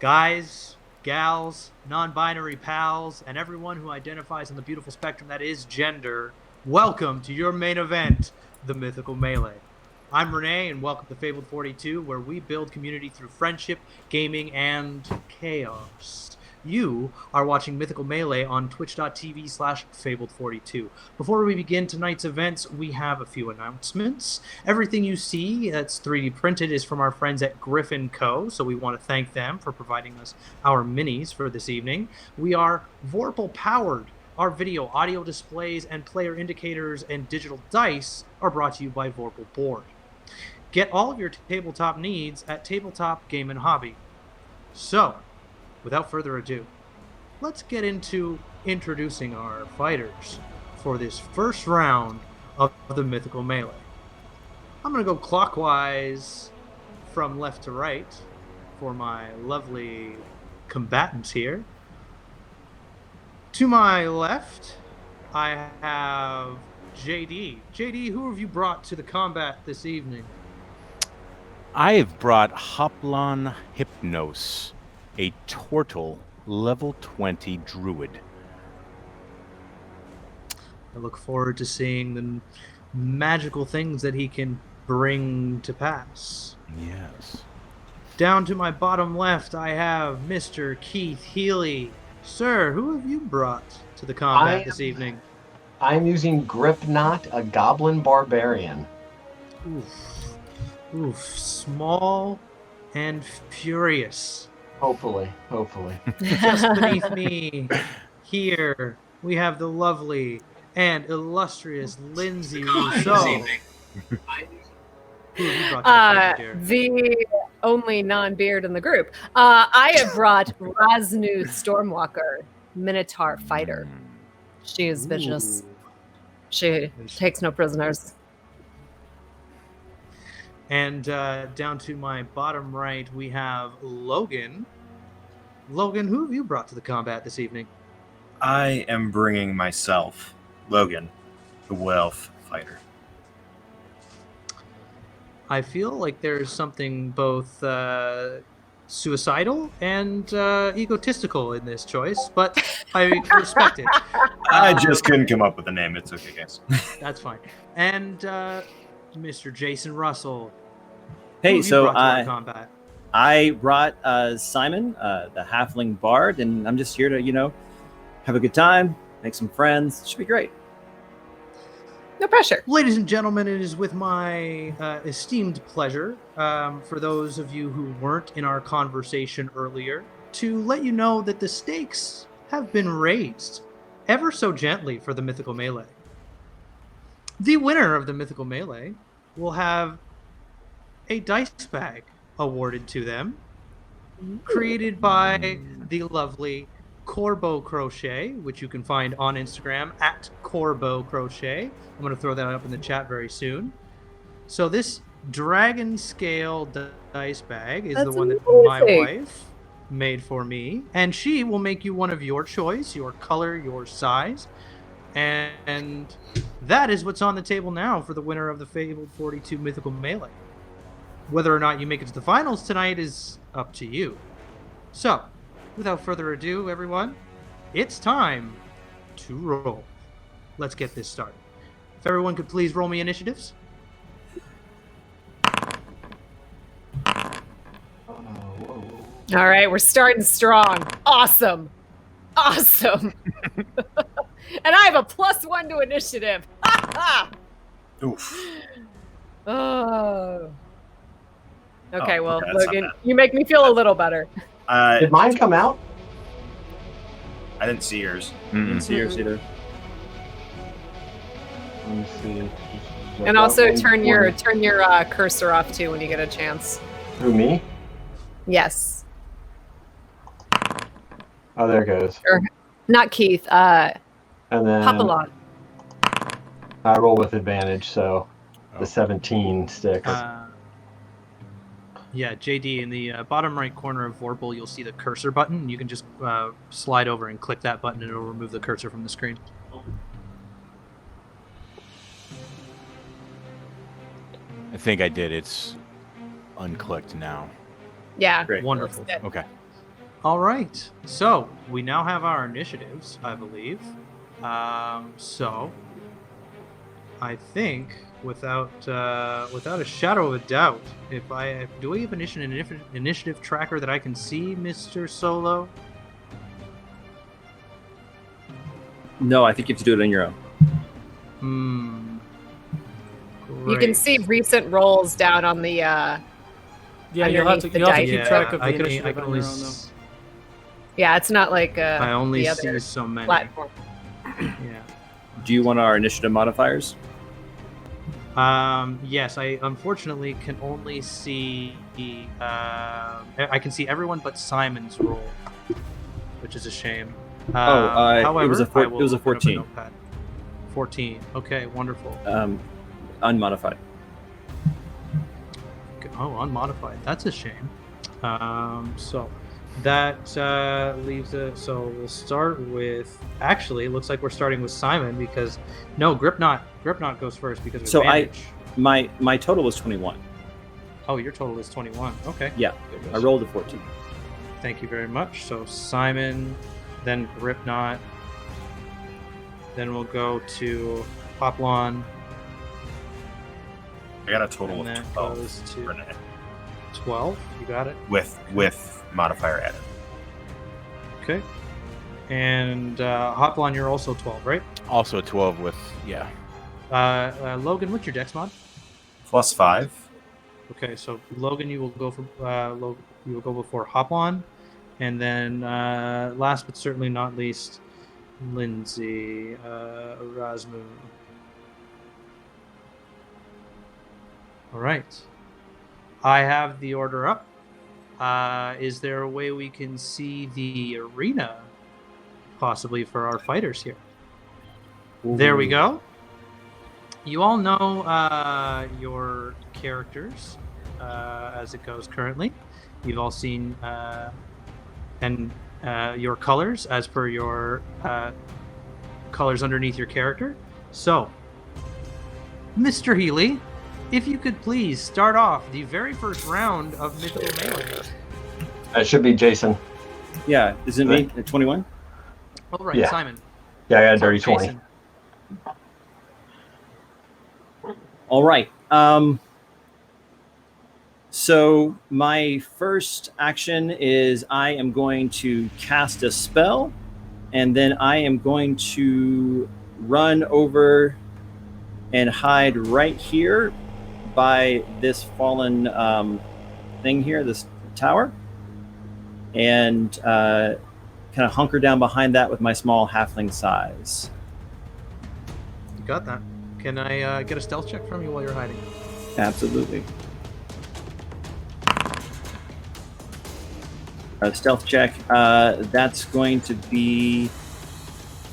Guys, gals, non-binary pals, and everyone who identifies on the beautiful spectrum that is gender, welcome to your main event, the Mythical Melee. I'm Renee, and welcome to Fabled 42, where we build community through friendship, gaming, and chaos. You are watching Mythical Melee on twitch.tv/Fabled42. Before we begin tonight's events, we have a few announcements. Everything you see that's 3D printed is from our friends at Griffin Co., so we want to thank them for providing us our minis for this evening. We are Vorpal powered. Our video, audio displays, and player indicators and digital dice are brought to you by Vorpal Board. Get all of your tabletop needs at Tabletop Game & Hobby. So, without further ado, let's get into introducing our fighters for this first round of the Mythical Melee. I'm going to go clockwise from left to right for my lovely combatants here. To my left, I have JD. JD, who have you brought to the combat this evening? I have brought Hoplon Hypnos, a Tortle level 20 druid. I look forward to seeing the magical things that he can bring to pass. Yes. Down to my bottom left, I have Mr. Keith Healy. Sir, who have you brought to the combat this evening? I'm using Gripknot, a goblin barbarian. Oof, small and furious. Hopefully. Just beneath me, here, we have the lovely and illustrious Lindsay Rousseau. The only non-beard in the group. I have brought Raznu Stormwalker, Minotaur fighter. She is vicious. She takes no prisoners. And down to my bottom right, we have Logan. Logan, who have you brought to the combat this evening? I am bringing myself, Logan, the Welf fighter. I feel like there's something both suicidal and egotistical in this choice, but I respect it. I just couldn't come up with a name. It's okay, guys. That's fine. And Mr. Jason Russell. Hey, so combat? I brought Simon, the halfling bard, and I'm just here to, have a good time, make some friends. It should be great. No pressure. Ladies and gentlemen, it is with my esteemed pleasure, for those of you who weren't in our conversation earlier, to let you know that the stakes have been raised ever so gently for the Mythical Melee. The winner of the Mythical Melee will have a dice bag awarded to them, created by the lovely Corbeau Crochet, which you can find on Instagram at Corbeau Crochet. I'm going to throw that up in the chat very soon. So this dragon scale dice bag is the one that my wife made for me, and she will make you one of your choice, your color, your size, and that is what's on the table now for the winner of the Fabled 42 Mythical Melee. Whether or not you make it to the finals tonight is up to you. So, without further ado, everyone, it's time to roll. Let's get this started. If everyone could please roll me initiatives. All right, we're starting strong. Awesome. And I have a +1 to initiative. Oof. Oh. Okay, well, Logan, you make me feel a little better. Did mine come out? I didn't see yours. Didn't see yours either. Let me see. And also turn your cursor off too when you get a chance. Who, me? Yes. Oh, there it goes. Or, not Keith. And then Papalon. I roll with advantage, so the 17 sticks. Yeah, JD, in the bottom right corner of Vorpal, you'll see the cursor button. You can just slide over and click that button, and it'll remove the cursor from the screen. I think I did. It's unclicked now. Yeah. Great. Wonderful. Okay. All right. So we now have our initiatives, I believe. So I think, without a shadow of a doubt, do we have an initiative tracker that I can see, Mr. Solo? No, I think you have to do it on your own. You can see recent rolls down on the. Yeah, you'll have to keep track of the initiative on your own, though. Yeah, it's not like I only the see other so many. platform. Yeah. Do you want our initiative modifiers? Yes, I unfortunately can only see I can see everyone but Simon's roll, which is a shame. However, it was a I will it was a open up 14. notepad. 14. Okay, wonderful. Unmodified. Oh, unmodified. That's a shame. So that leaves it. So we'll start with. Actually, it looks like we're starting with Simon because no, Gripknot goes first because of So advantage. my total was 21. Oh, your total is 21. Okay. Yeah, I rolled a 14. Thank you very much. So Simon, then Gripknot, then we'll go to Hoplon, I got a total and of that 12 goes to Renee, 12. You got it. with modifier added. Okay. And Hoplon, you're also 12, right? Also a 12 with, yeah. Logan, what's your dex mod? +5. Okay, so Logan, you will go for you will go before Hoplon, and then last but certainly not least, Lindsay Erasmu. All right, I have the order up. Is there a way we can see the arena, possibly for our fighters here? There we go. You all know your characters as it goes currently. You've all seen and your colors as per your colors underneath your character. So, Mr. Healy, if you could please start off the very first round of Mythical Melee. It should be Jason. Yeah, isn't me at 21? Oh, right, Yeah. Simon. Yeah, I got a Sorry, dirty 20. Jason. All right. So my first action is I am going to cast a spell, and then I am going to run over and hide right here by this fallen thing here, this tower, and kind of hunker down behind that with my small halfling size. You got that. Can I get a stealth check from you while you're hiding? Absolutely. Stealth check. That's going to be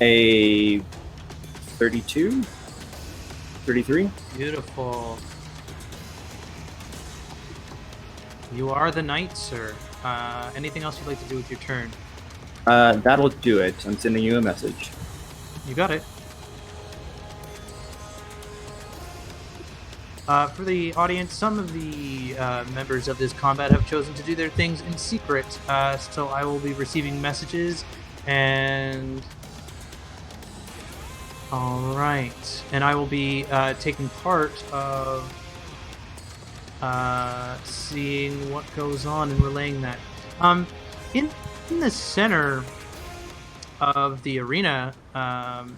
a 32, 33. Beautiful. You are the knight, sir. Anything else you'd like to do with your turn? That'll do it. I'm sending you a message. You got it. For the audience, some of the members of this combat have chosen to do their things in secret, so I will be receiving messages and... Alright. And I will be taking part of seeing what goes on and relaying that. In the center of the arena,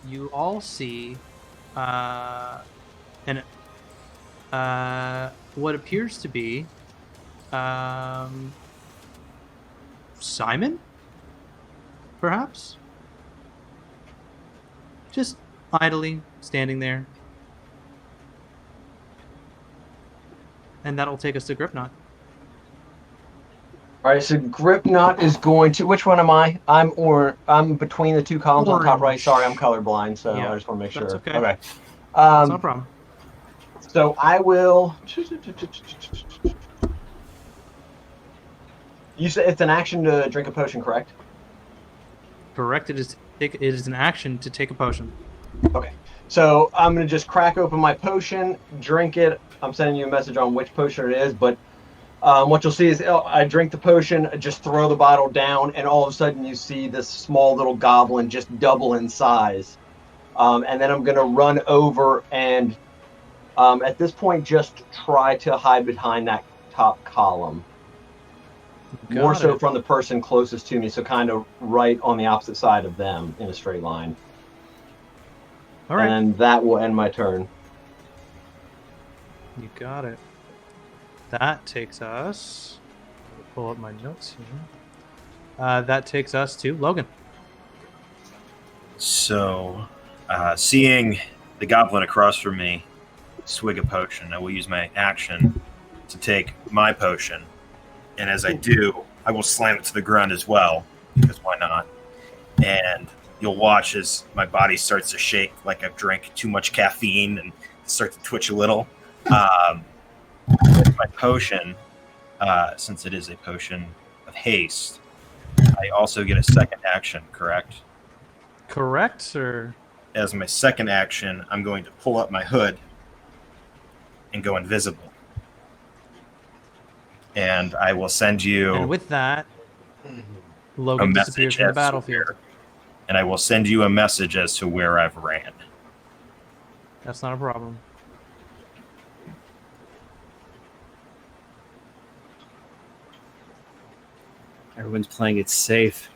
you all see what appears to be Simon, perhaps? Just idly standing there. And that'll take us to Gripknot. All right, so Gripknot is going to. Which one am I? I'm between the two columns on top right. Orange. Sorry, I'm colorblind, so Yeah, I just want to make sure. that's okay. Okay. That's no problem. So I will. You said it's an action to drink a potion, correct? Correct. It is an action to take a potion. Okay. So I'm gonna just crack open my potion, drink it. I'm sending you a message on which potion it is, but What you'll see is I drink the potion, just throw the bottle down, and all of a sudden you see this small little goblin just double in size. And then I'm going to run over and at this point just try to hide behind that top column. More so from the person closest to me, so kind of right on the opposite side of them in a straight line. All right. And that will end my turn. You got it. That takes us... I'll pull up my notes here. That takes us to Logan. So, seeing the goblin across from me swig a potion, I will use my action to take my potion. And as I do, I will slam it to the ground as well, because why not? And you'll watch as my body starts to shake like I've drank too much caffeine and start to twitch a little. With my potion, since it is a potion of haste, I also get a second action, correct? Correct, sir. As my second action, I'm going to pull up my hood and go invisible. And I will send you... And with that, Logan disappears from the battlefield. And I will send you a message as to where I've ran. That's not a problem. Everyone's playing it safe.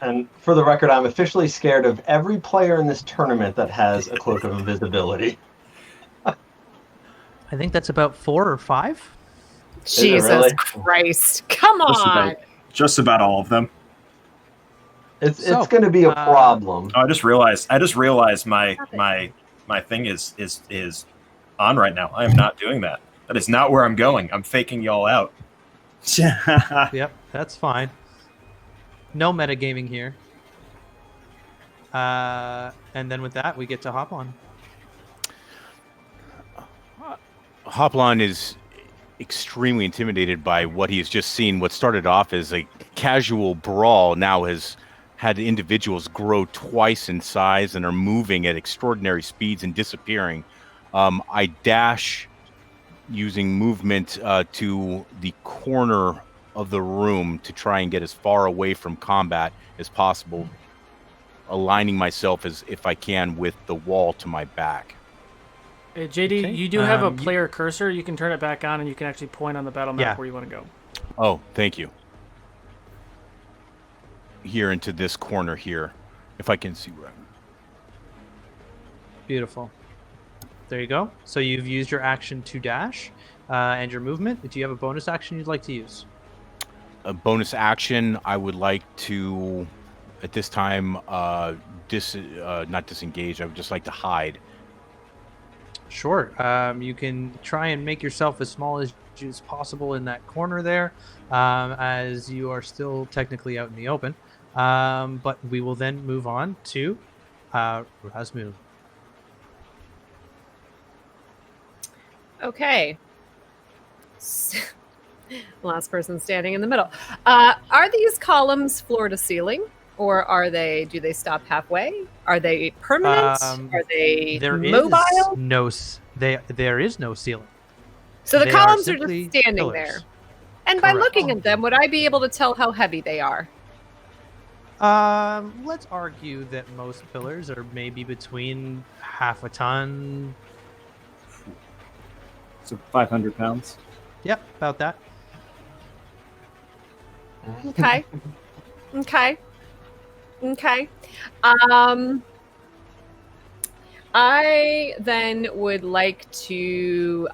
And for the record, I'm officially scared of every player in this tournament that has a cloak of invisibility. I think that's about 4 or 5. Jesus really? Christ. Come on. Just about all of them. It's going to be a problem. Oh, I just realized my thing is on right now. I am not doing that. That is not where I'm going. I'm faking y'all out. Yep, that's fine. No metagaming here. And then with that, we get to Hoplon. Hoplon is extremely intimidated by what he has just seen. What started off as a casual brawl now has had individuals grow twice in size and are moving at extraordinary speeds and disappearing. I dash using movement to the corner of the room to try and get as far away from combat as possible, aligning myself as if I can with the wall to my back. Hey, JD, you do have a player cursor. You can turn it back on, and you can actually point on the battle map where you want to go. Oh, thank you. Here into this corner here, if I can see where I'm... Beautiful. There you go. So you've used your action to dash and your movement. Do you have a bonus action you'd like to use? A bonus action, I would like to, at this time, not disengage. I would just like to hide. Sure. You can try and make yourself as small as possible in that corner there, as you are still technically out in the open. But we will then move on to Razmu. Okay. Last person standing in the middle. Are these columns floor to ceiling, or do they stop halfway? Are they permanent? Are they mobile? There is no ceiling. So the They columns are are just simply standing pillars. there. And by Correct. looking at them, would I be able to tell how heavy they are? Let's argue that most pillars are maybe between half a ton. So 500 pounds. Yep, about that. Okay. Okay. I then would like to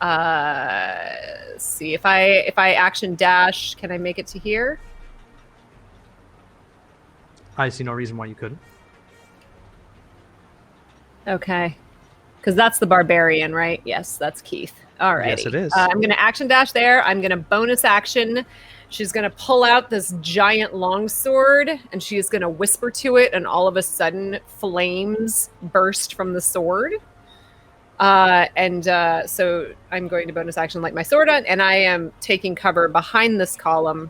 see if I action dash, can I make it to here? I see no reason why you couldn't. Okay. Because that's the barbarian, right? Yes, that's Keith. All right. Yes, it is. I'm going to action dash there. I'm going to bonus action. She's going to pull out this giant longsword, and she's going to whisper to it, and all of a sudden, flames burst from the sword. So I'm going to bonus action like my sword on, and I am taking cover behind this column.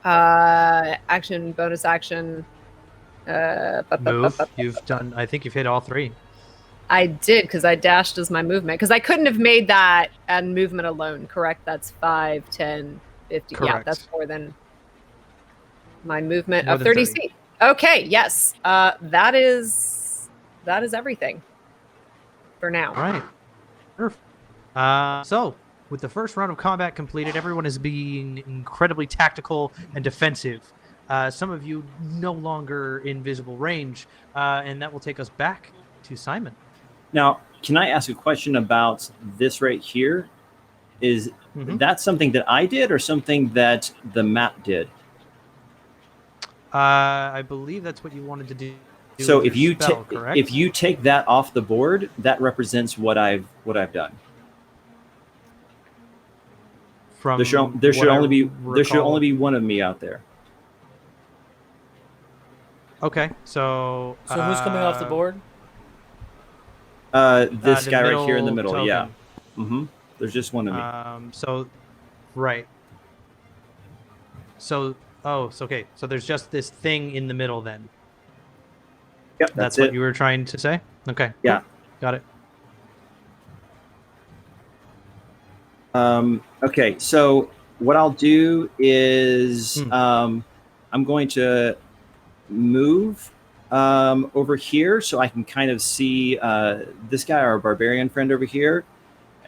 Action, bonus action. Move. You've done. I think you've hit all 3. I did, because I dashed as my movement. Because I couldn't have made that and movement alone, correct? That's 5, 10, 50. Yeah, Correct. that's more than my movement More of than 30 30. feet. Okay, yes. That is everything for now. All right. Perfect. So, with the first round of combat completed, everyone is being incredibly tactical and defensive. Some of you no longer in visible range, and that will take us back to Simon. Now, can I ask a question about this right here? Is that something that I did or something that the map did? I believe that's what you wanted to do. So with if your you spell, correct? if you take that off the board, that represents what I've done. From There should what I only be recall. one of me out there. Okay, so who's coming off the board? This the guy right here in the middle middle. Yeah. token. There's just one of me. So, right. So, okay. So there's just this thing in the middle then. Yep, That's it. what you were trying to say? Okay. Yeah. Cool. Got it. Okay, so what I'll do is I'm going to move over here so I can kind of see this guy, our barbarian friend over here,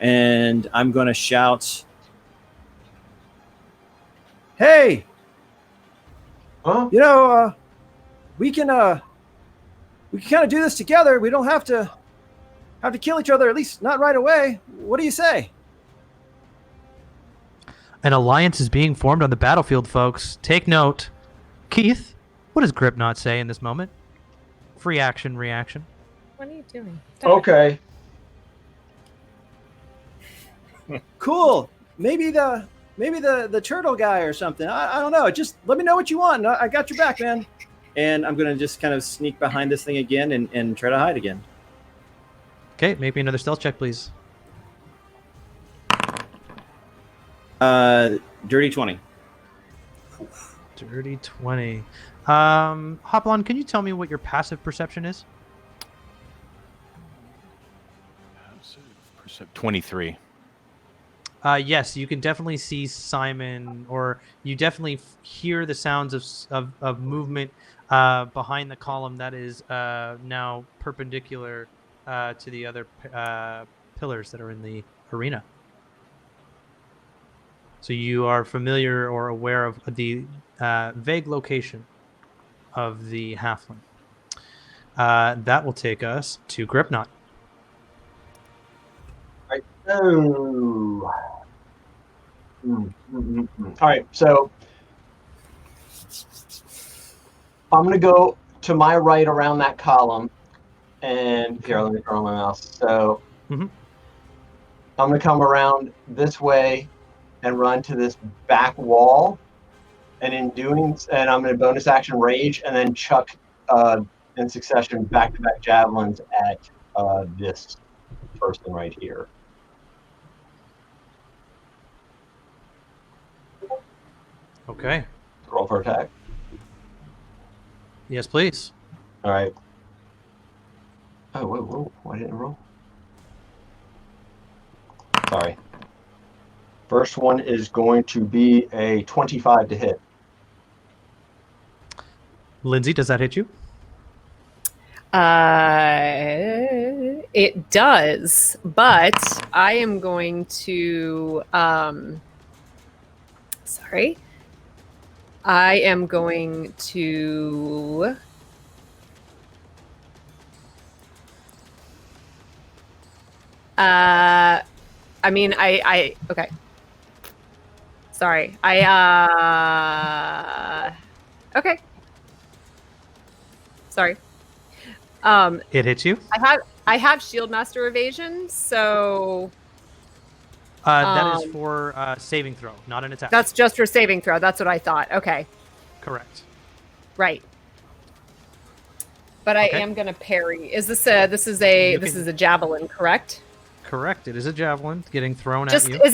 and I'm going to shout, "Hey, Huh? you know, we can kind of do this together. We don't have to kill each other, at least not right away. What do you say?" An alliance is being formed on the battlefield, folks. Take note. Keith, what does Grip not say in this moment? Free action, reaction. What are you doing? Okay. Cool. Maybe the turtle guy or something. I don't know. Just let me know what you want. I got your back, man. And I'm gonna just kind of sneak behind this thing again and try to hide again. Okay, maybe another stealth check, please. Dirty 20. Dirty 20. Hoplon, can you tell me what your passive perception is? 23. Yes, you can definitely see Simon, or you definitely hear the sounds of movement behind the column that is now perpendicular to the other pillars that are in the arena. So you are familiar or aware of the vague location of the halfling. That will take us to Gripknot. Right. Oh. All right. So I'm going to go to my right around that column. And here, let me turn on my mouse. So I'm going to come around this way and run to this back wall. And in doing, and I'm going to bonus action rage and then chuck in succession back-to-back javelins at this person right here. Okay. Roll for attack. Yes, please. All right. Oh, whoa. Why didn't it roll? Sorry. First one is going to be a 25 to hit. Lindsay, does that hit you? It does, but I am going to sorry. I am going to I mean I okay. Sorry. Okay. Sorry. It hits you? I have Shield Master Evasion, so that is for saving throw, not an attack. that's just for saving throw. That's what I thought. Okay. Correct. Right. But I Okay. am gonna parry. Is this is a javelin, correct? Correct. It is a javelin getting thrown Just at you. is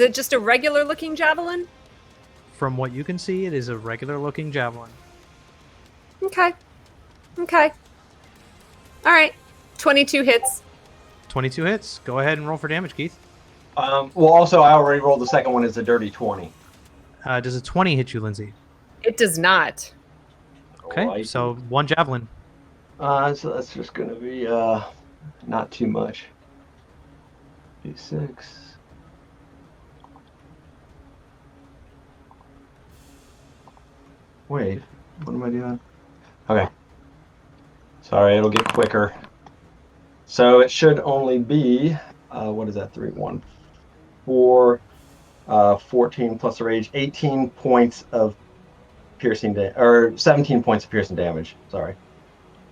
it just a regular looking javelin? From what you can see, it is a regular looking javelin. Okay. All right. 22 hits. 22 hits. Go ahead and roll for damage, Keith. Well, also, I already rolled the second one as a dirty 20. Does a 20 hit you, Lindsay? It does not. Okay, Alright. so 1 javelin. So that's just going to be not too much. D6. Wait, what am I doing? Okay. Sorry, it'll get quicker. So it should only be, what is that, 3, 1, 4, 14 plus the rage, 18 points of piercing or 17 points of piercing damage. Sorry.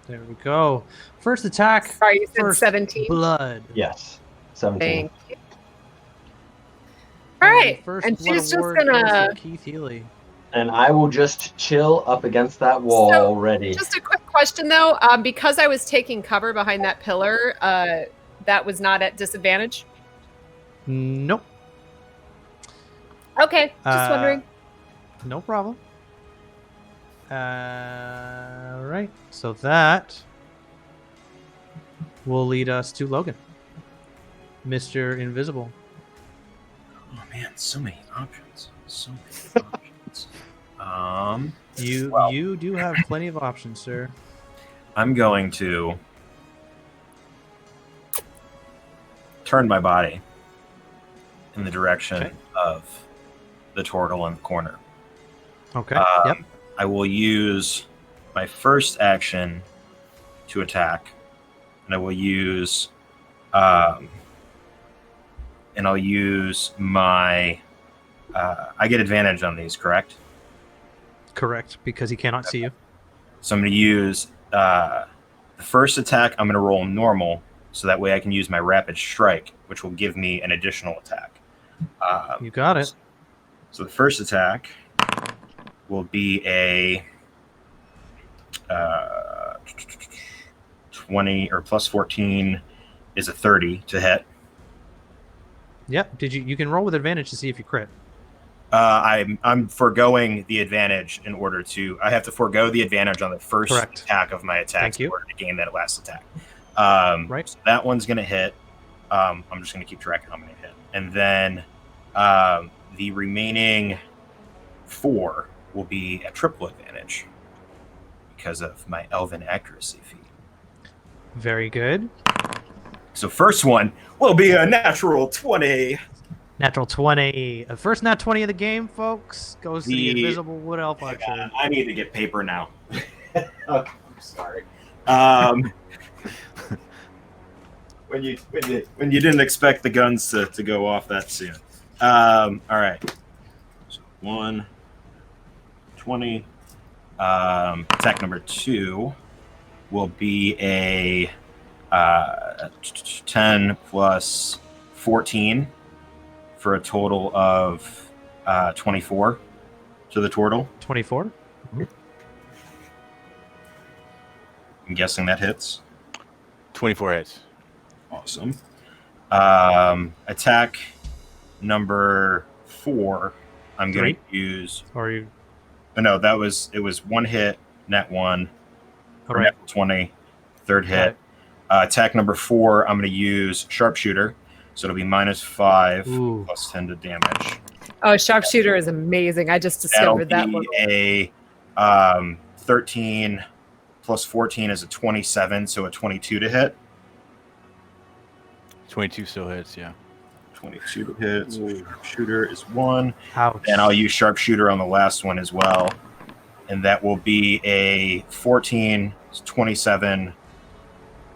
There we go. First attack. Sorry, you said first 17? blood. Yes, 17. Thank you. All right, First and blood she's just award goes gonna. to Keith Healy. And I will just chill up against that wall So, already. Just a quick question though, because I was taking cover behind that pillar, that was not at disadvantage. Nope. Okay, just wondering. No problem. All right. So that will lead us to Logan. Mr. Invisible. Oh man, so many options. So many options. You do have plenty of options, sir. I'm going to turn my body in the direction of the turtle in the corner. Okay. Yep. I will use my first action to attack, and I will use, and I'll use my. I get advantage on these, correct? Correct, because he cannot see you. So I'm going to use the first attack. I'm going to roll normal, so that way I can use my rapid strike, which will give me an additional attack. You got it. So the first attack will be a 20 or plus 14 is a 30 to hit. Yep. You can roll with advantage to see if you crit. I'm foregoing the advantage in order to. I have to forego the advantage on the first attack of my attack in order to gain that last attack. Right. So that one's going to hit. I'm just going to keep track of how many hit, and then the remaining 4 will be a triple advantage because of my elven accuracy feat. Very good. So first one will be a natural 20. Natural 20. The first nat 20 of the game, folks, goes to the Invisible Wood Elf Archer. I need to get paper now. Okay, I'm sorry. When you didn't expect the guns to go off that soon. All right. So 1, 20. Attack number 2 will be a 10 plus 14 for a total of 24 to the turtle. 24. I'm guessing that hits. 24 hits. Awesome. Attack number 4. I'm going to use. Or you? Oh, no, it was 1 hit, net 1. All right. 20, third hit. Attack number 4. I'm going to use sharpshooter, so it'll be -5 plus 10 to damage. Oh, sharpshooter is amazing. I just discovered that one. A 13 plus 14 is a 27, so a 22 to hit. 22 still hits, yeah. 22 to hit. So sharpshooter is 1. Ouch. And I'll use sharpshooter on the last one as well. And that will be a 14, 27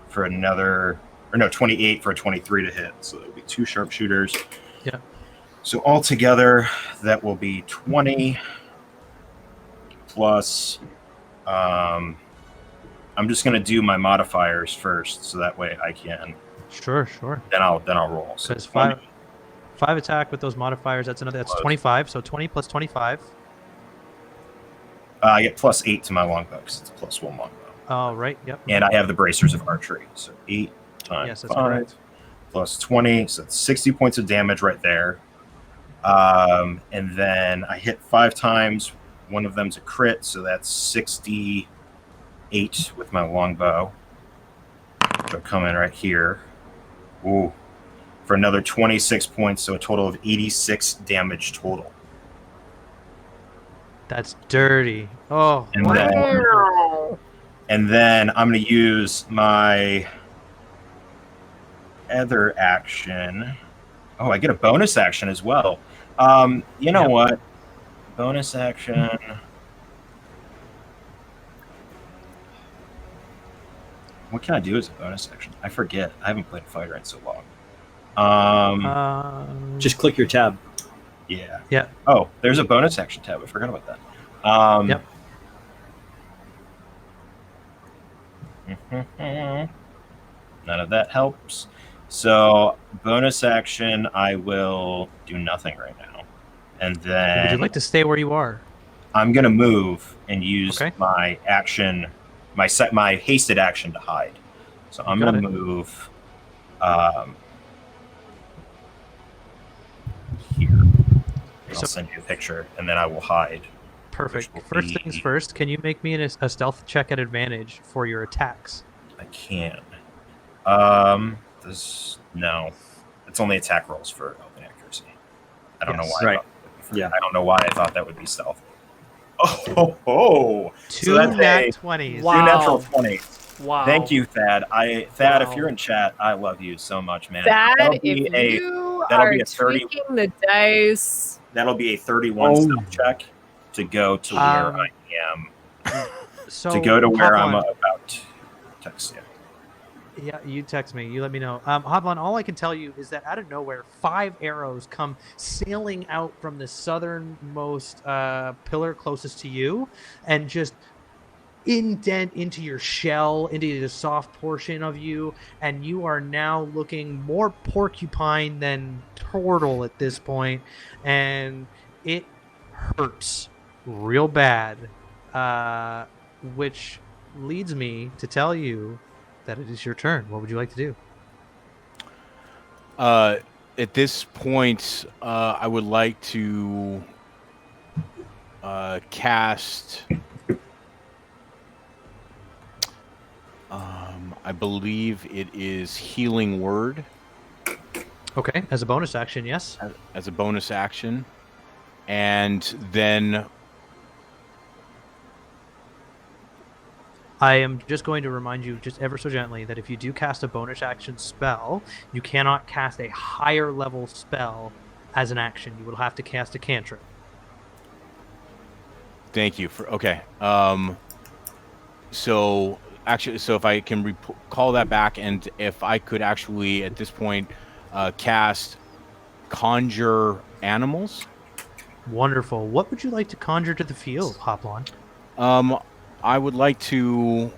for another, or no, 28 for a 23 to hit. So it'll be 2 sharpshooters. Yeah. So altogether, that will be 20 plus. I'm just going to do my modifiers first, so that way I can. Sure. Then I'll roll. So Because 5 attack with those modifiers. That's 25. So 20 plus 25. I get +8 to my longbow because it's a +1 longbow. Oh, right. Yep. And I have the bracers of archery. So 8 times Yes, that's 5 correct. plus 20. So that's 60 points of damage right there. And then I hit 5 times. One of them's a crit, so that's 68 with my longbow. So come in right here. Ooh. For another 26 points, so a total of 86 damage total. That's dirty. Oh, And wow. then, Wow. and then I'm going to use my other action. Oh, I get a bonus action as well. You know what? Bonus action. What can I do as a bonus action? I forget. I haven't played Fighter in so long. Just click your tab. Yeah. Yeah. Oh, there's a bonus action tab. I forgot about that. Yep. None of that helps. So bonus action, I will do nothing right now, and then Would you like to stay where you are? I'm gonna move and use Okay. my action, my hasted action to hide. So I'm got gonna it. move here. I'll So- send you a picture, and then I will hide. Perfect. Which will First be- things first, can you make me a stealth check at advantage for your attacks? I can. No, it's only attack rolls for elven accuracy. I don't know Yes. why. Right. I don't know why I thought that would be stealth. Oh, Two that's nat a 20s. Wow. two natural 20. Wow. Thank you, Thad. Thad, Wow. if you're in chat, I love you so much, man. Thad, That'll be if a you that'll are be a 30 tweaking the dice, that'll be a 31 Oh. stealth check to go to where I am. So To go to where I'm Hoplon, about to text you. Yeah, you text me. You let me know. Hoplon, all I can tell you is that out of nowhere, 5 arrows come sailing out from the southernmost pillar closest to you and just indent into your shell, into the soft portion of you, and you are now looking more porcupine than turtle at this point, and it hurts real bad, which leads me to tell you that it is your turn. What would you like to do? At this point, I would like to cast. I believe it is Healing Word. Okay, as a bonus action, yes. As a bonus action, and then I am just going to remind you, just ever so gently, that if you do cast a bonus action spell, you cannot cast a higher level spell as an action. You will have to cast a cantrip. thank you for okay. So actually, so if I can call that back, and if I could actually at this point cast Conjure Animals. Wonderful. What would you like to conjure to the field, Hoplon? I would like to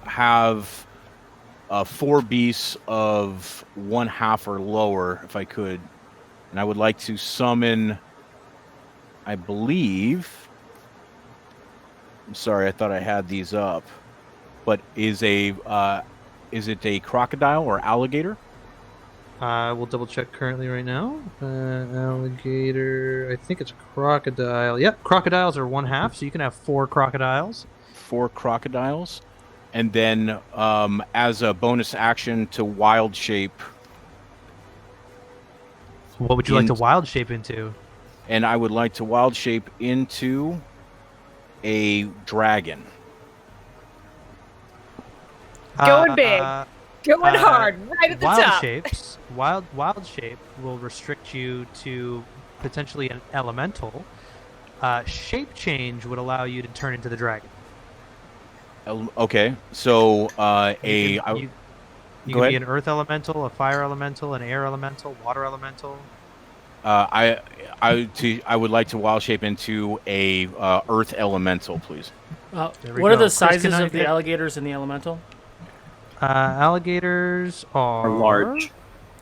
have 4 beasts of 1/2 or lower, if I could, and I would like to summon. I believe. I'm sorry, I thought I had these up, but is it a crocodile or alligator? We'll double check currently right now. Alligator. I think it's a crocodile. Yep, crocodiles are 1/2, so you can have 4 crocodiles. 4 crocodiles, and then as a bonus action to wild shape. What would you like to wild shape into? And I would like to wild shape into a dragon. going big, going hard, right at the wild top. Shapes, wild shape will restrict you to potentially an elemental. Shape change would allow you to turn into the dragon. Okay, so You Go can be ahead. an earth elemental, a fire elemental, an air elemental, water elemental. I would like to wild shape into a earth elemental, please. There we What are go. the Chris, sizes can I of the get- alligators in the elemental? Alligators are large.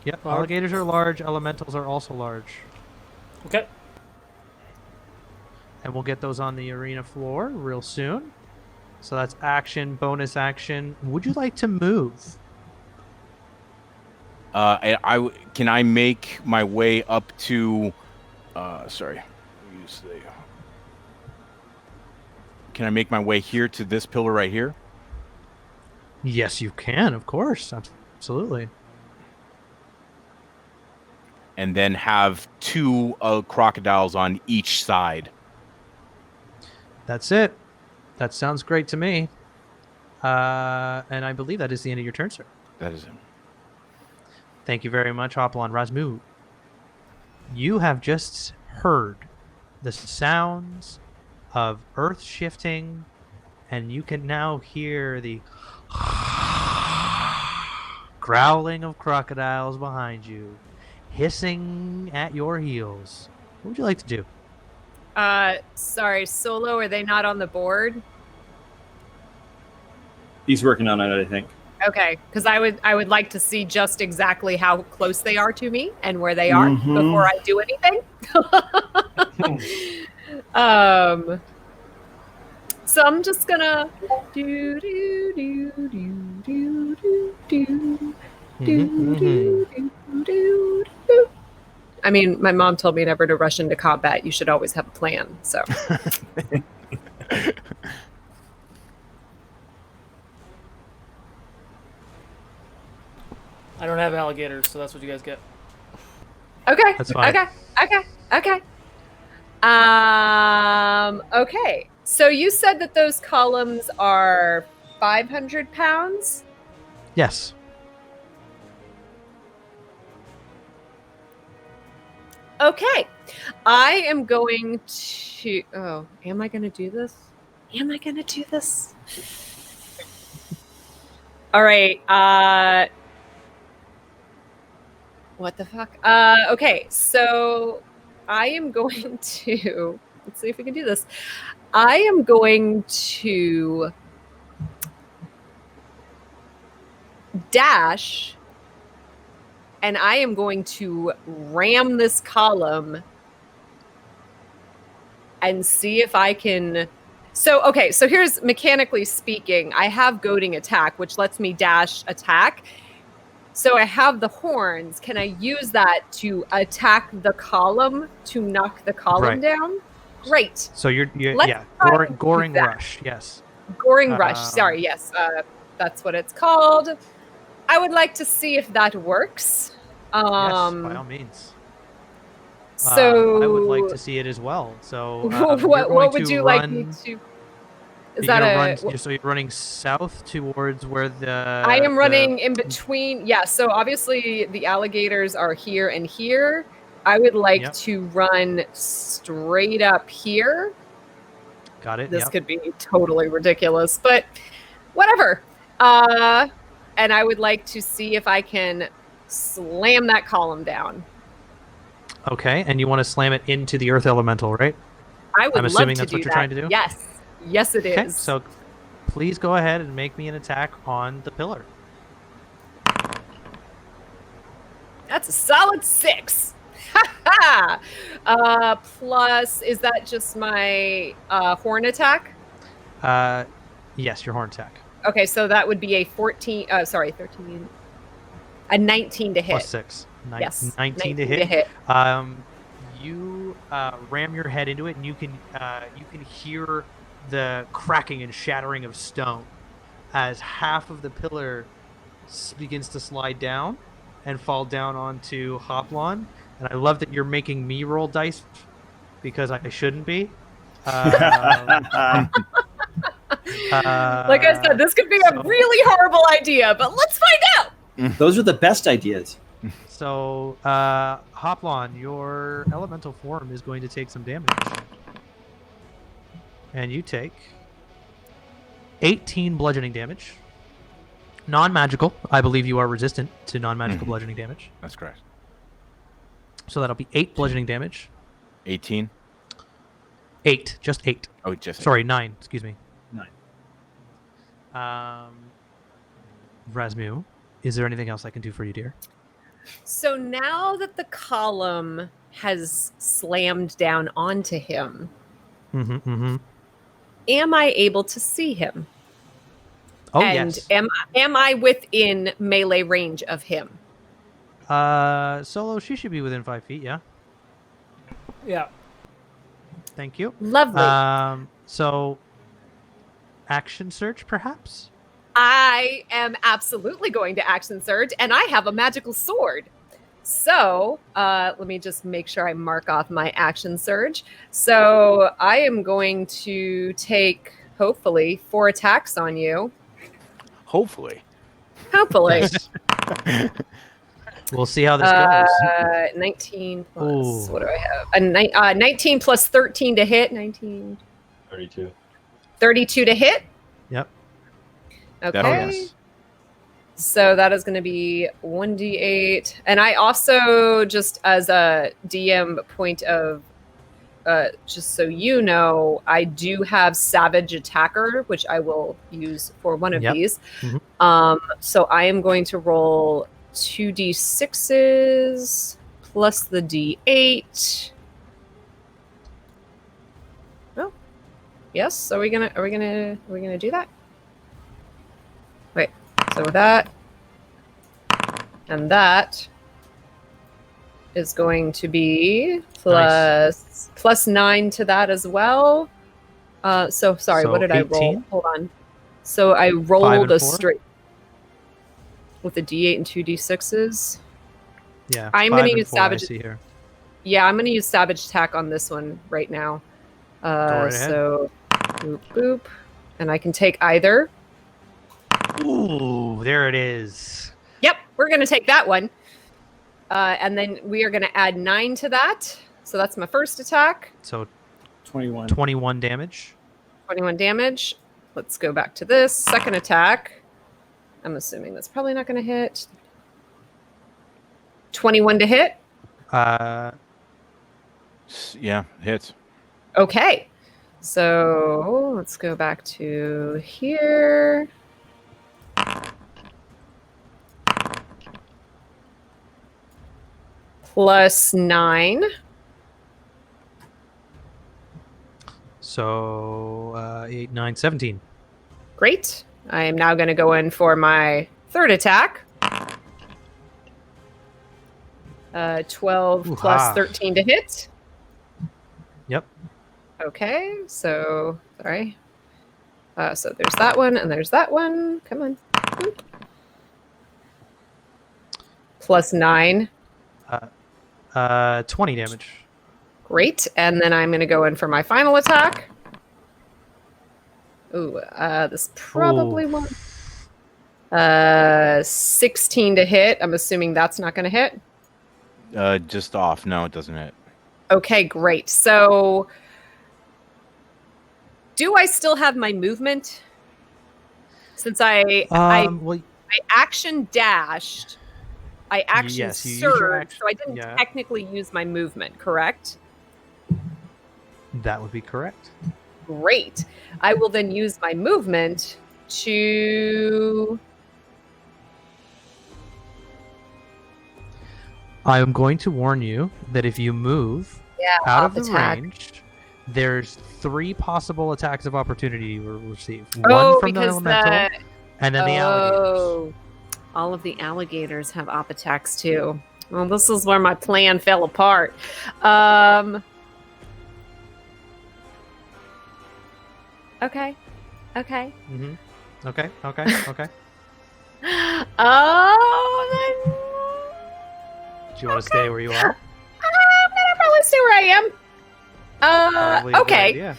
Yep, Large. alligators are large. Elementals are also large. Okay. And we'll get those on the arena floor real soon. So that's action, bonus action. Would you like to move? Can I make my way up to? Sorry. Can I make my way here to this pillar right here? Yes, you can, of course. Absolutely. And then have 2 crocodiles on each side. That's it. That sounds great to me. And I believe that is the end of your turn, sir. That is it. Thank you very much, Hopalon. Razmu, you have just heard the sounds of earth shifting, and you can now hear the growling of crocodiles behind you, hissing at your heels. What would you like to do? Sorry, Solo, are they not on the board? He's working on it, I think. Okay, because I would like to see just exactly how close they are to me and where they are before I do anything. So I'm just gonna do do do do do do do do do. I mean, my mom told me never to rush into combat. You should always have a plan. So. I don't have alligators, so that's what you guys get. Okay. That's fine. Okay. Okay. So you said that those columns are 500 pounds? Yes. Okay. I am going to... Oh, am I going to do this? Am I going to do this? All right. What the fuck? Okay, so I am going to... Let's see if we can do this. I am going to dash, and I am going to ram this column and see if I can... So here's, mechanically speaking, I have goading attack, which lets me dash attack. So I have the horns. Can I use that to attack the column to knock the column down? Great. So you're Let's goring rush. Yes. Goring rush. Sorry. Yes. That's what it's called. I would like to see if that works. Yes, by all means. So I would like to see it as well. So what would you like me to? Is that so you're running south towards where the... I am running in between. Yeah, so obviously the alligators are here and here. I would like to run straight up here. Got it. This could be totally ridiculous, but whatever. And I would like to see if I can slam that column down. Okay, and you want to slam it into the earth elemental, right? I'm assuming that's what you're trying to do? Yes. Yes, it is. Okay, so please go ahead and make me an attack on the pillar. That's a solid 6. Plus, is that just my horn attack? Yes, your horn attack. Okay, so that would be a 13. A 19 to hit. Plus 6. Yes, 19 to hit. You ram your head into it, and you can hear the cracking and shattering of stone as half of the pillar begins to slide down and fall down onto Hoplon. And I love that you're making me roll dice because I shouldn't be. Like I said, this could be a really horrible idea, but let's find out. Those are the best ideas. So, Hoplon, your elemental form is going to take some damage. And you take 18 bludgeoning damage. Non-magical. I believe you are resistant to non-magical bludgeoning damage. That's correct. So that'll be 8 bludgeoning damage. 18? 8. Just 8. Oh, just 8. Sorry, 9. Excuse me. 9. Razmu, is there anything else I can do for you, dear? So now that the column has slammed down onto him, am I able to see him? Oh, and yes. Am I within melee range of him? Solo, she should be within 5 feet, yeah? Yeah. Thank you. Lovely. So, action search, perhaps? I am absolutely going to action surge, and I have a magical sword. So let me just make sure I mark off my action surge. So I am going to take, hopefully, 4 attacks on you. Hopefully. Hopefully. We'll see how this goes. 19 plus, Ooh. what do I have? 19 plus 13 to hit. 19. 32. 32 to hit. Yep. Okay. Oh, yes. So that is going to be 1d8. And I also, just as a DM point of, just so you know, I do have Savage Attacker, which I will use for one of these. Mhm. So I am going to roll 2d6s plus the d8. Oh, yes. Are we gonna do that? Wait. So that and that is going to be plus 9 to that as well. So sorry, So what did 18? I roll? Hold on. So I rolled a straight with a d8 and 2 d6s. Yeah. I'm 5 gonna and use 4, Savage. I see here. Yeah, I'm gonna use Savage Attack on this one right now. Go right ahead. So boop boop, and I can take either. Ooh, there it is. Yep, we're gonna take that one. And then we are gonna add 9 to that. So that's my first attack. So 21. 21 damage. 21 damage. Let's go back to this. Second attack. I'm assuming that's probably not gonna hit. 21 to hit. Yeah, hits. Okay. So let's go back to here. Plus 9. So 8, 9, 17. Great. I am now going to go in for my third attack. 12 plus 13 to hit. Yep. Okay, so sorry. So there's that one, and there's that one. Come on. Boop. Plus 9. 20 damage. Great. And then I'm going to go in for my final attack. Ooh, this probably won't. 16 to hit. I'm assuming that's not going to hit. Just off. No, it doesn't hit. Okay, great. So do I still have my movement? Since I action dashed, I action surged, so I didn't technically use my movement, correct? That would be correct. Great. I will then use my movement to... I am going to warn you that if you move out of the range, there's 3 possible attacks of opportunity you will receive. One from the elemental, and then the alligators. All of the alligators have op attacks too. Well, this is where my plan fell apart. Okay. Mm-hmm. Okay. Do you want to stay where you are? I'm gonna probably stay where I am. Okay.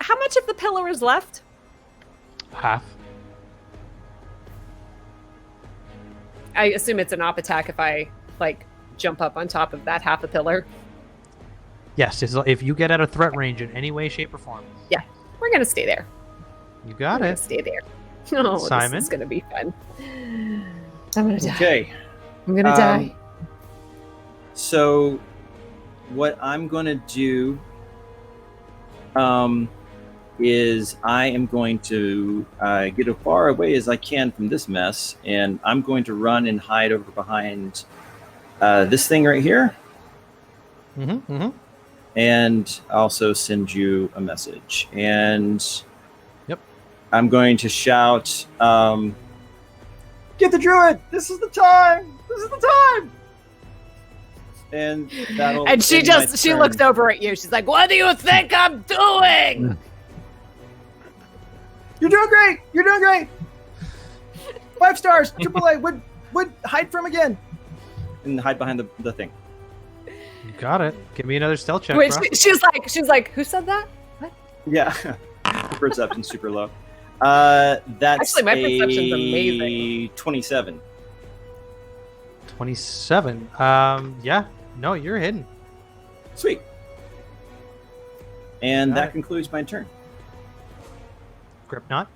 How much of the pillar is left? Half. I assume it's an op attack if I jump up on top of that half a pillar. Yes, if you get out of threat range in any way, shape, or form. Yeah, we're gonna stay there. You got it. Stay there. Oh, Simon? This is gonna be fun. I'm gonna die. Okay. I'm gonna die. So, what I'm gonna do is I am going to get as far away as I can from this mess, and I'm going to run and hide over behind this thing right here. And also send you a message. And I'm going to shout, "Get the druid! This is the time! This is the time!" And that'll. And she looks over at you. She's like, "What do you think I'm doing?" You're doing great. You're doing great. 5 stars. AAA. Would hide from again. And hide behind the thing. You got it. Give me another stealth check, Wait, bro. she's like, who said that? What? Yeah. Perception's super low. That's Actually, my perception's amazing. 27. 27. Yeah. No, you're hidden. Sweet. And Got that it. concludes my turn. Grip knot.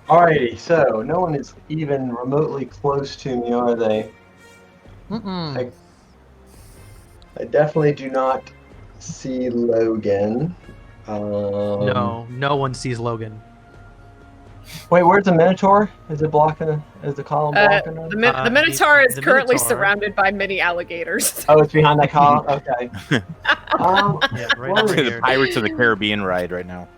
Alrighty, so no one is even remotely close to me, are they? Mm-mm. I definitely do not see Logan. No one sees Logan. Wait, where's the Minotaur? Is it blocking? Is the column blocking it? The Minotaur is the currently Minotaur- surrounded by many alligators. Oh, it's behind that column? Okay. Yeah, right Well, over the here. Pirates of the Caribbean ride right now.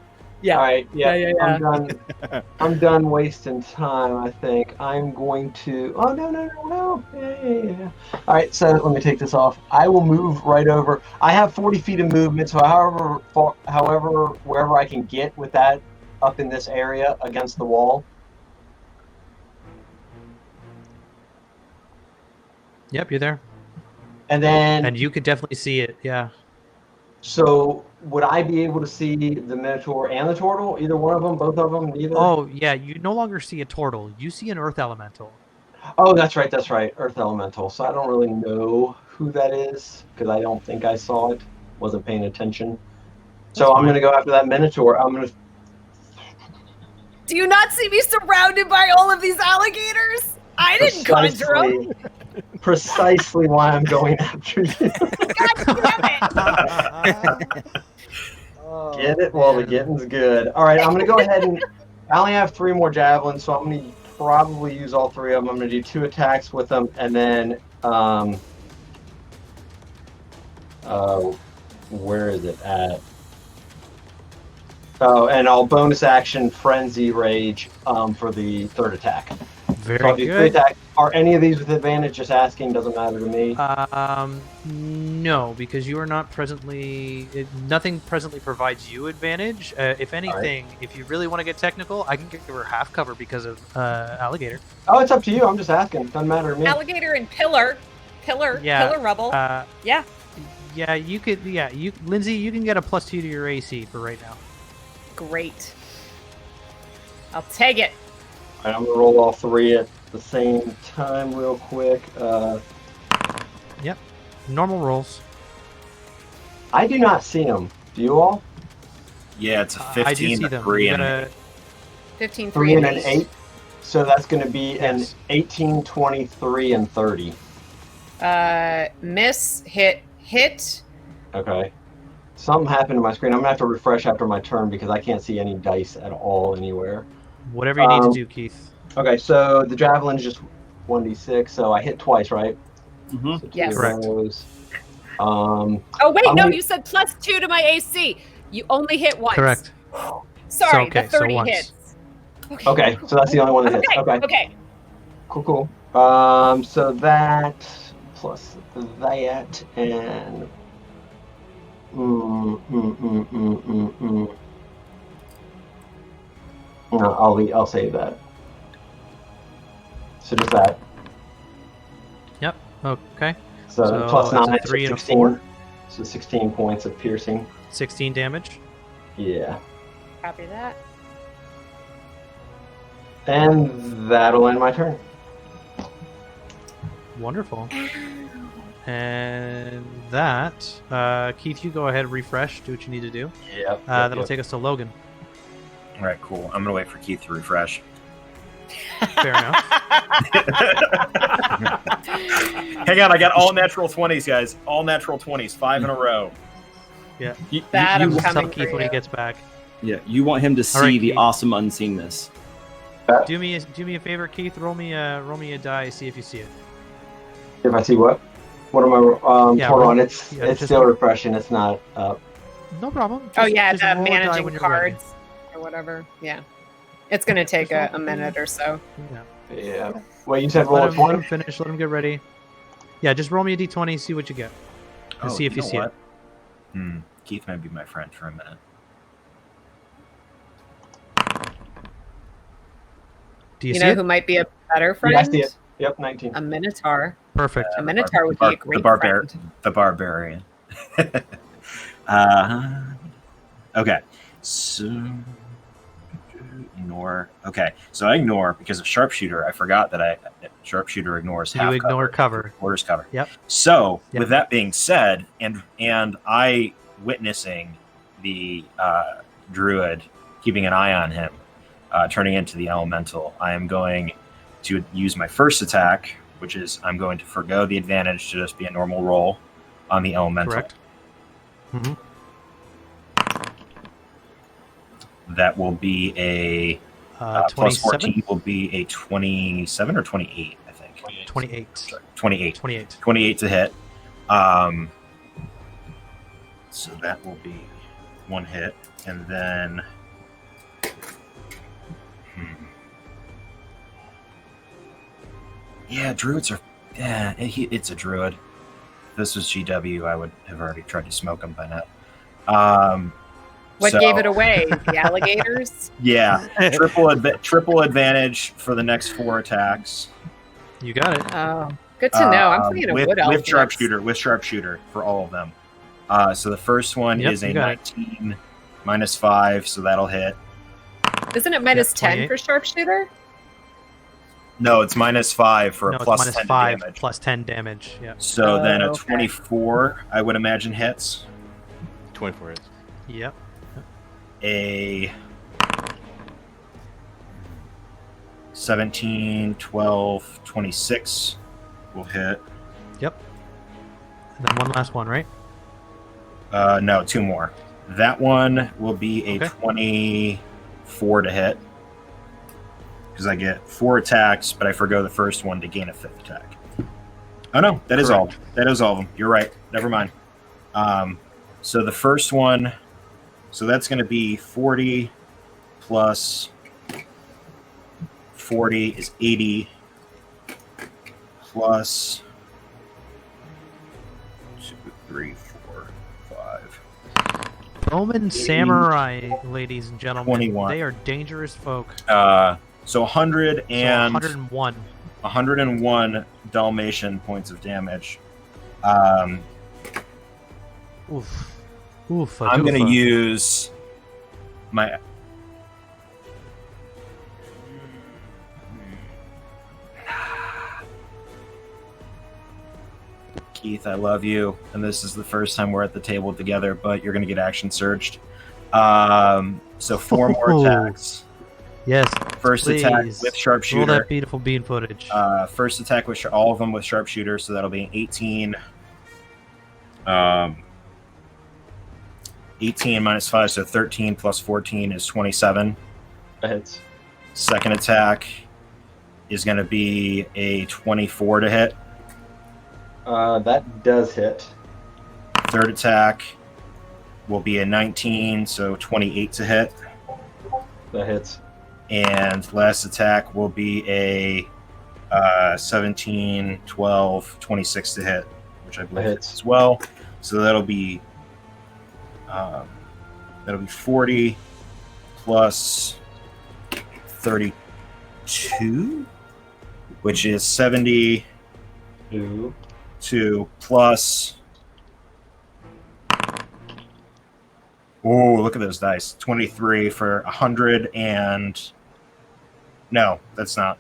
Yeah. All right, yeah. Yeah. I'm done wasting time, I think. I'm going to... Oh, no. Yeah. All right, so let me take this off. I will move right over. I have 40 feet of movement, so however, wherever I can get with that up in this area against the wall. Yep, you're there. And then... And you could definitely see it, yeah. So would I be able to see the Minotaur and the Turtle? Either one of them? Both of them? Neither? Oh, yeah, you no longer see a turtle. You see an earth elemental. Oh, that's right. Earth Elemental. So I don't really know who that is because I don't think I saw it. Wasn't paying attention. So That's I'm fine. going to go after that Minotaur. I'm going to... Do you not see me surrounded by all of these alligators? I didn't conjure them. Precisely why I'm going after you. God damn it. Get it while the getting's good. All right, I'm going to go ahead and... I only have 3 more javelins, so I'm going to probably use all 3 of them. I'm going to do 2 attacks with them, and then... where is it at? Oh, and I'll bonus action Frenzy Rage for the 3rd attack. Very So I'll do 3 good. attacks. Are any of these with advantage? Just asking, doesn't matter to me. No, because you are not presently... nothing presently provides you advantage. If anything, if you really want to get technical, I can give her half cover because of alligator. Oh, it's up to you. I'm just asking. Doesn't matter to me. Alligator and pillar rubble. Yeah, you could... Yeah, Lindsay, you can get a +2 to your AC for right now. Great. I'll take it. All right, I'm going to roll all 3 at the same time real quick. Yep. Normal rolls. I do not see them. Do you all? Yeah, it's a I do 15, see a them. 3, You and gotta- 15, 3 and an 8. So that's going to be an Yes. 18, 23, and 30. Miss, hit. Okay. Something happened to my screen. I'm going to have to refresh after my turn because I can't see any dice at all anywhere. Whatever you need to do, Keith. Okay, so the javelin is just 1d6, so I hit twice, right? Mm-hmm. So 2 Yes. of Correct. those. Oh wait, I'm no, gonna- you said +2 to my AC. You only hit once. Correct. Sorry, okay, the 30 so once. hits. Okay, so that's the only one that hits. Okay. Cool. So that plus that and No, I'll save that. So just that. Yep. Okay. So, So plus it's a 9, 3 and a 16. 4. So 16 points of piercing. 16 damage. Yeah. Copy that. And that'll end my turn. Wonderful. And that, Keith, you go ahead, refresh, do what you need to do. Yep. That'll take us to Logan. All right, cool. I'm going to wait for Keith to refresh. Fair enough. Hang on, I got all natural 20s, guys. All natural 20s, 5 in a row. Yeah. That I'm We'll tell coming Keith for when he you. gets back. Yeah, you want him to see right, the Keith. awesome unseenness. Do me a favor, Keith. Roll me a die. See if you see it. If I see what? What am I? Yeah, hold roll- on. It's yeah, it's just still roll. refreshing. It's not up. No problem. Oh Just- yeah, just the roll a die managing when you're ready. cards or whatever. Yeah. It's gonna take Just a roll- minute or so. Yeah. Yeah. Well, you said roll Let a him, let 20. him finish. Let him get ready. Yeah, just roll me a d20. See what you get. And see if you know see what? Keith may be my friend for a minute. Do you You see know it? who might be a better friend? Yeah, I see it. Yep, 19. A Minotaur. Perfect. A Minotaur would be a great friend. The barbarian. Okay, so ignore. Okay, so I ignore because of sharpshooter. I forgot that sharpshooter ignores half You ignore cover. quarters cover. Yep. So Yep. with that being said, and I witnessing the druid keeping an eye on him, turning into the elemental, I am going to use my first attack, which is I'm going to forgo the advantage to just be a normal roll on the elemental. Correct. Mm-hmm. That will be a plus 14 will be a 27 or 28, I think. 28. Sorry, 28. 28. 28 to hit. So that will be one hit. And then... Yeah, druids are... Yeah, it's a druid. If this was GW, I would have already tried to smoke him by now. What gave it away? The alligators? Yeah, triple advantage for the next 4 attacks. You got it. Oh, good to know. I'm playing a wood elf. With sharpshooter for all of them. So the first one is a 19 minus 5, so that'll hit. Isn't it minus 10 for sharpshooter? No, it's minus 5 for a plus minus 10 5 damage. plus 10 damage. Yeah. So then a 24, I would imagine, hits. 24 hits. Yep. A 17, 12, 26 will hit. Yep. And then one last one, right? No, 2 more. That one will be a 24 to hit. Because I get 4 attacks, but I forgo the first one to gain a 5th attack. Oh no, that is all. That is all of them. You're right. Never mind. So the first one, so that's going to be 40 plus 40 is 80 plus 2, 3, 4, 5. Roman samurai, ladies and gentlemen. 21. They are dangerous folk. So 100 and 101. 101 Dalmatian points of damage. Oof. Oof. I'm going to use my... Keith, I love you, and this is the first time we're at the table together, but you're going to get action surged. So 4 more attacks. Yes. First attack with sharpshooter. Roll that beautiful bean footage. First attack with all of them with sharpshooter, so that'll be 18. 18 minus 5, so 13 plus 14 is 27. That hits. Second attack is going to be a 24 to hit. That does hit. Third attack will be a 19, so 28 to hit. That hits. And last attack will be a 17, 12, 26 to hit, which I believe hits as well. So that'll be 40 plus 32, which is 72 plus. Oh, look at those dice! 23 for 100 and. No, that's not.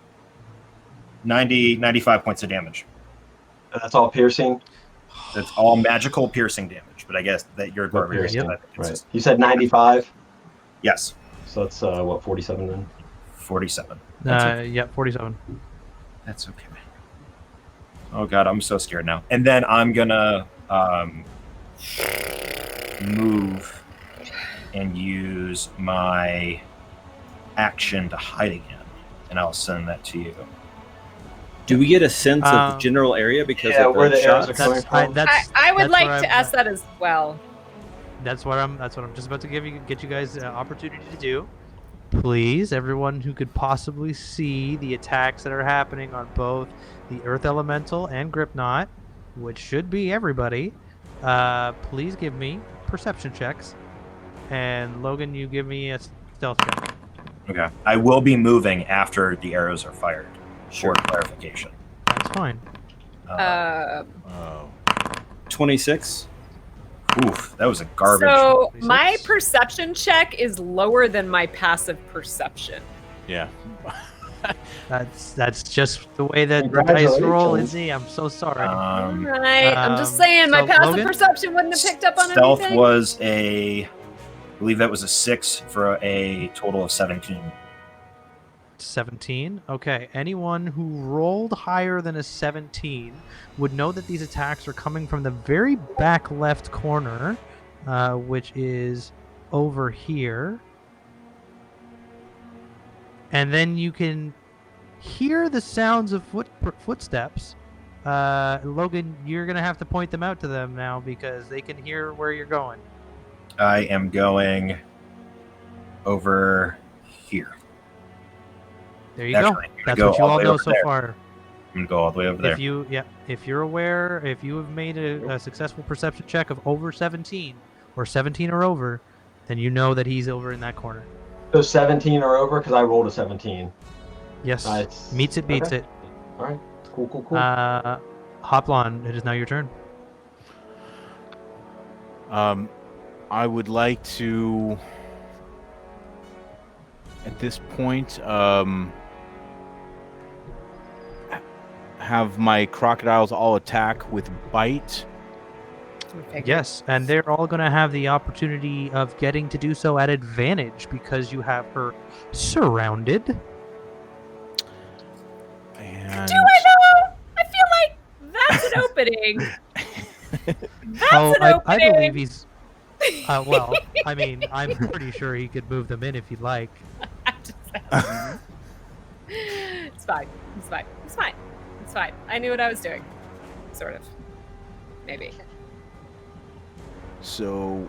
95 points of damage. That's all piercing? That's all magical piercing damage, but I guess that you're barbarian. Yep. Right. You said 95? Yes. So that's, what, 47 then? 47. Yeah, 47. That's okay. Oh, God, I'm so scared now. And then I'm going to move and use my action to hide again. And I'll send that to you. Do we get a sense of the general area because of where the shots? arrows are coming from? I would like to ask that as well. That's what I'm just about to get you guys an opportunity to do. Please, everyone who could possibly see the attacks that are happening on both the Earth Elemental and Gripknot, which should be everybody, please give me perception checks. And Logan, you give me a stealth check. Okay. I will be moving after the arrows are fired. Sure. For clarification. That's fine. Oh. 26. Oof, that was a garbage. So 26. my perception check is lower than my passive perception. Yeah. That's just the way that the dice roll, Congratulations. Izzy. I'm so sorry. All right, I'm just Um, saying my so passive Logan? perception wouldn't have picked up on Stealth anything. was I believe that was a 6 for a total of 17. 17. Okay. Anyone who rolled higher than a 17 would know that these attacks are coming from the very back left corner, which is over here. And then you can hear the sounds of footsteps. Logan, you're going to have to point them out to them now because they can hear where you're going. I am going over here. There you Actually, go. I'm That's gonna what go you all all the way know over so there. far. I'm gonna go all the way over there. If you're aware, if you have made a successful perception check of over 17 or 17 or over, then you know that he's over in that corner. So 17 or over because I rolled a 17. Yes, Nice. meets it, beats Okay. it. All right. Cool. Hoplon, it is now your turn. I would like to, at this point, have my crocodiles all attack with bite. Yes, and they're all going to have the opportunity of getting to do so at advantage because you have her surrounded. And Do I know? I feel like that's an opening. That's an opening. I believe he's. Well, I mean, I'm pretty sure he could move them in if he'd like. It's fine. It's fine. It's fine. It's fine. I knew what I was doing. Sort of. Maybe. So,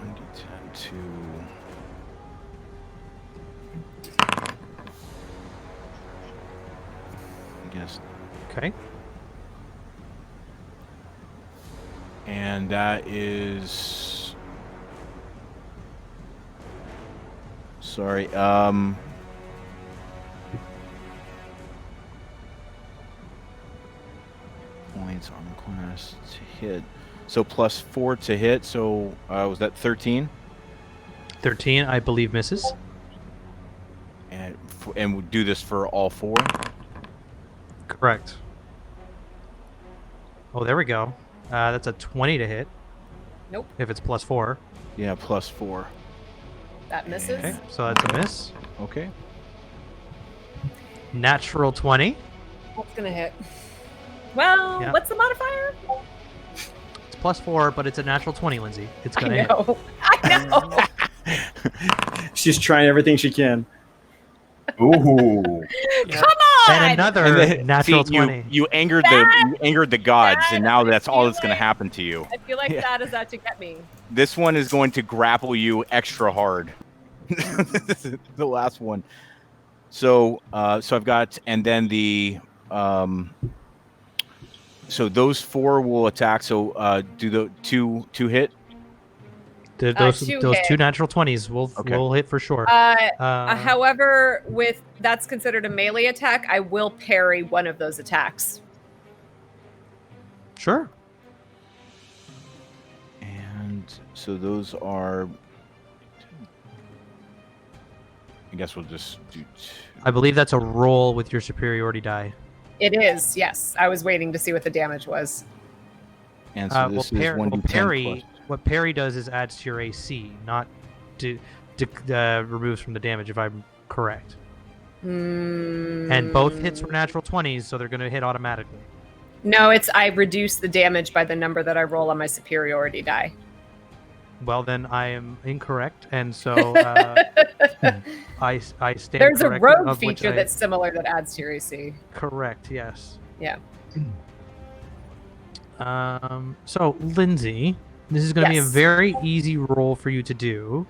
1d10 to... I guess. Okay. And that is... Sorry, points, armor class to hit. So +4 to hit, so was that 13? 13, I believe, misses. And we'll do this for all 4? Correct. Oh, there we go. That's a 20 to hit. Nope. If it's +4. Yeah, +4. That misses. Okay, so that's a miss. Okay. Natural 20. That's gonna hit. Well, Yeah. what's the modifier? It's +4, but it's a natural 20, Lindsay. It's I gonna hit. know. I know. She's trying everything she can. Ooh. Come on. And another natural See, 20. you angered the gods, and now that's all that's going to happen to you. I feel like that is out to get me. This one is going to grapple you extra hard. The last one. So I've got, and then the so those 4 will attack. So do the two hit. Those two two hit. natural 20s will hit for sure. However, that's considered a melee attack. I will parry one of those attacks. Sure. And so those are. I guess we'll just do 2. I believe that's a roll with your superiority die. It is, yes. I was waiting to see what the damage was. And so this is 1d10 what parry does is adds to your AC, not removes from the damage, if I'm correct. And both hits were natural 20s, so they're going to hit automatically. No, I reduce the damage by the number that I roll on my superiority die. Well, then I am incorrect, and so I stand There's a corrected, rogue of which feature I- that's similar that adds to your AC. correct. Yes. Yeah. So Lindsay, this is going to be a Yes. very easy roll for you to do,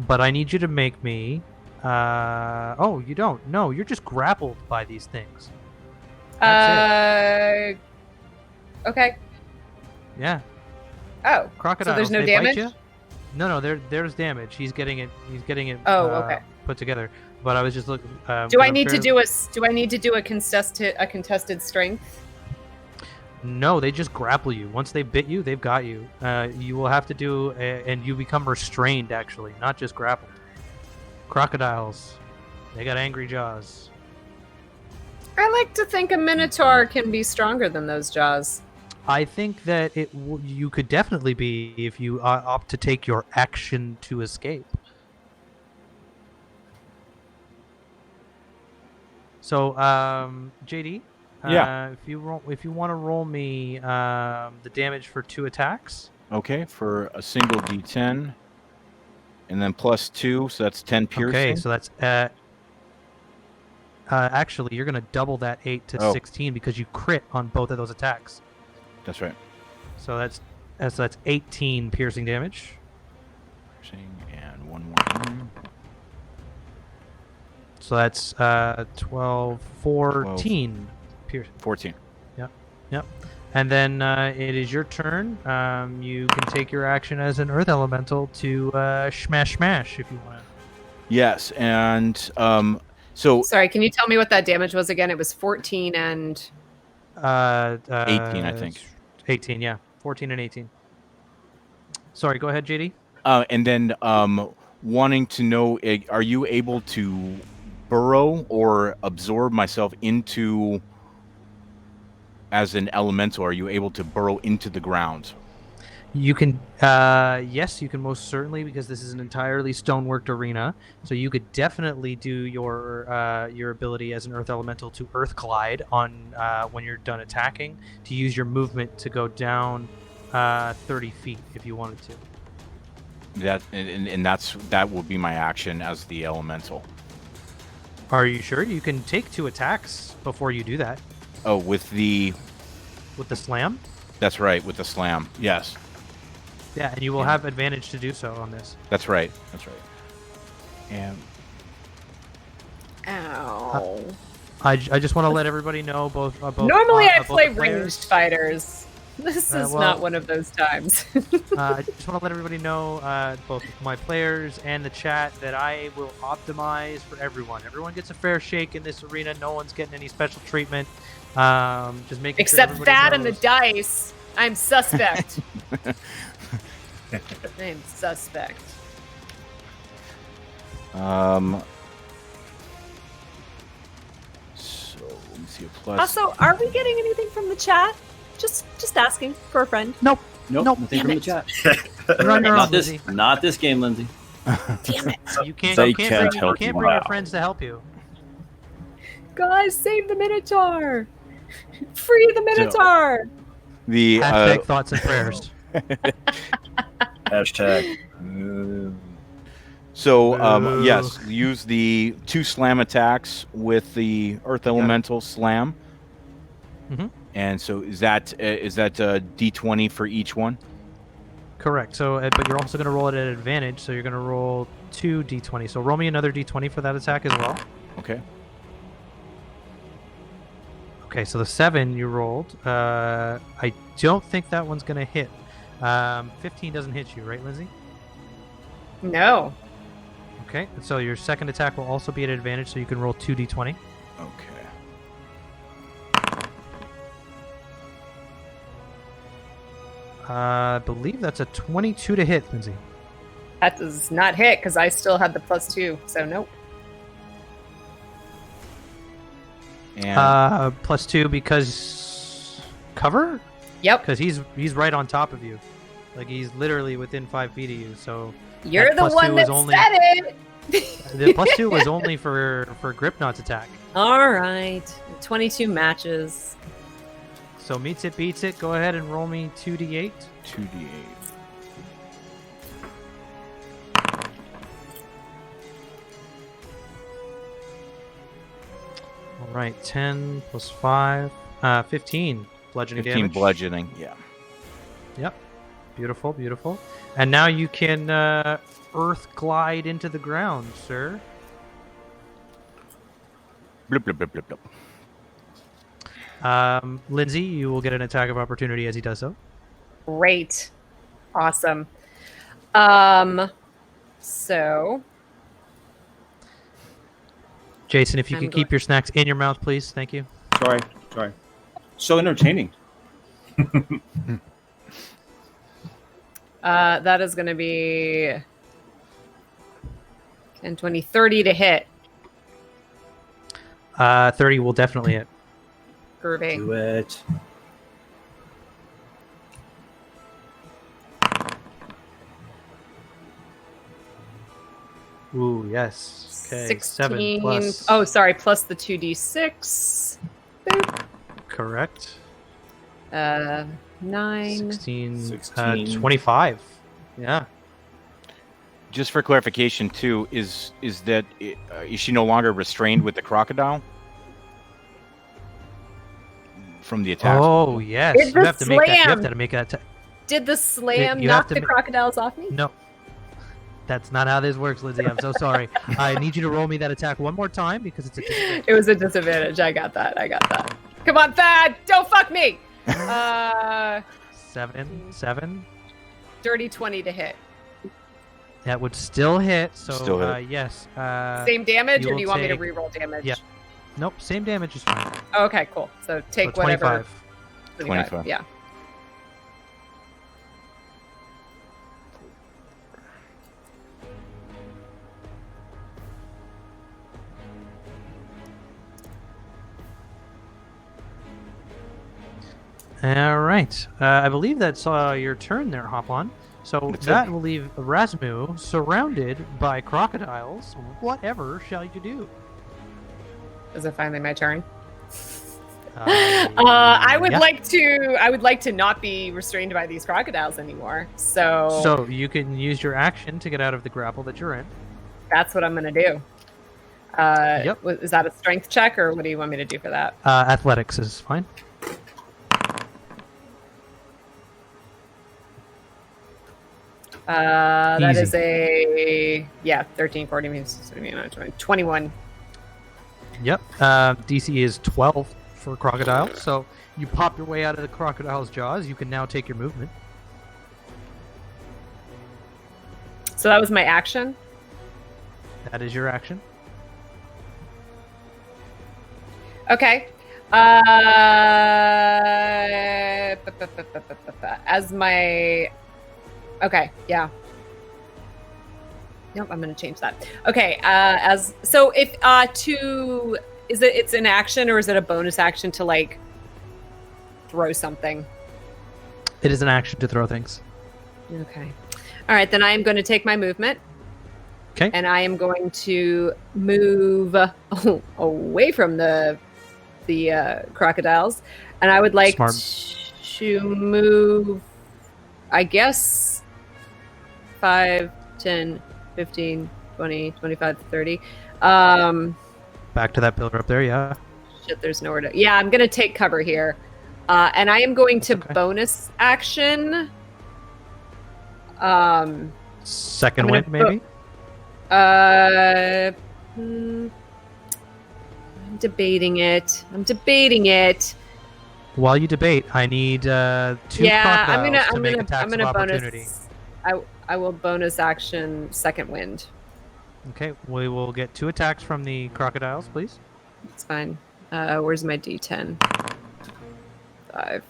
but I need you to make me. Oh, you don't. No, you're just grappled by these things. Okay. Yeah. Oh. Crocodiles. So there's no they bite damage? ya? No, there's damage. He's getting it. Oh, okay. Put together. but I was just looking. Do I need to do a contested strength? No, they just grapple you. Once they bit you, they've got you. You will have to do, and you become restrained. Actually, not just grappled. Crocodiles, they got angry jaws. I like to think a minotaur can be stronger than those jaws. I think that you could definitely be if you opt to take your action to escape. So, JD, Yeah. if you want to roll me the damage for 2 attacks. Okay, for a single D10, and then +2, so that's 10 piercing. Okay, so that's actually you're gonna double that 8 to 16 because you crit on both of those attacks. That's right. So that's 18 piercing damage. Piercing and one more. So that's 12, 14 piercing. 14. Yep. And then it is your turn. You can take your action as an earth elemental to smash if you want. Yes, and so Sorry, can you tell me what that damage was again? It was 14 and 18, I think. 18, yeah. 14 and 18. Sorry, go ahead, JD. And then wanting to know, are you able to burrow or absorb myself into, as an elemental, are you able to burrow into the ground? You can, yes, you can most certainly, because this is an entirely stoneworked arena. So you could definitely do your ability as an earth elemental to earth glide on when you're done attacking, to use your movement to go down 30 feet if you wanted to. That will be my action as the elemental. Are you sure? You can take 2 attacks before you do that. Oh, with the slam? That's right, with the slam. Yes. Yeah, and you will have advantage to do so on this. That's right. And ow. I just want to let everybody know both. Normally I both play players. ranged fighters. This is not one of those times. I just want to let everybody know, both my players and the chat, that I will optimize for everyone. Everyone gets a fair shake in this arena. No one's getting any special treatment. Just making Except sure that everybody and the dice. I'm suspect. I'm suspect. So let me see a plus. Also, are we getting anything from the chat? Just asking for a friend. Nope. Nothing from the chat. You're on your own, Not this. Lizzie. Not this game, Lindsay. Damn it. You can't. They You can't can't bring, help you can't you bring your out. friends to help you. Guys, save the Minotaur! Free the Minotaur! The Hashtag thoughts and prayers. Hashtag. So yes, use the 2 slam attacks with the earth elemental slam. Mm-hmm. And so is that D20 for each one? Correct. So, but you're also going to roll it at advantage. So you're going to roll 2 d20. So roll me another d20 for that attack as well. Okay. Okay. So the 7 you rolled. I don't think that one's going to hit. 15 doesn't hit you, right, Lindsay? No. Okay. So your second attack will also be at advantage. So you can roll 2 d20. Okay. I believe that's a 22 to hit, Lindsay. That does not hit because I still had the +2. So nope. And +2 because cover? Yep. Because he's right on top of you. Like he's literally within 5 feet of you. So You're the +2 one that is only- said it. the +2 was only for Gripknot's attack. All right. 22 matches. So meets it, beats it. Go ahead and roll me 2d8. 2d8. All right, 10 plus 5, 15 bludgeoning 15 damage. bludgeoning. Yeah. Yep. Beautiful, beautiful. And now you can earth glide into the ground, sir. Blip, blip, blip, blip, blip. Lindsay, you will get an attack of opportunity as he does so. Great. Awesome. So Jason, if you I'm could keep your snacks in your mouth, please. Thank you. Sorry. So entertaining. That is going to be 10, 20, 30 to hit. 30 will definitely hit. Groovy. Do it. Ooh, yes. Okay, 16. 7 plus. Oh, sorry, plus the 2d6. Boop. Correct. 9. 16. 25. Yeah. Just for clarification, too, is she no longer restrained with the crocodile from the attack? Oh, yes. It's You the have to make that. You have slam. to make that. Did the slam You have knock to the ma- crocodiles off me? No. That's not how this works, Lindsay. I'm so sorry. I need you to roll me that attack one more time because it's a disadvantage. It was a disadvantage. I got that. Come on, Thad! Don't fuck me! 7. Dirty 20 to hit. That would still hit. So, Still hit. yes. Same damage, you or will do you want me to take- reroll damage? Yeah. Nope, same damage is fine. Oh, okay, cool. So take So whatever. 25. 25. Yeah. All right. I believe that's your turn there, Hoplon. So That's that it. will leave Razmu surrounded by crocodiles. Whatever shall you do? Is it finally my turn? Uh, I would yeah. like to not be restrained by these crocodiles anymore. So So you can use your action to get out of the grapple that you're in. that's what I'm gonna do. Yep. Is that a strength check, or what do you want me to do for that? Athletics is fine. That Easy. is a 13, 14, 15, 21. Yep. DC is 12 for crocodile. So you pop your way out of the crocodile's jaws. You can now take your movement. So that was my action. That is your action. Okay. As my yeah. Nope, I'm gonna change that. Okay, if it's an action, or is it a bonus action to like throw something? It is an action to throw things. Okay. All right, then I am going to take my movement. Okay. And I am going to move away from the crocodiles, and I would like Smart. to move, I guess, 5, 10, 15, 20, 25, 30. Back to that pillar up there, yeah. Shit, there's nowhere to... Yeah, I'm going to take cover here. And I am going to okay. bonus action. Second I'm wind, gonna maybe? I'm debating it. While you debate, I need 2 crocodiles to make attacks of opportunity. I will bonus action second wind. Okay, we will get 2 attacks from the crocodiles, please. It's fine. Where's my D10? 5.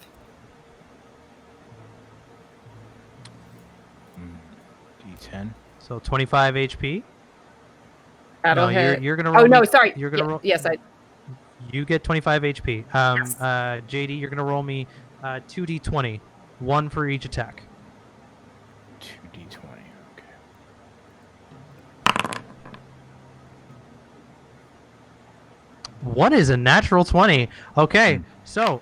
D10. So 25 HP. That'll No, hit. you're gonna roll. Oh no, me- sorry. You're gonna roll. Yes, You get 25 HP. JD, you're gonna roll me 2d20, 1 for each attack. 2d20. Okay. One is a natural 20. Okay, so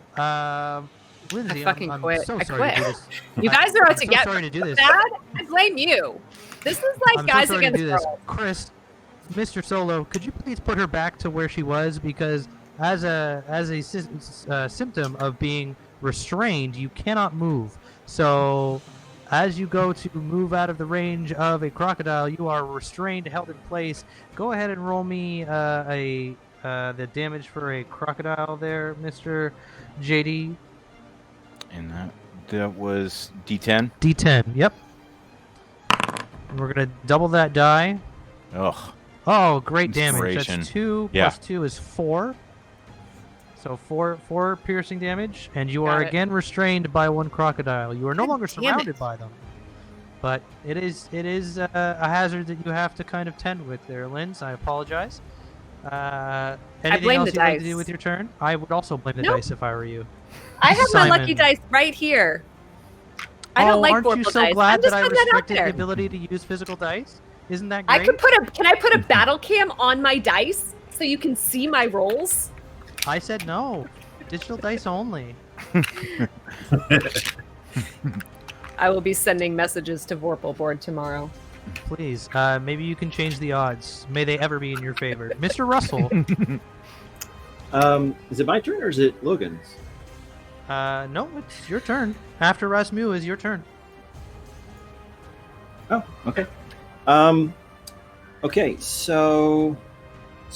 Lindsay, fucking I'm quit. so I sorry to do quit. this. You guys are out I'm to so get sorry to do this. bad. I blame you. This is like I'm guys so sorry to against do this. girls. Chris, Mr. Solo, could you please put her back to where she was? Because as a symptom of being restrained, you cannot move. So as you go to move out of the range of a crocodile, you are restrained, held in place. Go ahead and roll me the damage for a crocodile there, Mr. JD. And that was D10. D10, yep. And we're going to double that die. Ugh. Oh, great damage. Inspiration. That's 2 Yeah. plus 2 is 4. So four piercing damage, and you Got are it. again restrained by one crocodile. You are no God longer damn surrounded it. by them, but it is a hazard that you have to kind of tend with there, Linz. I apologize. Anything blame else the you'd like to dice. do with your turn? I would also blame the Nope. dice if I were you. I have my lucky Simon. dice right here. I don't like aren't you Vorpal so dice. glad I'm just that I putting that out restricted there. the ability to use physical dice? Isn't that I great? could can I put a battle cam on my dice so you can see my rolls? I said no. Digital dice only. I will be sending messages to Vorpal board tomorrow. Please, maybe you can change the odds. May they ever be in your favor. Mr. Russell. Is it my turn or is it Logan's? No, it's your turn. After Rasmu is your turn. Oh, okay. Okay, so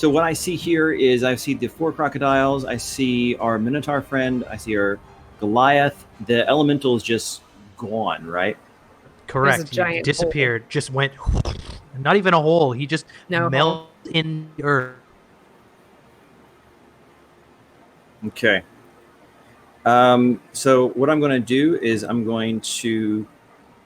what I see here is I see the 4 crocodiles, I see our Minotaur friend, I see our Goliath. The elemental is just gone, right? Correct. There's a giant He disappeared. Just went. Not even a hole. He just melted in the earth. Okay. So what I'm going to do is I'm going to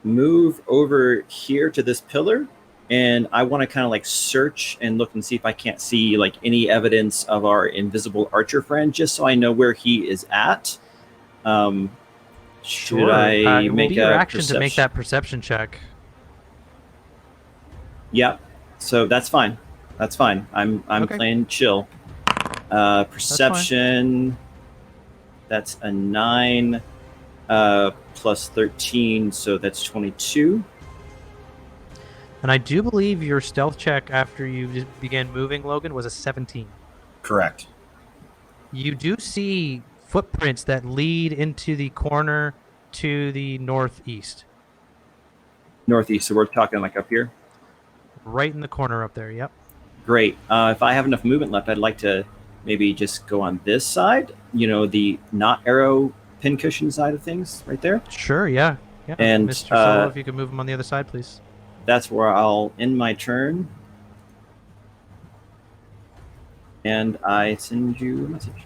move over here to this pillar, and I want to kind of like search and look and see if I can't see like any evidence of our invisible archer friend, just so I know where he is at. Should I it will make be your a action to make perception? that perception check? Yeah. So that's fine. That's fine. I'm Okay. playing chill. Perception. That's a 9 plus 13, so that's 22. And I do believe your stealth check after you just began moving, Logan, was a 17. Correct. You do see footprints that lead into the corner to the northeast. Northeast, so we're talking like up here. Right in the corner up there, yep. Great. If I have enough movement left, I'd like to maybe just go on this side, the not arrow pincushion side of things right there. Sure, yeah. And, Mr. Solo, if you could move him on the other side, please. That's where I'll end my turn. And I send you a message.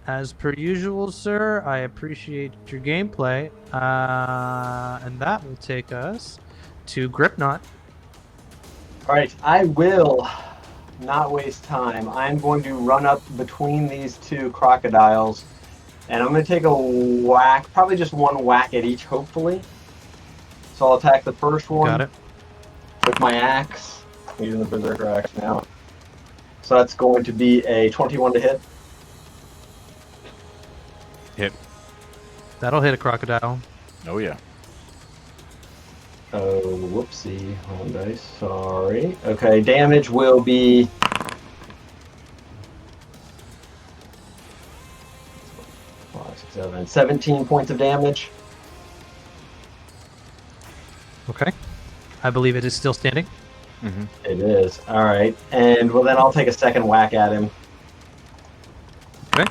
As per usual, sir, I appreciate your gameplay. And that will take us to Gripknot. All right, I will not waste time. I'm going to run up between these 2 crocodiles, and I'm going to take a whack, probably just one whack at each, hopefully. So I'll attack the first one. Got it. With my axe. I'm using the Berserker axe now. So that's going to be a 21 to hit. Hit. That'll hit a crocodile. Oh, yeah. Oh, whoopsie. Hold on, dice. Sorry. Okay, damage will be... 17 points of damage. Okay. I believe it is still standing. Mm-hmm. It is. All right. And, well, then I'll take a second whack at him. Okay.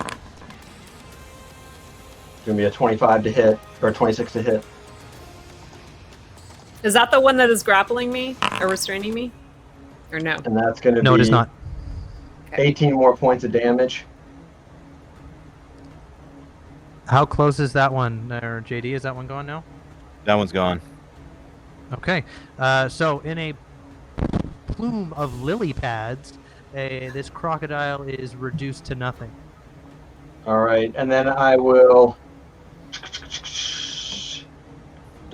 It's going to be a 25 to hit, or 26 to hit. Is that the one that is grappling me or restraining me? Or no? And that's going to be... No, it is not. 18 more points of damage. How close is that one? Or JD, is that one going now? That one's gone. Okay. So in a plume of lily pads, this crocodile is reduced to nothing. All right. And then I will...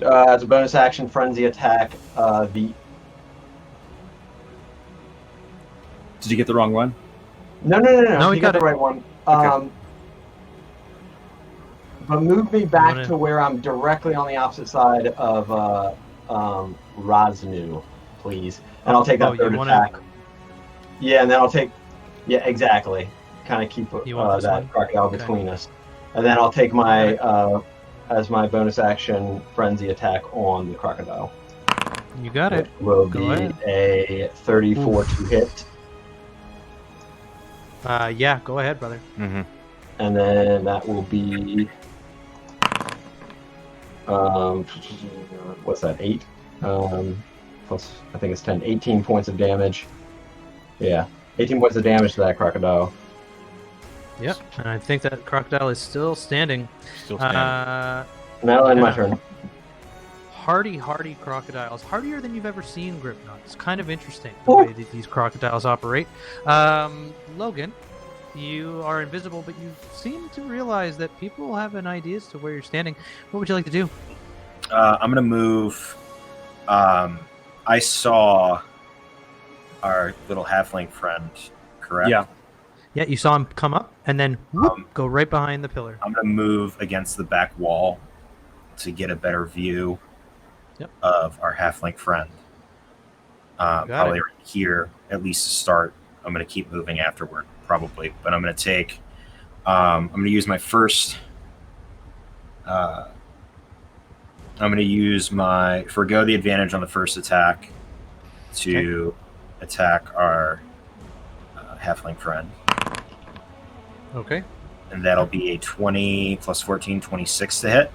as a bonus action, frenzy attack the... Did you get the wrong one? No, No, you got the right one. Okay. But move me back wanna- to where I'm directly on the opposite side of Raznu, please. And I'll take that third attack. Yeah, and then I'll take... Yeah, exactly. Kind of keep You want this that one? crocodile Okay. between us. And then I'll take my... as my bonus action, frenzy attack on the crocodile. You got it. Which will Go be ahead. a 34 to hit. Yeah, go ahead, brother. Mm-hmm. And then that will be... what's that, 8? Plus, I think it's 10, 18 points of damage. Yeah. 18 points of damage to that crocodile. Yep, and I think that crocodile is still standing. Still standing. And that'll end my Yeah. turn. Hardy crocodiles. Hardier than you've ever seen, Gripnut. It's kind of interesting the way that these crocodiles operate. Logan, you are invisible, but you seem to realize that people have an idea as to where you're standing. What would you like to do? I'm gonna move. I saw our little halfling friend, correct? Yeah. Yeah, you saw him come up and then whoop, go right behind the pillar. I'm gonna move against the back wall to get a better view of our halfling friend. Probably right here, at least to start. I'm gonna keep moving afterward, probably, but I'm gonna take. I'm gonna use my first. I'm gonna use my forgo the advantage on the first attack to attack our halfling friend. Okay. And that'll be a 20 plus 14, 26 to hit.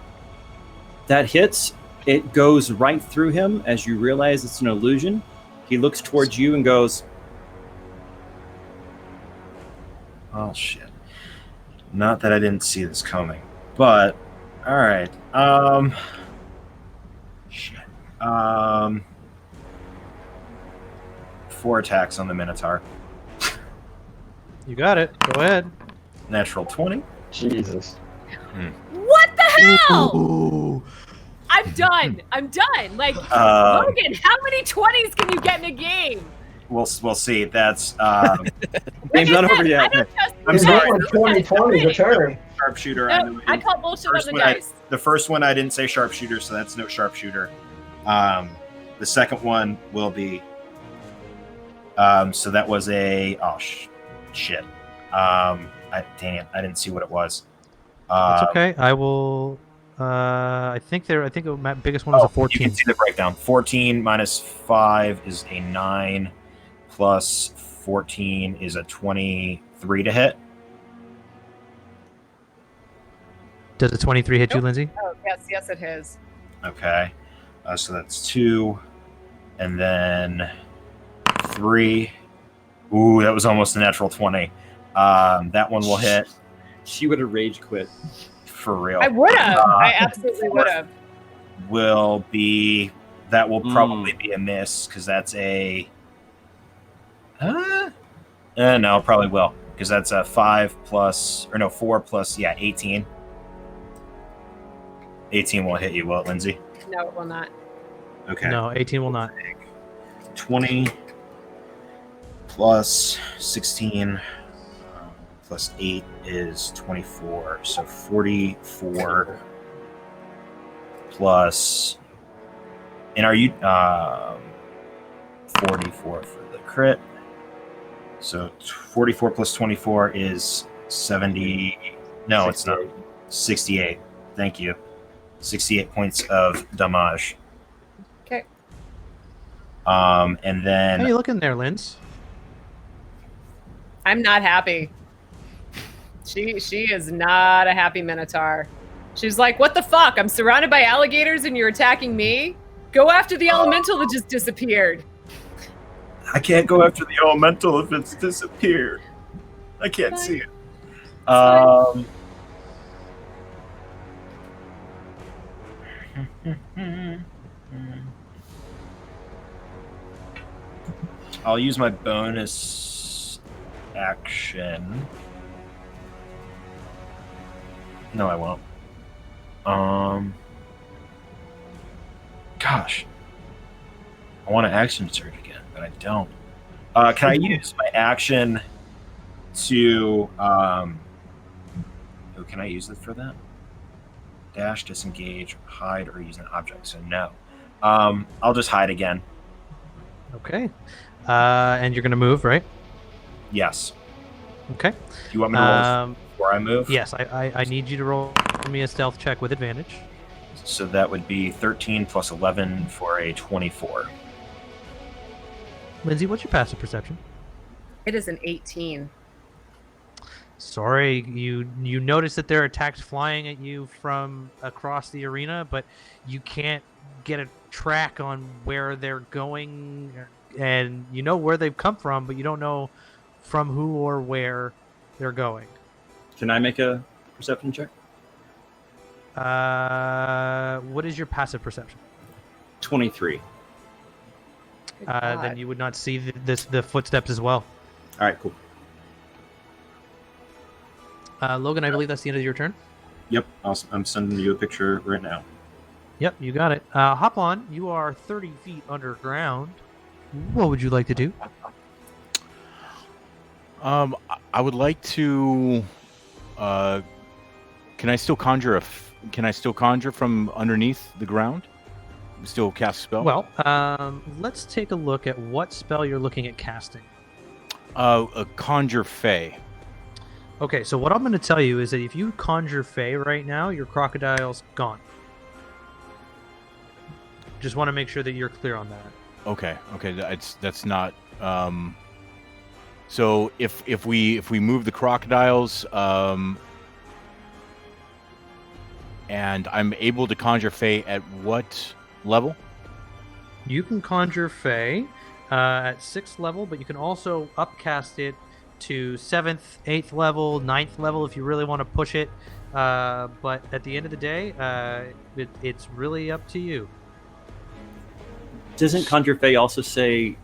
That hits. It goes right through him as you realize it's an illusion. He looks towards you and goes, Oh, shit. Not that I didn't see this coming, but all right. Shit. 4 attacks on the Minotaur. You got it. Go ahead. Natural 20. Jesus. What the hell? Ooh. I'm done. Like, Um, Logan, how many 20s can you get in a game? We'll see. That's game's not over yet. I'm He's sorry. going 2020 the turn. Sharpshooter. No, I call bullshit on the dice. The first one I didn't say sharpshooter, so that's no sharpshooter. The second one will be. So that was a shit. Dang it, I didn't see what it was. It's okay. I will. I think the biggest one was a 14. You can see the breakdown. 14 minus 5 is a 9, plus 14 is a 23 to hit. Does a 23 hit you, Lindsay? Oh, yes, it is. Okay, so that's 2, and then 3. Ooh, that was almost a natural 20. That one will hit. She would have rage quit. For real. I would have. I absolutely would have. That will probably be a miss because that's a. No, probably will because that's a 4 plus 18. 18 will hit you, will it, Lindsay? No, it will not. Okay. No, 18 will not. 20 plus 16 plus 8 is 24. So 44 plus. And are you 44 for the crit? So 44 plus 24 is 70. No, 68. It's not. 68. Thank you. 68 points of damage. Okay. And then. How you looking there, Linz? I'm not happy. She is not a happy Minotaur. She's like, what the fuck? I'm surrounded by alligators and you're attacking me? Go after the elemental that just disappeared. I can't go after the elemental if it's disappeared. I can't see it. I'll use my bonus action. No, I won't. Gosh. I want to action surge again, but I don't. Can I use my action to... can I use it for that? Dash, disengage, hide, or use an object. So no. I'll just hide again. Okay. And you're going to move, right? Yes. Okay. Do you want me to roll this before I move? Yes, I need you to roll me a stealth check with advantage. So that would be 13 plus 11 for a 24. Lindsay, what's your passive perception? It is an 18. Sorry, you notice that there are attacks flying at you from across the arena, but you can't get a track on where they're going. and you know where they've come from, but you don't know from who or where they're going. Can I make a perception check? What is your passive perception? 23. Then you would not see the footsteps as well. All right, cool. Logan, I believe that's the end of your turn. Yep, I'm sending you a picture right now. Yep, you got it. Hop on. You are 30 feet underground. What would you like to do? I would like to. Can I still conjure from underneath the ground? Still cast a spell? Well, let's take a look at what spell you're looking at casting. A conjure fey. Okay, so what I'm going to tell you is that if you conjure fey right now, your crocodile's gone. Just want to make sure that you're clear on that. Okay. That's not. So if we move the crocodiles, and I'm able to conjure fey at what level? You can conjure fey at 6th level, but you can also upcast it to 7th, 8th level, 9th level if you really want to push it. But at the end of the day, it's really up to you. Doesn't Conjure Fey also say,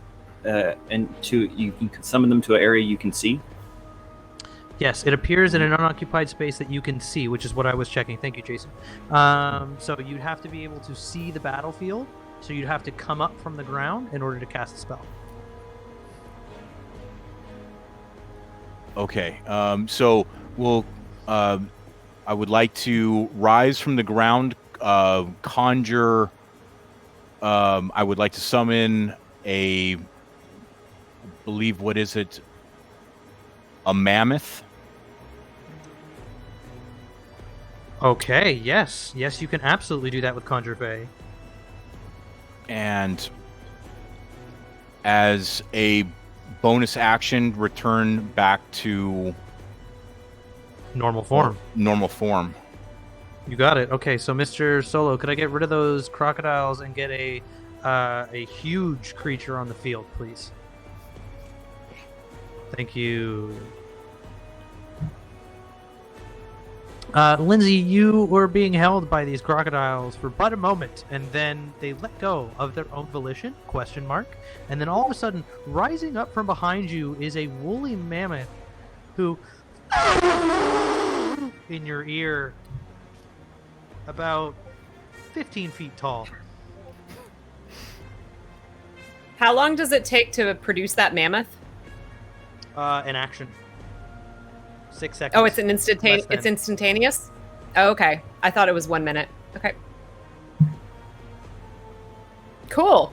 you can summon them to an area you can see? Yes, it appears in an unoccupied space that you can see, which is what I was checking. Thank you, Jason. So you'd have to be able to see the battlefield, so you'd have to come up from the ground in order to cast the spell. Okay, so we'll. I would like to rise from the ground, conjure. I would like to summon a. Believe what is it? A mammoth. Okay. Yes. You can absolutely do that with Conjure Fey. And as a bonus action, return back to normal form. You got it. Okay, so Mr. Solo, could I get rid of those crocodiles and get a huge creature on the field, please? Thank you. Lindsay, you were being held by these crocodiles for but a moment, and then they let go of their own volition, ? And then all of a sudden, rising up from behind you is a woolly mammoth who, in your ear, about 15 feet tall. How long does it take to produce that mammoth? An action. 6 seconds. Oh, it's instantaneous? Oh, okay. I thought it was 1 minute. Okay. Cool.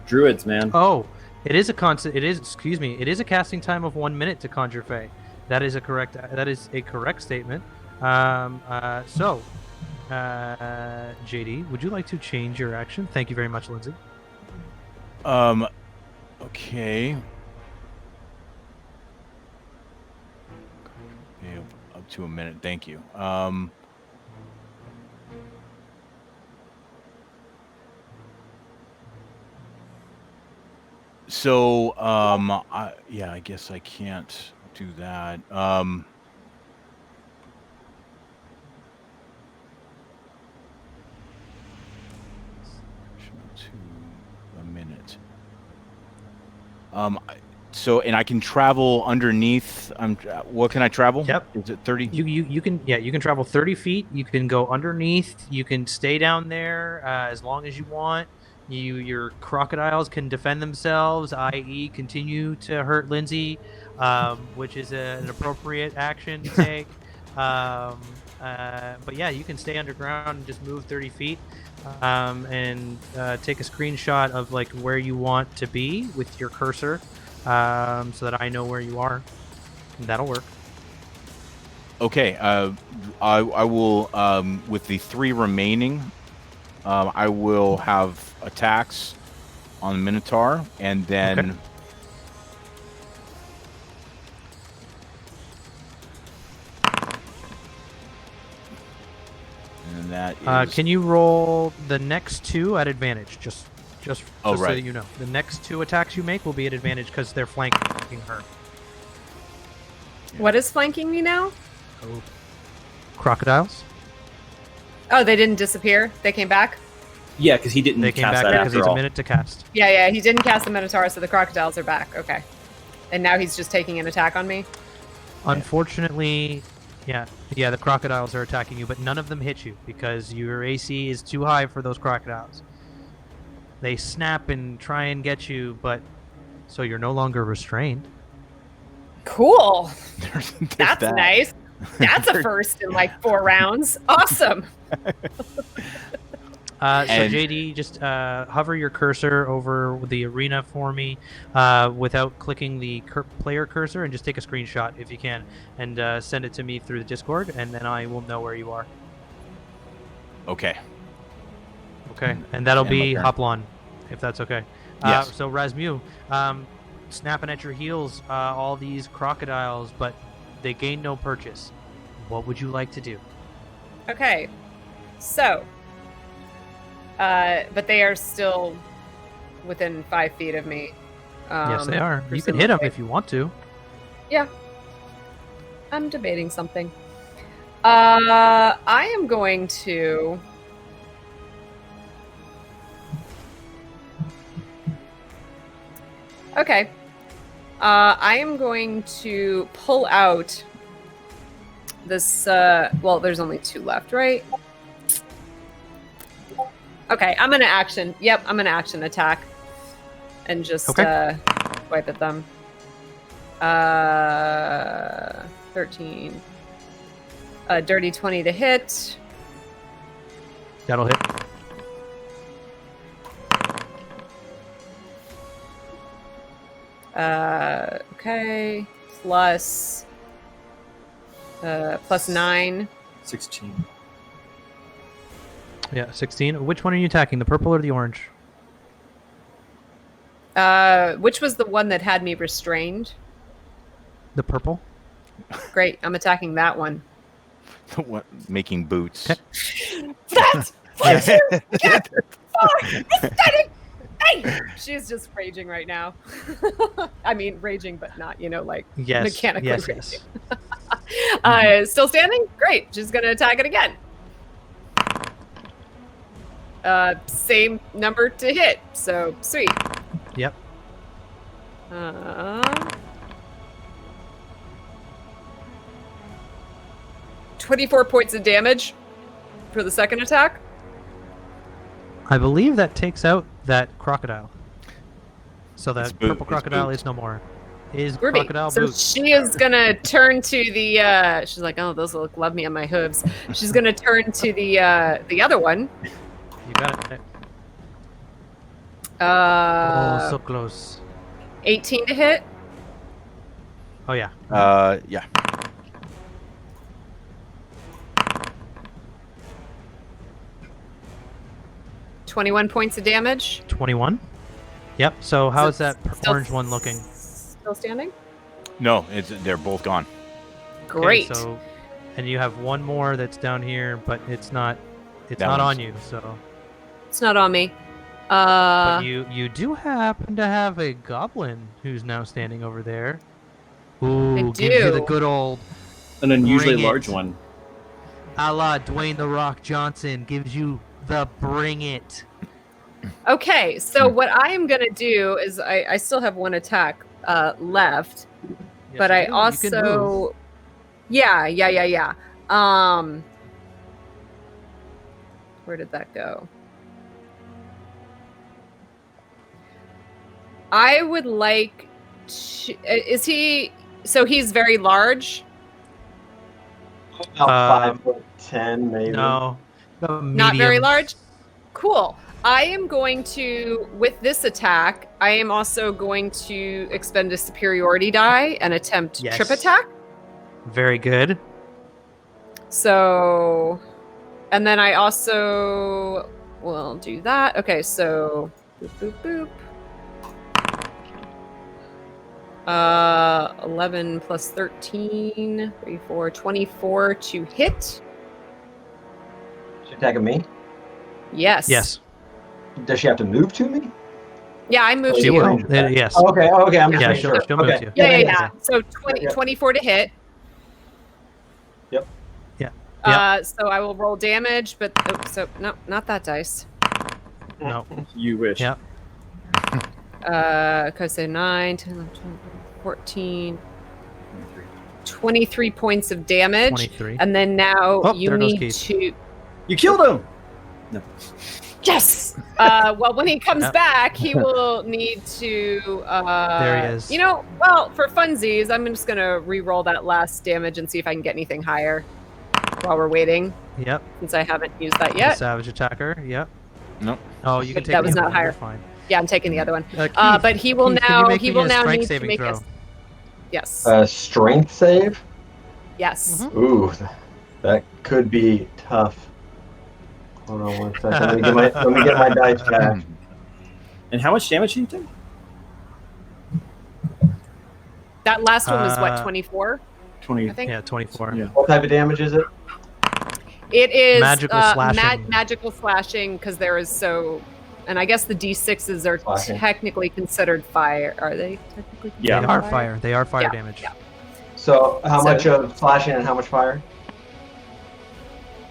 Druids, man. Oh, it is a casting time of 1 minute to conjure fey. That is a correct statement. So, JD, would you like to change your action? Thank you very much, Lindsay. Okay. Up to a minute. Thank you. I guess I can't do that. To a minute. And I can travel underneath. What can I travel? Yep. Is it 30? You can travel 30 feet. You can go underneath. You can stay down there as long as you want. Your crocodiles can defend themselves, i.e., continue to hurt Lindsay, which is an appropriate action to take. But yeah, you can stay underground and just move 30 feet and take a screenshot of like where you want to be with your cursor, so that I know where you are. And that'll work. Okay. I will with the 3 remaining. I will have attacks on Minotaur, and then okay. And that is. Can you roll the next 2 at advantage? Just so right. that you know. The next 2 attacks you make will be at advantage because they're flanking her. What is flanking me now? Oh. Crocodiles? Oh, they didn't disappear. They came back. Yeah, because he didn't They came cast back that because after it's all. a minute to cast. Yeah, he didn't cast the Minotaur, so the crocodiles are back. Okay. And now he's just taking an attack on me? Unfortunately, yeah, the crocodiles are attacking you, but none of them hit you because your AC is too high for those crocodiles. They snap and try and get you, but so you're no longer restrained. Cool. There's That's that. nice. That's a first in like 4 rounds. Awesome. So JD, just hover your cursor over the arena for me without clicking the player cursor, and just take a screenshot if you can, and send it to me through the Discord, and then I will know where you are. Okay. Okay, and that'll be okay. Hoplon, if that's okay. Yes. So Razmu, snapping at your heels, all these crocodiles, but they gain no purchase. What would you like to do? Okay. So, but they are still within 5 feet of me. Yes, they are. You can hit them if you want to. Yeah. I'm debating something. I am going to... Okay. I am going to pull out this, well, there's only 2 left, right? Okay, I'm gonna action. Yep, I'm gonna action attack. And just, wipe at them. 13. Dirty 20 to hit. That'll hit. Okay. Plus 9. 16. Yeah, 16. Which one are you attacking, the purple or the orange? Which was the one that had me restrained? The purple. Great, I'm attacking that one. What? Making boots. That's get Hey! She's just raging right now. I mean, raging, but not, like mechanically raging. Still standing? Great. She's gonna attack it again. Same number to hit, so sweet. Yep. 24 points of damage for the second attack. I believe that takes out that crocodile. So that purple crocodile is no more. Is Groovy. crocodile So boots. she is gonna turn to the she's like, oh, those love me on my hooves. She's gonna turn to the other one. You got it. Oh, so close. 18 to hit. Oh yeah. Yeah. 21 points of damage. 21. Yep. So how's that still- orange one looking? Still standing? No, they're both gone. Great. Okay, so, and you have one more that's down here, but it's not. It's That not one's- on you. So. It's not on me. But you do happen to have a goblin who's now standing over there. Ooh, gives you the do. good old. An unusually Bring it. large one. A la Dwayne the Rock Johnson gives you the bring it. Okay, so what I am gonna do is I still have one attack left, Yes, but you I do. You can move. also yeah. Where did that go? I would like to, is he, so he's very large? About 5'10", maybe. No. Not very medium. large? Cool. I am going to, with this attack, I am also going to expend a superiority die and attempt Yes. trip attack. Very good. So, and then I also will do that. Okay, so boop, boop, boop. 11 plus 13, 34, 24 to hit. attacking me? Yes. Yes. Does she have to move to me? Yeah, I moved She you. will. Yes. Oh, okay. Oh, okay. I'm just Yeah, making sure. she'll move Okay. to you. Yeah. So 20, Yeah. 24 to hit. Yep. Yeah. So I will roll damage, but no, not that dice. No. You wish. Yeah. Because so 9, 10, 11, 12, 14, 23 points of damage. 23. And then now Oh, you there goes need Keith. to. You killed him. No. Yes. Well, when he comes Yep. back, he will need to. There he is. You know, well, for funsies, I'm just gonna re-roll that last damage and see if I can get anything higher while we're waiting, Yep. since I haven't used that The yet. savage attacker. Yep. Nope. Oh, you can But take that was the not other one. You're higher. fine. Yeah, I'm taking the other one. Keith, But he will Keith, can you now. make He me will a now strength need to saving make throw? a. Yes. Strength save. Yes. Mhm. Ooh, that could be tough. Hold on one second. Let me get my dice back. And how much damage did you take? That last one was what, Uh, 24? 20. I think. Yeah, 24. Yeah. What type of damage is it? It is Magical slashing. magical slashing because there is so, and I guess the D6s are Slashing. technically considered fire. Are they technically? Yeah. They considered are fire. They are fire Yeah, damage. yeah. So how So- much of slashing and how much fire?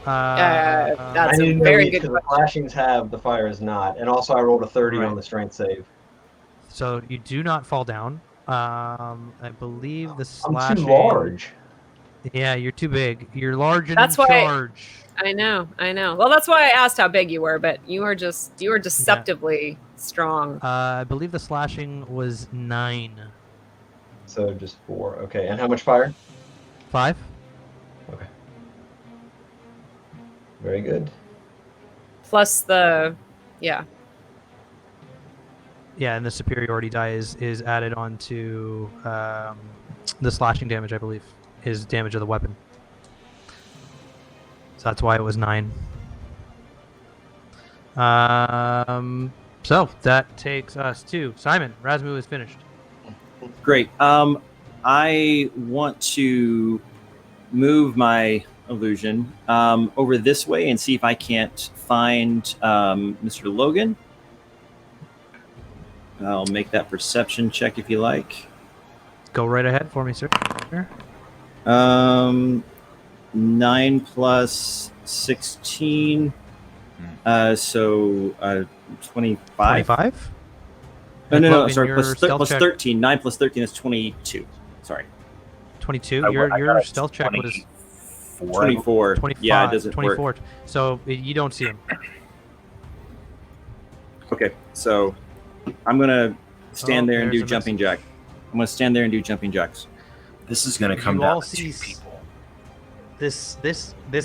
That's I a need to know very each good because the slashings have, the fire is not. And also I rolled a 30 Right. on the strength save. So you do not fall down. I believe the I'm slashing. too large. Yeah, you're too big. You're large and That's in why- charge. I know. Well, that's why I asked how big you were, but you are deceptively strong. I believe the slashing was 9. So just 4. Okay. And how much fire? 5. Okay. Very good. Plus the, yeah. Yeah, and the superiority die is added onto the slashing damage, I believe, is damage of the weapon. So that's why it was 9. So that takes us to Simon. Razmu is finished. Great. I want to move my illusion over this way and see if I can't find Mr. Logan. I'll make that perception check if you like. Go right ahead for me, sir. 9 plus 16. So 25. 25? No, no, Logan, sorry. your Plus stealth check- 13. 9 plus 13 is 22. Sorry. 22. I Your got a stealth check was 24. 25. Yeah, it doesn't 24. work. So you don't see him. Okay, so I'm going to stand Oh, there and do there's a jumping message. jack. I'm going to stand there and do jumping jacks. This is going to come You down all to see 2 people. This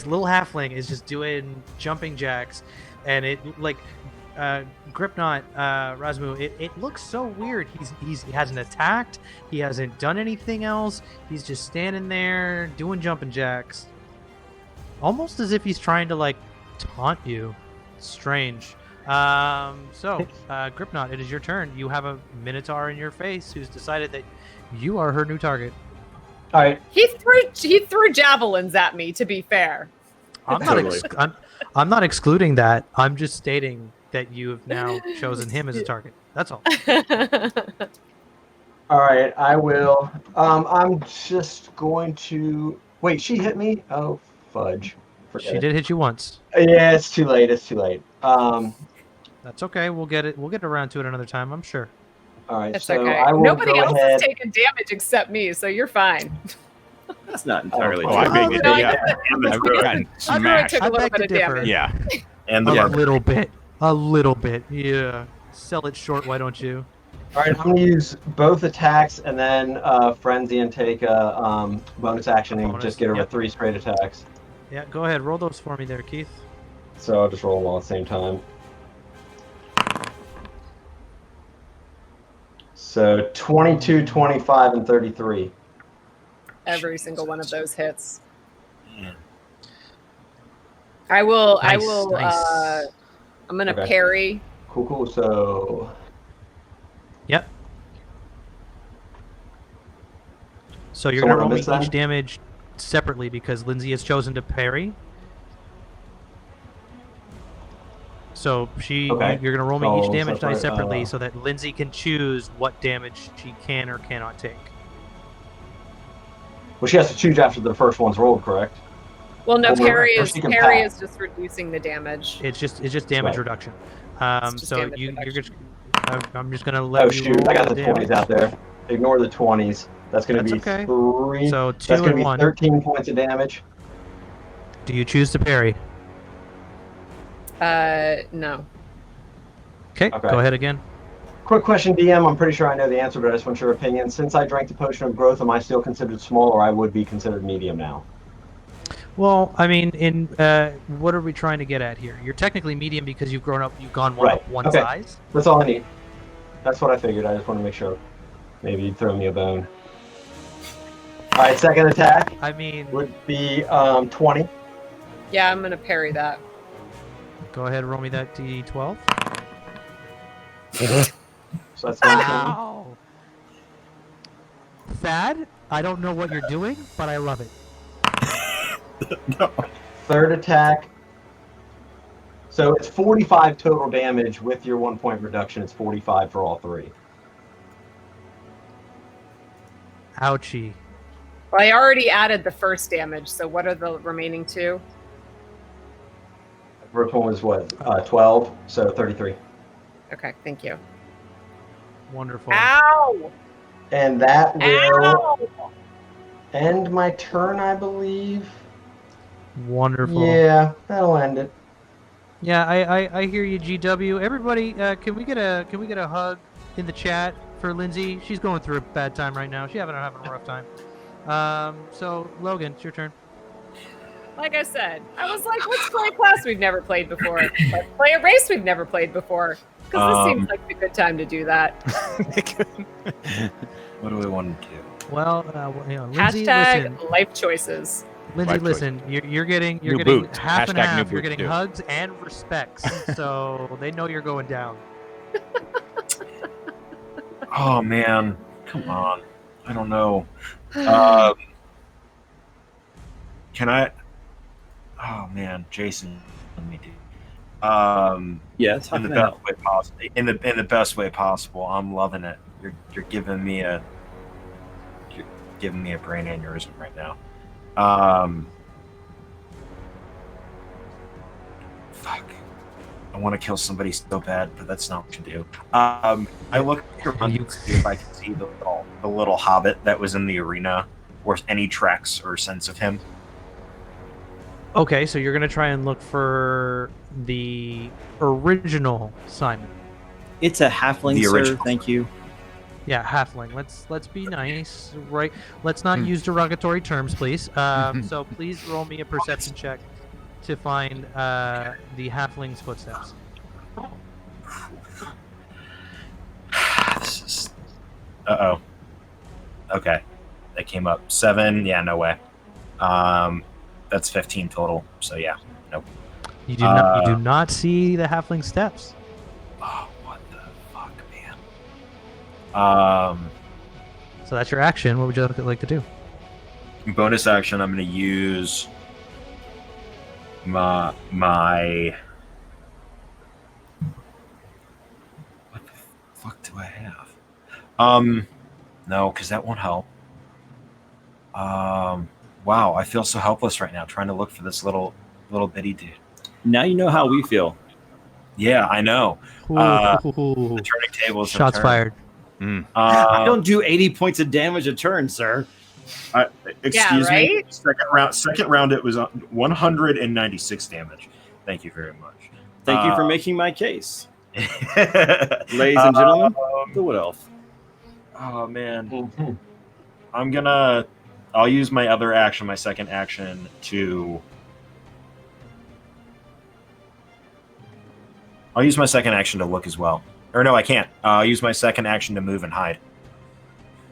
little halfling is just doing jumping jacks, and it like Gripnot, Razmu. It looks so weird. He hasn't attacked. He hasn't done anything else. He's just standing there doing jumping jacks, almost as if he's trying to like taunt you. It's strange. Gripnot, it is your turn. You have a Minotaur in your face who's decided that you are her new target. All right. He threw javelins at me, to be fair. I'm Totally. I'm not excluding that. I'm just stating that you have now chosen him as a target. That's all. All right. I will. I'm just going to. Wait, she hit me? Oh, fudge. Forget She it. did hit you once. Yeah, it's too late. It's too late. That's okay. We'll get around to it another time, I'm sure. All right. It's so okay. I will Nobody go else ahead. has taken damage except me, so you're fine. That's not entirely Oh, true. I beg to No, differ. I- I've gotten I really smashed. took a I little beg to bit of differ. damage. Yeah. And the A barbarian. little bit. A little bit. Yeah. Sell it short, why don't you? All right. I'm going to use both attacks and then frenzy and take a bonus action and Bonus, just get over yep. 3 straight attacks. Yeah, go ahead. Roll those for me there, Keith. So I'll just roll them all at the same time. So 22, 25, and 33. Every single one of those hits. Yeah. I will. Nice. I'm gonna Okay. parry. Cool, cool. So Yep. So you're So going to what roll I me missed then? each damage separately because Lindsay has chosen to parry. So Okay. you're going to roll me each So damage die far, separately so that Lindsay can choose what damage she can or cannot take. Well, she has to choose after the first one's rolled, correct? Well, no, Or parry she can parry pass. is just reducing the damage. It's just damage Right. reduction. It's just So damage you're reduction. just I'm just going to let Oh you shoot! roll I got the damage. 20s out there. Ignore the 20s. That's going to That's be okay. 3. So That's 2 going to and be 1. 13 points of damage. Do you choose to parry? No. Okay, go ahead again. Quick question, DM. I'm pretty sure I know the answer, but I just want your opinion. Since I drank the potion of growth, am I still considered small, or I would be considered medium now? Well, I mean, what are we trying to get at here? You're technically medium because you've gone Right. up one Okay. size. That's all I need. That's what I figured. I just want to make sure. Maybe you'd throw me a bone. All right, second attack I mean, would be 20. Yeah, I'm gonna parry that. go ahead, roll me that D12. So that's 19. Wow. Thad, I don't know what you're doing, but I love it. No. Third attack. So it's 45 total damage with your 1 point reduction. It's 45 for all 3. Ouchie. Well, I already added the first damage, so what are the remaining 2? First one was what? 12, so 33. Okay, thank you. Wonderful. Ow! And that will Ow! end my turn, I believe. Wonderful. Yeah, that'll end it. Yeah, I hear you, GW. Everybody, can we get a hug in the chat for Lindsay? She's going through a bad time right now. She's having a rough time. So Logan, it's your turn. Like I said, I was like, let's play a class we've never played before. Let's play a race we've never played before. Because this seems like a good time to do that. What do we want to do? Well, Lindsay, Hashtag listen. life choices. Lindsay, Life listen. You're getting New boots. half and Hashtag half. new You're boots, getting too. hugs and respects, so they know you're going down. Oh man, come on. I don't know. Can I? Oh man, Jason, let me do. Yes, how In the can I best help? way possible. In the best way possible. I'm loving it. You're giving me a brain aneurysm right now. Fuck. I want to kill somebody so bad, but that's not what you do. I look around to see if I can see the little hobbit that was in the arena, or any tracks or sense of him. Okay, so you're gonna try and look for the original Simon. It's a halfling, The sir. original. Thank you. Yeah, halfling. Let's be nice, right? Let's not use derogatory terms, please. So please roll me a perception check to find the halfling's footsteps. This is. Okay, that came up 7. Yeah, no way. That's 15 total. So yeah, nope. You do not see the halfling steps. Oh, what the fuck, man. So that's your action. What would you like to do? Bonus action. I'm going to use my. What the fuck do I have? No, because that won't help. Wow, I feel so helpless right now trying to look for this little bitty dude. Now you know how we feel. Yeah, I know. The turning tables. Shots fired. I don't do 80 points of damage a turn, sir. Excuse Yeah, me. right? Second round, it was 196 damage. Thank you very much. Thank you for making my case. Ladies and gentlemen, the Wood Elf. Oh man, Mhm. I'll use my other action, my second action, to. I'll use my second action to look as well. Or no, I can't. I'll use my second action to move and hide.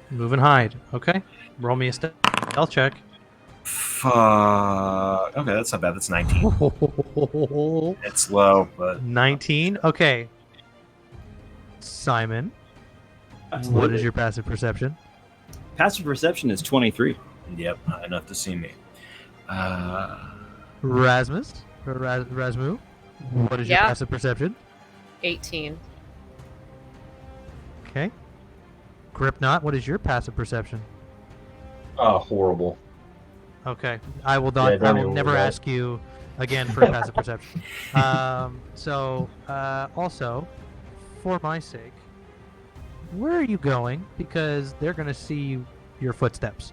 Move and hide. Okay. Roll me a stealth check. Fuck. Okay, that's not bad. That's 19. It's low, but 19. Okay. Simon, what is your passive perception? Passive perception is 23. yep, not enough to see me. Rasmus? Or Rasmu? What is your Yeah. passive perception? 18. Okay. Gripknot, what is your passive perception? Oh, horrible. Okay. I will Yeah, not. I don't will even never worry about ask you again for passive perception. Also, for my sake, where are you going? Because they're gonna see your footsteps.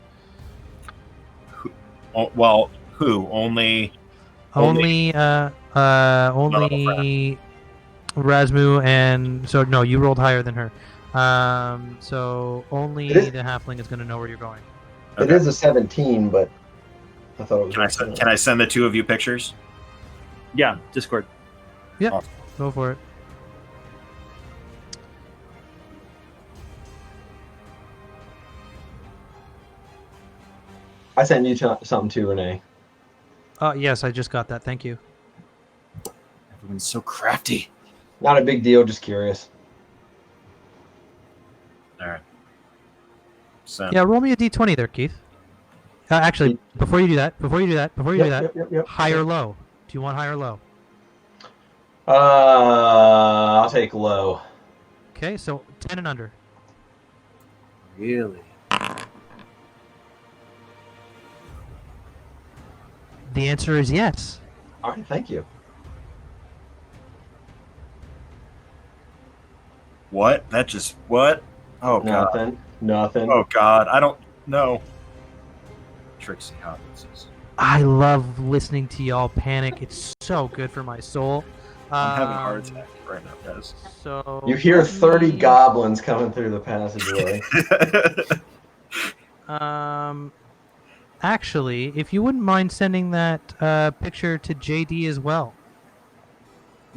Oh, well, who? Only Only Razmu and so no, you rolled higher than her. So only It is- the halfling is gonna know where you're going. It is a 17, but I thought it was. Can I send the two of you pictures? Yeah, Discord. Yeah, Awesome. go for it. I sent you something too, Renee. Yes, I just got that. Thank you. Everyone's so crafty. Not a big deal, just curious. All right. Send. Yeah, roll me a d20 there, Keith. Actually, before you do that, Yep. high or low? Do you want high or low? I'll take low. Okay, so 10 and under. Really? The answer is yes. All right, thank you. What? That just what? Oh god. Nothing. Oh god. I don't know. Trixie Hopkins. I love listening to y'all panic. It's so good for my soul. I'm having a heart attack right now, guys. So You hear let 30 me- goblins coming through the passageway. Actually, if you wouldn't mind sending that picture to JD as well.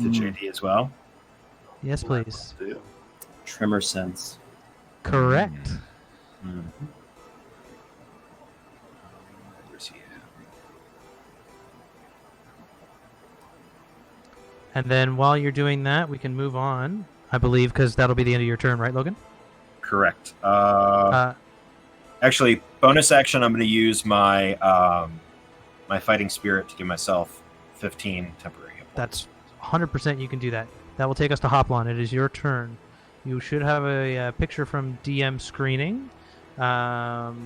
To JD as well. Yes, please. Tremor sense. Correct. Where's he at? And then while you're doing that, we can move on, I believe, because that'll be the end of your turn, right, Logan? Correct. Actually, bonus action. I'm going to use my my fighting spirit to give myself 15 temporary hit points. That's 100% you can do that. That will take us to Hoplon. It is your turn. You should have a picture from DM screening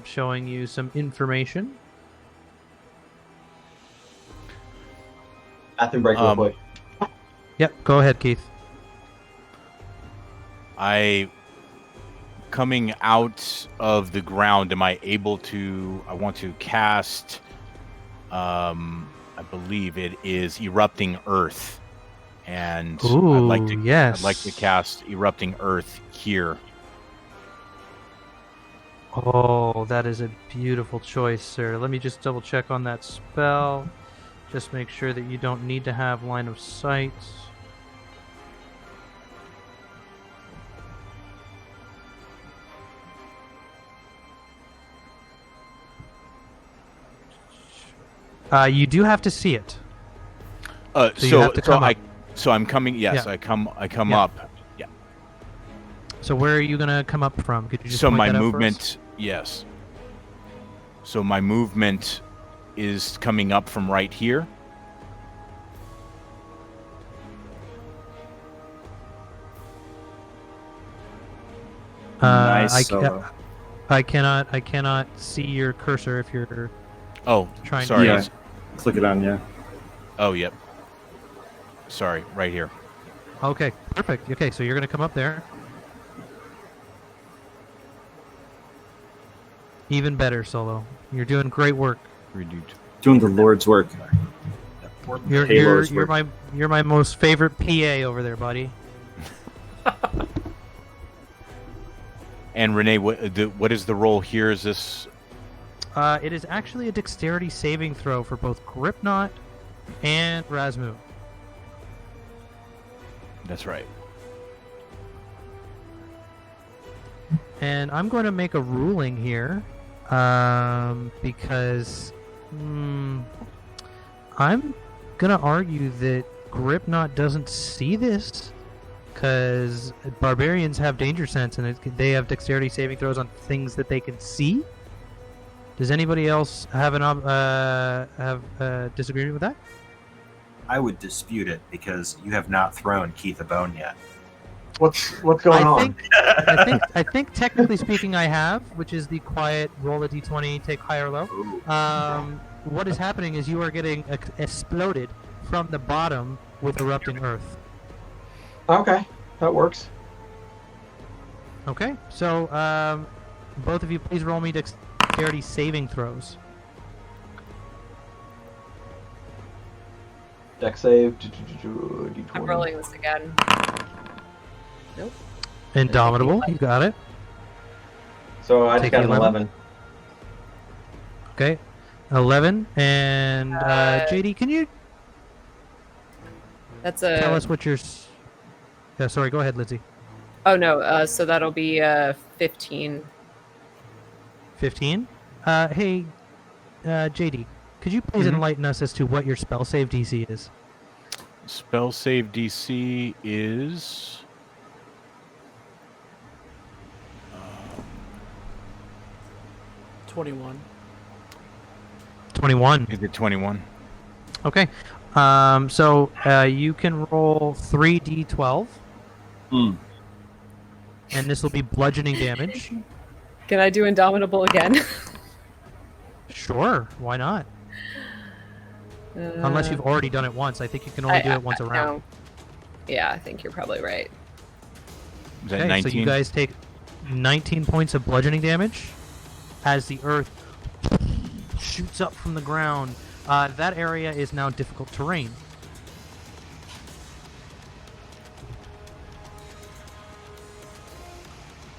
showing you some information. Bathroom break real quick. Yep, go ahead, Keith. Coming out of the ground, am I able to? I want to cast. I believe it is erupting earth, and Ooh, I'd like to. yes. I'd like to cast erupting earth here. Oh, that is a beautiful choice, sir. Let me just double check on that spell. Just make sure that you don't need to have line of sight. You do have to see it. You have to come up. So I'm coming. Yes, Yeah. I come Yeah. up. Yeah. So where are you gonna come up from? Could you just So point my that out for us? movement. Yes. So my movement is coming up from right here. Nice I, solo. I cannot see your cursor if you're Oh, trying sorry. Yeah. Click it on, yeah. Oh, yep. Sorry, right here. Okay, perfect. Okay, so you're gonna come up there. Even better, Solo. You're doing great work. Doing the Lord's work. You're Halo's you're work. you're my most favorite PA over there, buddy. And Renee, what is the role here? Is this? It is actually a dexterity saving throw for both Gripknot and Razmu. That's right. And I'm going to make a ruling here, because I'm going to argue that Gripknot doesn't see this, because barbarians have danger sense and they have dexterity saving throws on things that they can see. Does anybody else have disagreement with that? I would dispute it because you have not thrown Keith a bone yet. What's going on? I think technically speaking, I have, which is the quiet roll a d20, take high or low. What is happening is you are getting exploded from the bottom with erupting earth. Okay, that works. Okay, so both of you, please roll me dexterity saving throws. Dex save. D20. I'm rolling this again. Nope. Indomitable, you got it. So I just Take got an 11. 11. Okay, 11. And JD, can you That's tell us what your... Yeah, sorry, go ahead, Lindsay. Oh no, so that'll be 15. 15? Hey, JD, could you please enlighten us as to what your spell save DC is? Spell save DC is 21. 21. Is it 21? Okay. So you can roll 3d12. And this will be bludgeoning damage. Can I do Indomitable again? Sure, why not? Unless you've already done it once. I think you can only do it once a round. No. Yeah, I think you're probably right. Is that Okay, 19? so you guys take 19 points of bludgeoning damage as the earth shoots up from the ground. That area is now difficult terrain.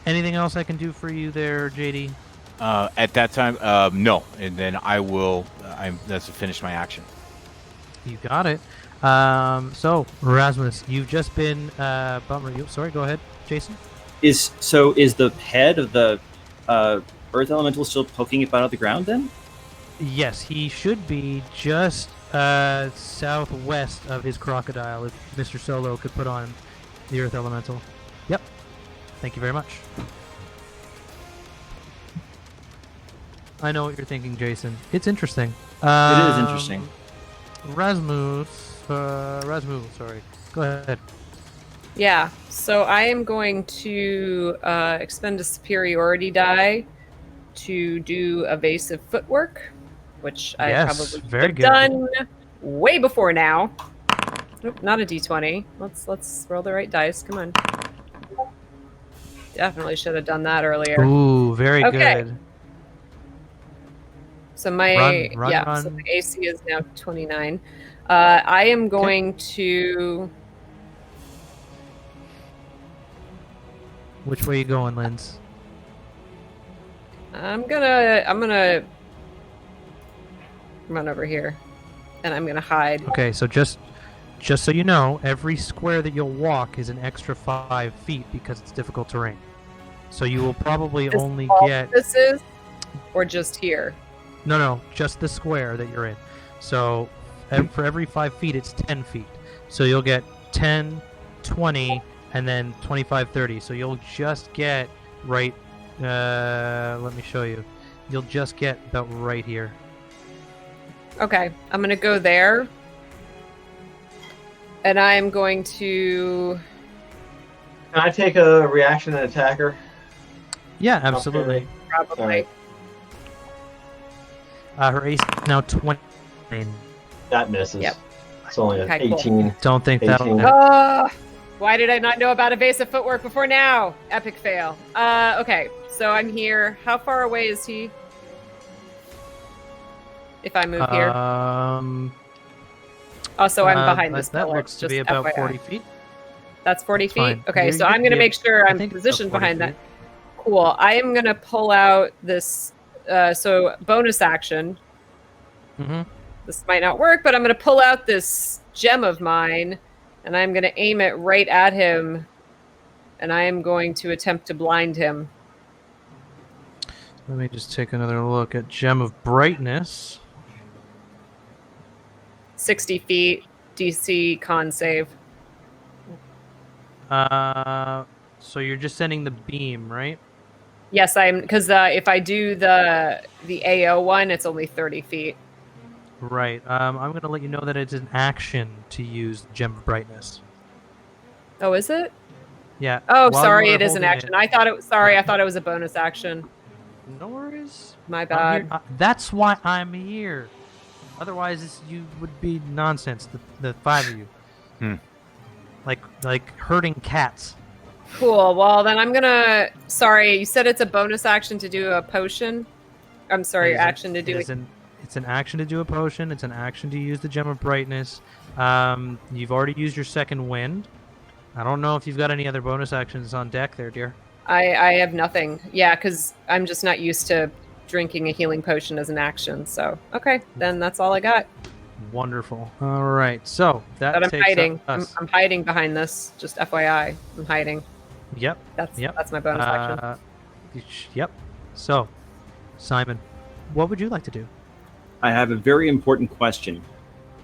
Anything else I can do for you there, JD? At that time, no. And then I will. That's to finish my action. You got it. So Rasmus, you've just been sorry, go ahead, Jason. Is the head of the earth elemental still poking up out of the ground then? Yes, he should be just southwest of his crocodile. If Mr. Solo could put on the earth elemental. Yep. Thank you very much. I know what you're thinking, Jason. It's interesting. It is interesting. Rasmus, sorry. Go ahead. Yeah, so I am going to expend a superiority die to do evasive footwork, which I Yes, probably very have good. done way before now. Nope, not a d20. Let's roll the right dice. Come on. Definitely should have done that earlier. Ooh, very Okay. good. So my Run. so the AC is now 29. I am going to. Which way you going, Linz? I'm gonna run over here, and I'm gonna hide. Okay, so just so you know, every square that you'll walk is an extra 5 feet because it's difficult terrain. So you will probably This only all get this is, or just here. no, just the square that you're in. So for every 5 feet, it's 10 feet. So you'll get 10, 20, and then 25, 30. So you'll just get right. Let me show you. You'll just get about right here. Okay, I'm gonna go there, and I'm going to. Can I take a reaction and attack her? Yeah, absolutely. Probably. Alright. Her AC is now 20. That misses. Yep. It's only an Okay, cool. 18. Don't think that'll. 18. Why did I not know about evasive footwork before now? Epic fail. Okay, so I'm here. How far away is he? If I move here. Also, I'm behind this That pillar. looks to just be about FYI. 40 feet. That's 40 That's feet? fine. Okay, You so I'm going to could make sure I I'm think it's positioned about 40 behind that. feet. Cool. I am going to pull out this, so bonus action. Mm-hmm. This might not work, but I'm going to pull out this gem of mine, and I'm going to aim it right at him, and I am going to attempt to blind him. Let me just take another look at Gem of Brightness. 60 feet, DC con save. So you're just sending the beam, right? Yes, I'm, because if I do the AO one, it's only 30 feet. Right. I'm going to let you know that it's an action to use Gem of Brightness. Oh, is it? Yeah. Oh, while you sorry, are it is an holding action. I thought it was sorry, Yeah. I thought it was a bonus action. No worries. My I'm here. bad. That's why I'm here. Otherwise, you would be nonsense. The five of you, like herding cats. Cool. Well, then I'm gonna. Sorry, you said it's a bonus action to do a potion. I'm sorry, action to do it. It's an action to do a potion. It's an action to use the Gem of Brightness. You've already used your second wind. I don't know if you've got any other bonus actions on deck there, dear. I have nothing. Yeah, because I'm just not used to drinking a healing potion as an action. So okay, then that's all I got. Wonderful. All right, so that But I'm takes hiding. us. I'm hiding behind this. Just FYI, I'm hiding. Yep. That's my bonus action. Yep. So, Simon, what would you like to do? I have a very important question.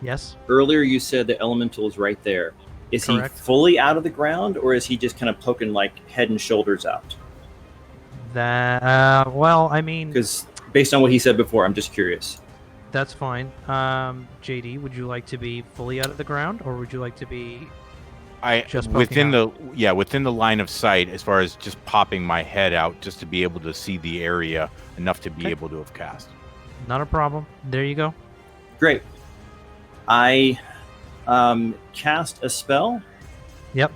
Yes. Earlier, you said the elemental is right there. Is Correct. he fully out of the ground, or is he just kind of poking like head and shoulders out? That well, I mean, Because based on what he said before, I'm just curious. that's fine. JD, would you like to be fully out of the ground, or would you like to be just within poking within the line of sight, as far as just popping my head out, just to be able to see the area enough to be Okay. able to have cast. Not a problem. There you go. Great. I cast a spell. Yep.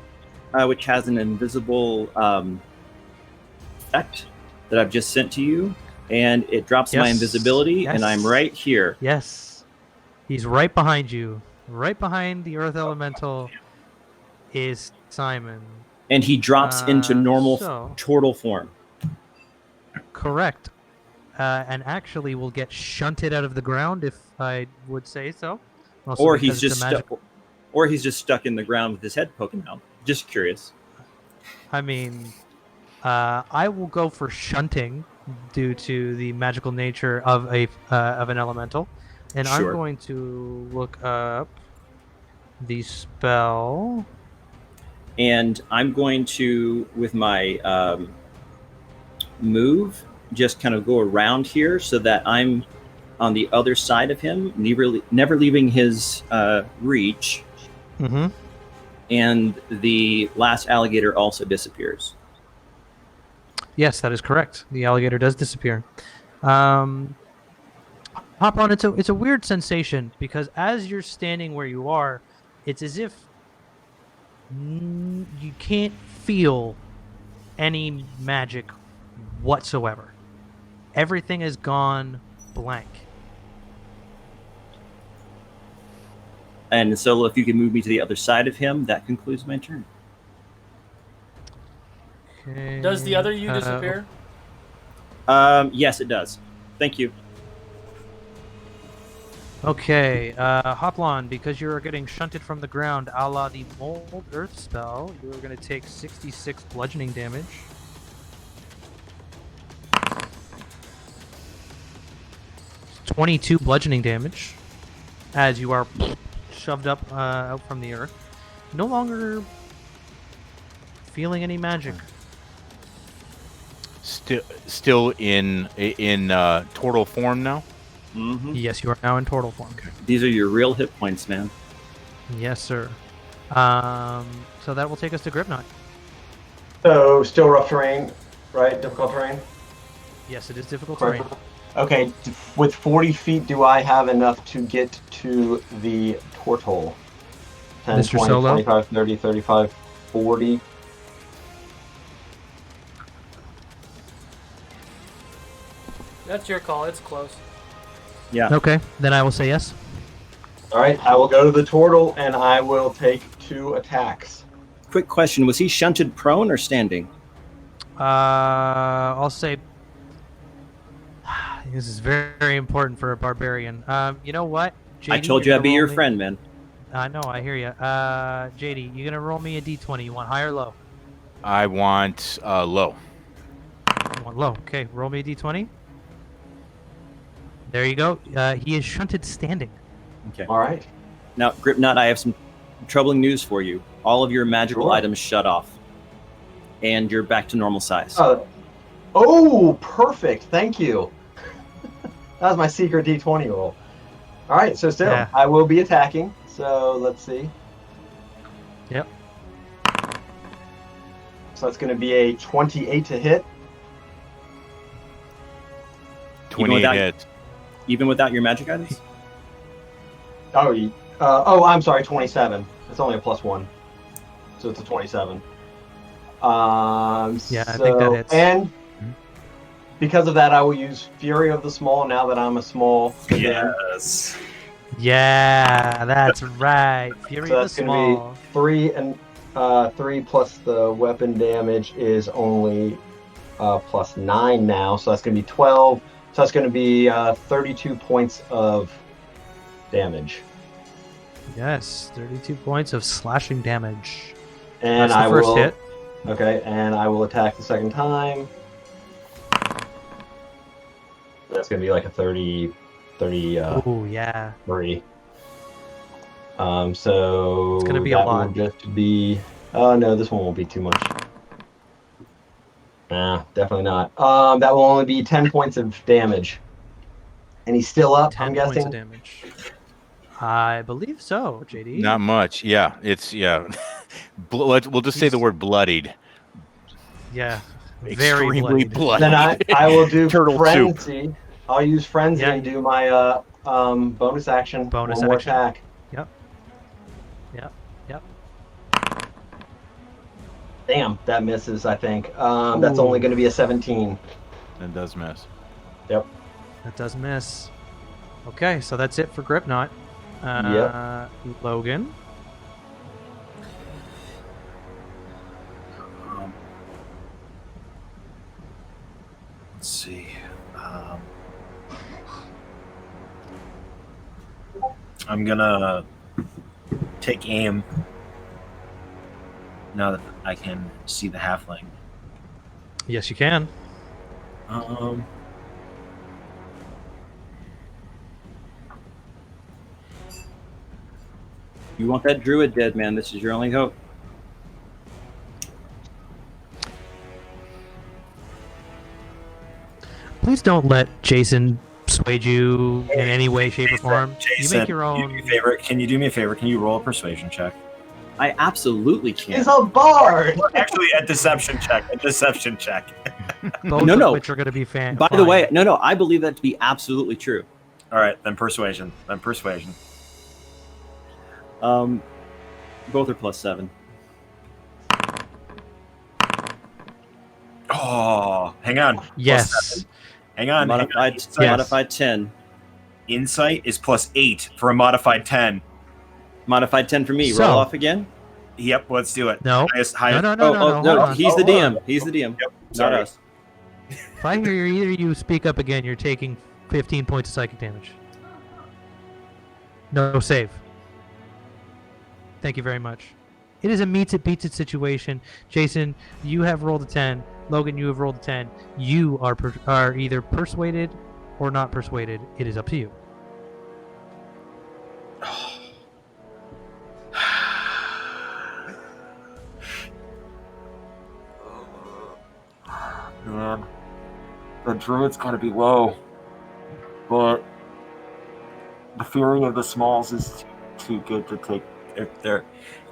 Which has an invisible effect that I've just sent to you, and it drops my Yes. invisibility, and I'm Yes. right here. Yes. He's right behind you. Right behind the Earth Elemental is Simon. And he drops into normal so- turtle form. Correct. And actually will get shunted out of the ground, if I would say so. Also Or because he's it's just a magic- or he's just stuck in the ground with his head poking out. Just curious. I mean, I will go for shunting due to the magical nature of an elemental, and I'm Sure. going to look up the spell. And I'm going to, with my move, just kind of go around here so that I'm on the other side of him, never leaving his reach. Mm-hmm. And the last alligator also disappears. Yes, that is correct. The alligator does disappear. Hop on. It's a weird sensation because as you're standing where you are, it's as if you can't feel any magic whatsoever. Everything has gone blank. And so if you can move me to the other side of him, that concludes my turn. Okay. Does the other you disappear? Yes, it does. Thank you. Okay, Hoplon, because you're getting shunted from the ground a la the Mold Earth spell, you're going to take 66 bludgeoning damage. .22 bludgeoning damage as you are shoved up out from the earth. No longer feeling any magic. Still in turtle form now. Mm-hmm. Yes, you are now in turtle form. These are your real hit points, man. Yes, sir. So that will take us to Gripknot. So still rough terrain, right? Difficult terrain. Yes, it is difficult Correct. terrain. Okay, with 40 feet, do I have enough to get to the turtle? 10, Mr. 20, Solo? 25, 30, 35, 40. That's your call. It's close. Yeah. Okay, then I will say yes. All right, I will go to the turtle and I will take 2 attacks. Quick question: was he shunted prone or standing? I'll say this is very, very important for a barbarian. You know what? JD, I told you you're I'd be gonna your roll me- friend, man. I know, I hear you. JD, you're gonna roll me a d20. You want high or low? I want low. You want low. Okay, roll me a d20. There you go. He is shunted standing. Okay. All right. Now, Gripnut, I have some troubling news for you. All of your magical Sure. items shut off, and you're back to normal size. Oh, perfect. Thank you. That was my secret D20 roll. All right, so still, Yeah. I will be attacking. So let's see. Yep. So that's going to be a 28 to hit. 28 hits. Even without your magic items? I'm sorry, 27. It's only a +1, so it's a 27. I think that hits. And because of that, I will use Fury of the Small now that I'm a small. Again. Yes. Yeah, that's right. Fury So the that's going Small. to be 3 and 3 plus the weapon damage is only +9 now, so that's going to be 12. So that's going to be 32 points of damage. Yes, 32 points of slashing damage. And That's the first hit. Okay, and I will attack the second time. That's going to be like a 30. Oh yeah. 3. So it's gonna be a that lot. will just be. Oh no, this one won't be too much. Nah, definitely not. That will only be 10 points of damage. And he's still up, 10 I'm points guessing. of damage. I believe so, JD. Not much. Yeah, it's we'll just say the word bloodied. Yeah, very Extremely bloody. Then I will do Turtle frenzy. soup. I'll use frenzy Yeah. and do my bonus action. Bonus one more action. attack. Yep. Damn, that misses. I think that's only going to be a 17. That does miss. Yep. That does miss. Okay, so that's it for Gripknot. Logan. Let's see. I'm gonna take aim now that I can see the halfling. Yes, you can. You want that druid dead, man. This is your only hope. Please don't let Jason sway you in any way, shape, or form. Jason, You make your own. Can you do me a favor? Can you roll a persuasion check? I absolutely can. He's a bard. Actually, a deception check. Both No, of no. which are going to be fan. By the way, no, I believe that to be absolutely true. All right, then persuasion. Both are +7. Oh, hang on. Yes. Hang on. Modified 10. Insight is +8 for a modified 10. Modified 10 for me. So- Roll off again. Yep, let's do it. No. Highest. No. No, hold on. he's the DM. He's the DM. Yep, Not sorry. us. If I hear either of you speak up again, you're taking 15 points of psychic damage. No save. Thank you very much. It is a meets it beats it situation. Jason, you have rolled a 10. Logan, you have rolled a 10. You are either persuaded or not persuaded. It is up to you. Man, the druid's gotta be low, but the Fury of the Smalls is too good to take. They're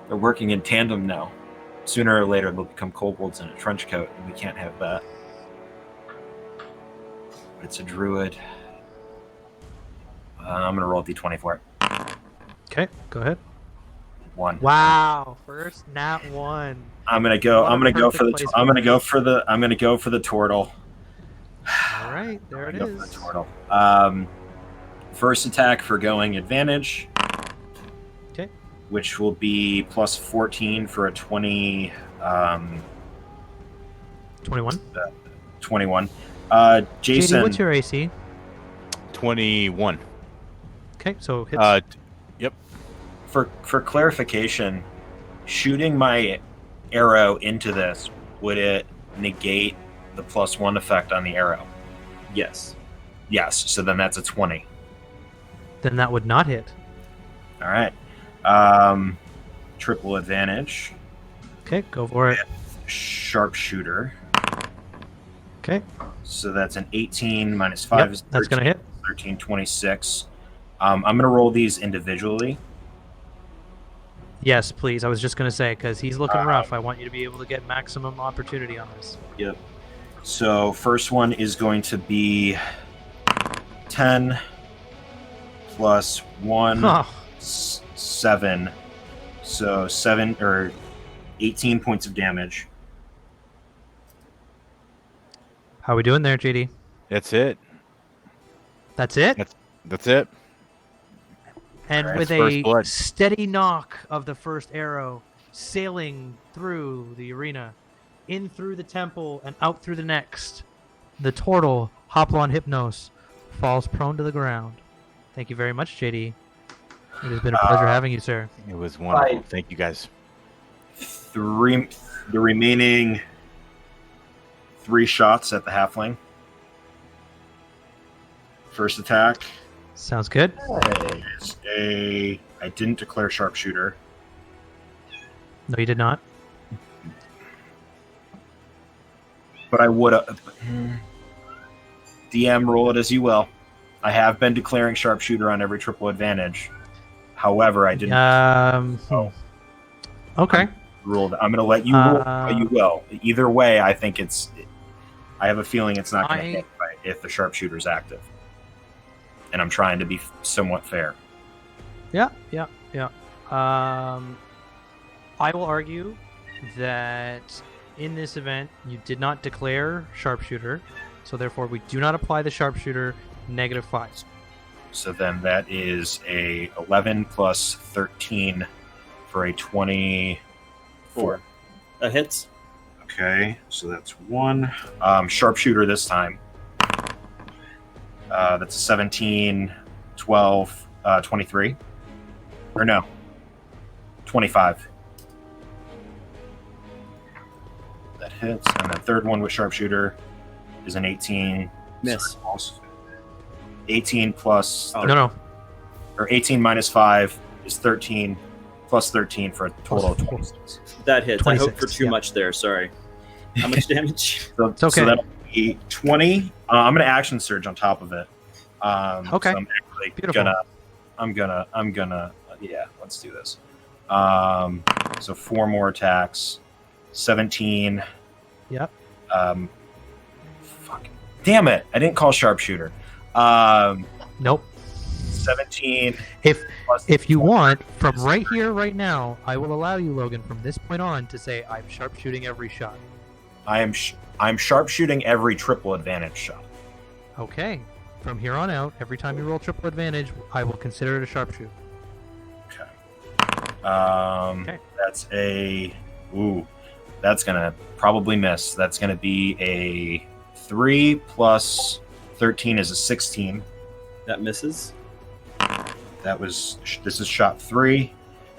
working in tandem now. Sooner or later, they'll become kobolds in a trench coat, and we can't have that. It's a druid. I'm gonna roll d20 for it. Okay, go ahead. 1. Wow, first nat 1. I'm gonna go for the. Perfect I'm gonna go for the. I'm gonna go for the turtle. All right, there it Go for the is. turtle. First attack for going advantage. Okay. Which will be +14 for a 20. 21. 21. JD, Jason. what's your AC? 21. Okay, so hits. Yep. For clarification, shooting my arrow into this, would it negate the +1 effect on the arrow? Yes. Yes. So then that's a 20. Then that would not hit. All right. Triple advantage. Okay, go for it. Sharpshooter. Okay. So that's an 18 minus 5 Yep, is 13. that's going to hit. 13, 26. I'm going to roll these individually. Yes, please. I was just gonna say because he's looking rough. I want you to be able to get maximum opportunity on this. Yep. So first one is going to be 10 plus 1, Oh. 7. So 7 or 18 points of damage. How are we doing there, JD? That's it. That's it. That's it. And Alright, with that's first a blood. steady knock of the first arrow, sailing through the arena, in through the temple, and out through the next, the turtle, Hoplon Hypnos, falls prone to the ground. Thank you very much, JD. It has been a pleasure having you, sir. It was wonderful. Right. Thank you, guys. The remaining 3 shots at the halfling. First attack Sounds good. is I didn't declare sharpshooter. No, you did not. But I would have. DM, roll it as you will. I have been declaring sharpshooter on every triple advantage. However, I didn't Okay. rule that. I'm going to let you roll what you will. Either way, I think it's. I have a feeling it's not going to hit right if the sharpshooter's active. And I'm trying to be somewhat fair. Yeah. I will argue that in this event you did not declare sharpshooter, so therefore we do not apply the sharpshooter -5. So then that is a 11 plus 13 for a 24. That hits. Okay, so that's 1. Sharpshooter this time. That's 17, 12, 23. Or no, 25. That hits. And the third one with sharpshooter is an 18. Miss. 18 plus... No. Or 18 minus 5 is 13, plus 13 for a total of 26. That hits. I hope 26, for too much there. Sorry. How much damage? So, It's okay. So that'll be 20. I'm going to action surge on top of it. Okay. So I'm actually Beautiful. gonna, yeah, let's do this. So 4 more attacks. 17. Yep. Fuck. Damn it. I didn't call sharpshooter. Nope. 17. If you want, from right here, right now, I will allow you, Logan, from this point on, to say I'm sharpshooting every shot. I'm sharpshooting every triple advantage shot. Okay. From here on out, every time you roll triple advantage, I will consider it a sharpshoot. Okay. Okay. That's a... Ooh. That's going to probably miss. That's going to be a 3 plus 13 is a 16. That misses. This is shot 3.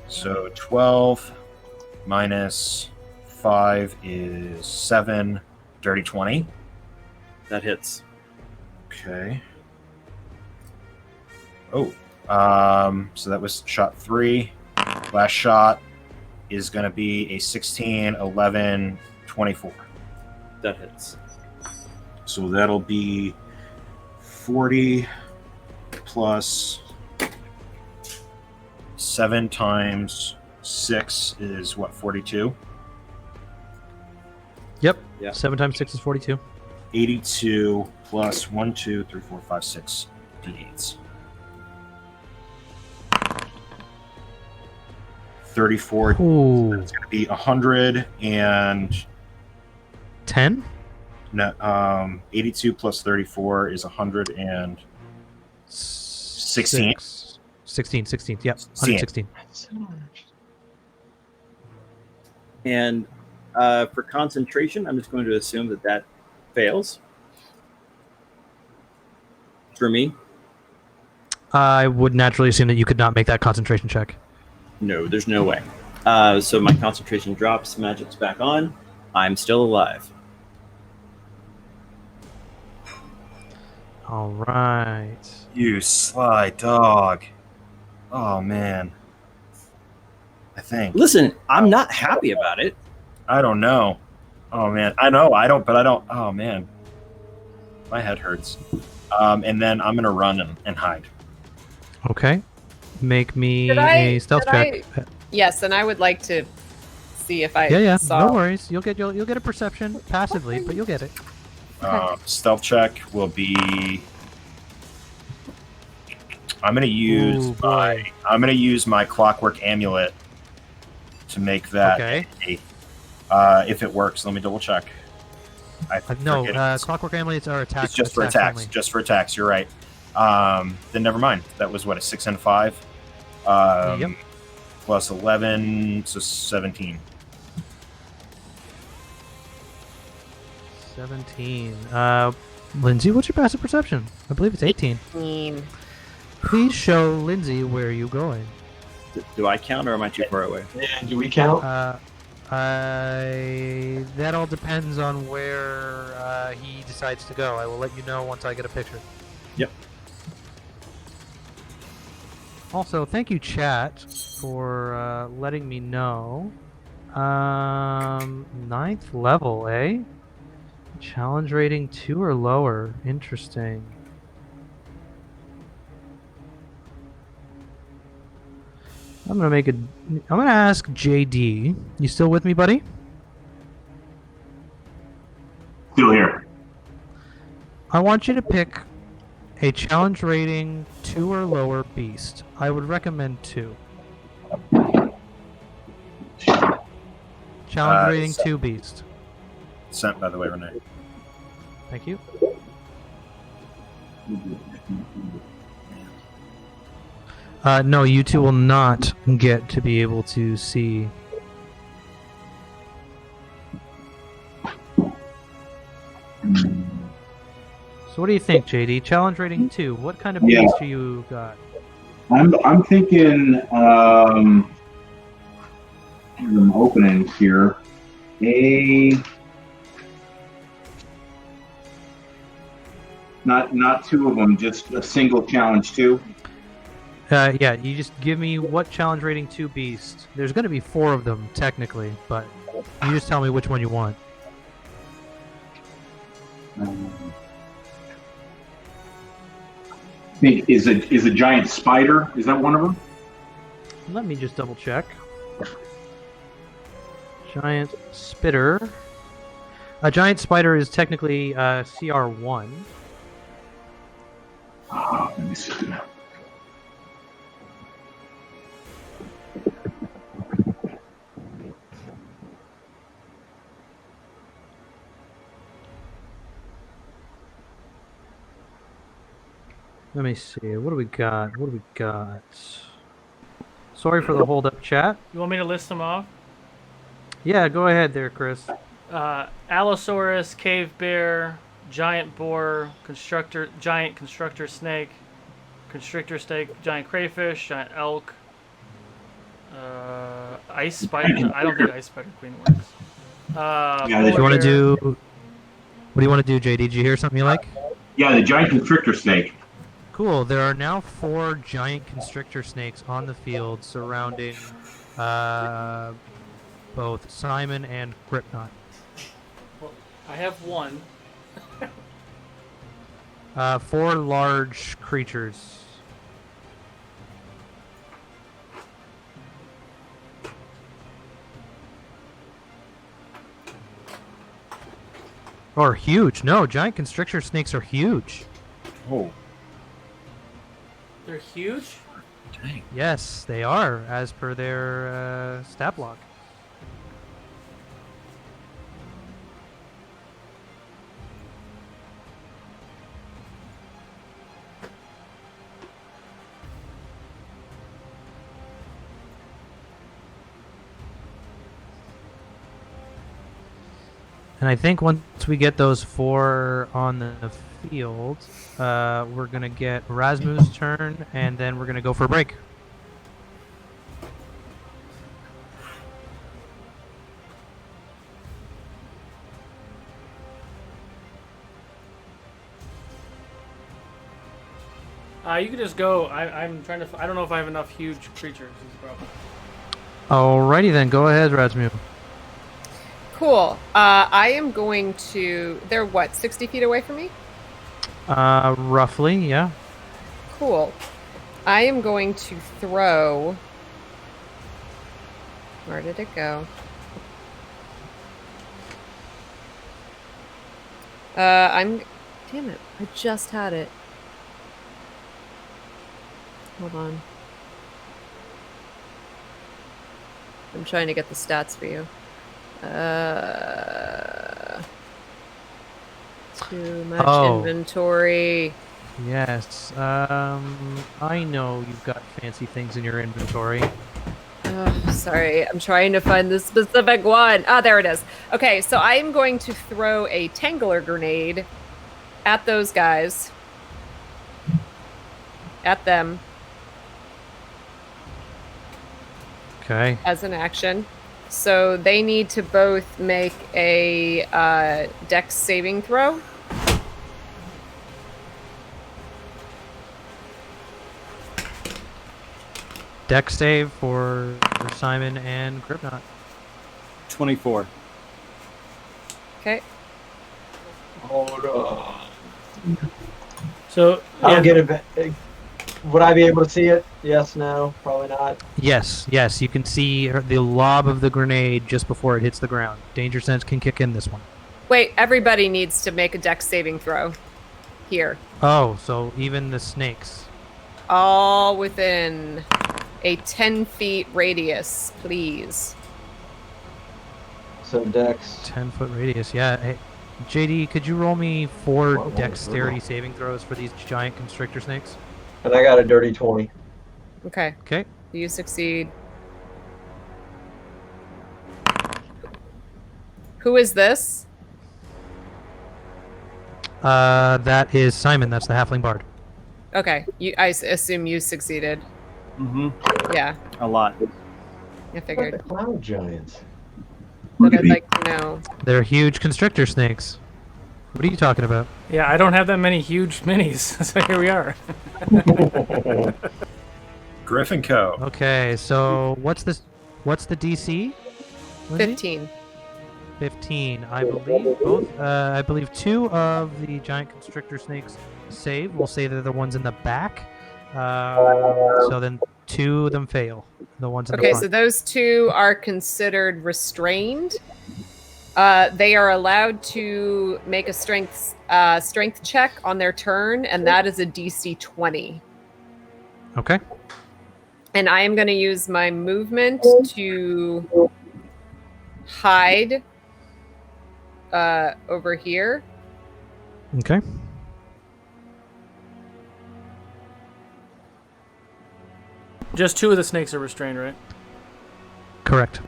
So 12 minus 5 is 7. Dirty 20. That hits. Okay. Oh. So that was shot 3. Last shot is going to be a 16, 11, 24. That hits. So that'll be 40 plus 7 times 6 is what, 42? Yep. Yeah. 7 times 6 is 42. 82 plus 1, 2, 3, 4, 5, 6 d8s. 34. Ooh. It's going to be 100 and 10? no, 82 plus 34 is 116. 16. Yep. 116. And for concentration, I'm just going to assume that that fails. For me, I would naturally assume that you could not make that concentration check. no, there's no way. So my concentration drops, magic's back on. I'm still alive. All right. You sly dog. Oh, man. I think. Listen, I'm not happy about it. I don't know. Oh, man. I know. I don't. Oh, man. My head hurts. And then I'm going to run and hide. Okay. Make me Did a stealth check. Yes, and I would like to see if I Yeah. saw. No worries. You'll get a perception passively, but you'll get it. Stealth check will be. I'm gonna use my clockwork amulet to make that. Okay. If it works, let me double check. No, clockwork amulets are attacks. It's just for attacks. Only. Just for attacks. You're right. Then never mind. That was what, a 6 and 5. Yep. Plus 11, so 17. 17. Lindsay, what's your passive perception? I believe it's 18. 18. Please show Lindsay where you're going. Do I count, or am I too far away? Yeah, do we count? That all depends on where he decides to go. I will let you know once I get a picture. Yep. Also, thank you, chat, for letting me know. 9th level, eh? Challenge rating 2 or lower. Interesting. I'm gonna ask JD. You still with me, buddy? Still here. I want you to pick a challenge rating 2 or lower beast. I would recommend 2. Challenge rating 2 beast. Sent, by the way, Renee. Thank you. No, you two will not get to be able to see. So what do you think, JD? Challenge rating 2. What kind of beast do you got? I'm thinking I'm opening here. Not 2 of them, just a single challenge 2. Yeah, you just give me what challenge rating 2 beast. There's going to be 4 of them, technically, but you just tell me which one you want. I think is a giant spider. Is that one of them? Let me just double check. Giant spitter. A giant spider is technically CR1. Let me see. Let me see. What do we got? Sorry for the hold up, chat. You want me to list them off? Yeah, go ahead there, Chris. Allosaurus, cave bear, giant boar, giant constrictor snake, giant crayfish, giant elk, ice spider. I don't think ice spider queen works. What do you want to do? What do you want to do, JD? Did you hear something you like? Yeah, the giant constrictor snake. Cool. There are now 4 giant constrictor snakes on the field surrounding both Simon and Gripknot. Well, I have one. 4 large creatures. Or huge. No, giant constrictor snakes are huge. Oh. They're huge? Dang. Yes, they are, as per their stat block. And I think once we get those 4 on the field, we're going to get Rasmu's turn, and then we're going to go for a break. You can just go. I'm trying to. I don't know if I have enough huge creatures. Is the problem. Alrighty then, go ahead, Rasmu. Cool. I am going to. They're what? 60 feet away from me. Roughly, yeah. Cool. I am going to throw. Where did it go? Damn it. I just had it. Hold on. I'm trying to get the stats for you. Too much inventory. Yes. I know you've got fancy things in your inventory. Oh, sorry. I'm trying to find the specific one. Ah, there it is. Okay, so I'm going to throw a Tangler grenade at those guys. At them. Okay. As an action. So they need to both make a Dex saving throw. Dex save for Simon and Gripnot. 24. Okay. Hold on. So I'll get it. Would I be able to see it? Yes, no, probably not. Yes, you can see the lob of the grenade just before it hits the ground. Danger sense can kick in this one. Wait, everybody needs to make a Dex saving throw. Here. Oh, so even the snakes. All within a 10 feet radius, please. So Dex. 10-foot radius, yeah. Hey, JD, could you roll me 4 dexterity saving throws for these giant constrictor snakes? And I got a dirty 20. Okay. Okay. You succeed. Who is this? That is Simon. That's the halfling bard. Okay. I assume you succeeded. Mm-hmm. Yeah. A lot. I figured. The cloud giants. But I'd like to know. They're huge constrictor snakes. What are you talking about? Yeah, I don't have that many huge minis, so here we are. Griffin Co. Okay, so what's the DC? Lindsay? 15. 15. I believe both. I believe 2 of the giant constrictor snakes save. We'll say they're the ones in the back. So then 2 of them fail. The ones in the front. Okay, so those 2 are considered restrained. They are allowed to make a strength check on their turn, and that is a DC 20. Okay. And I am going to use my movement to hide over here. Okay. Just 2 of the snakes are restrained, right? Correct.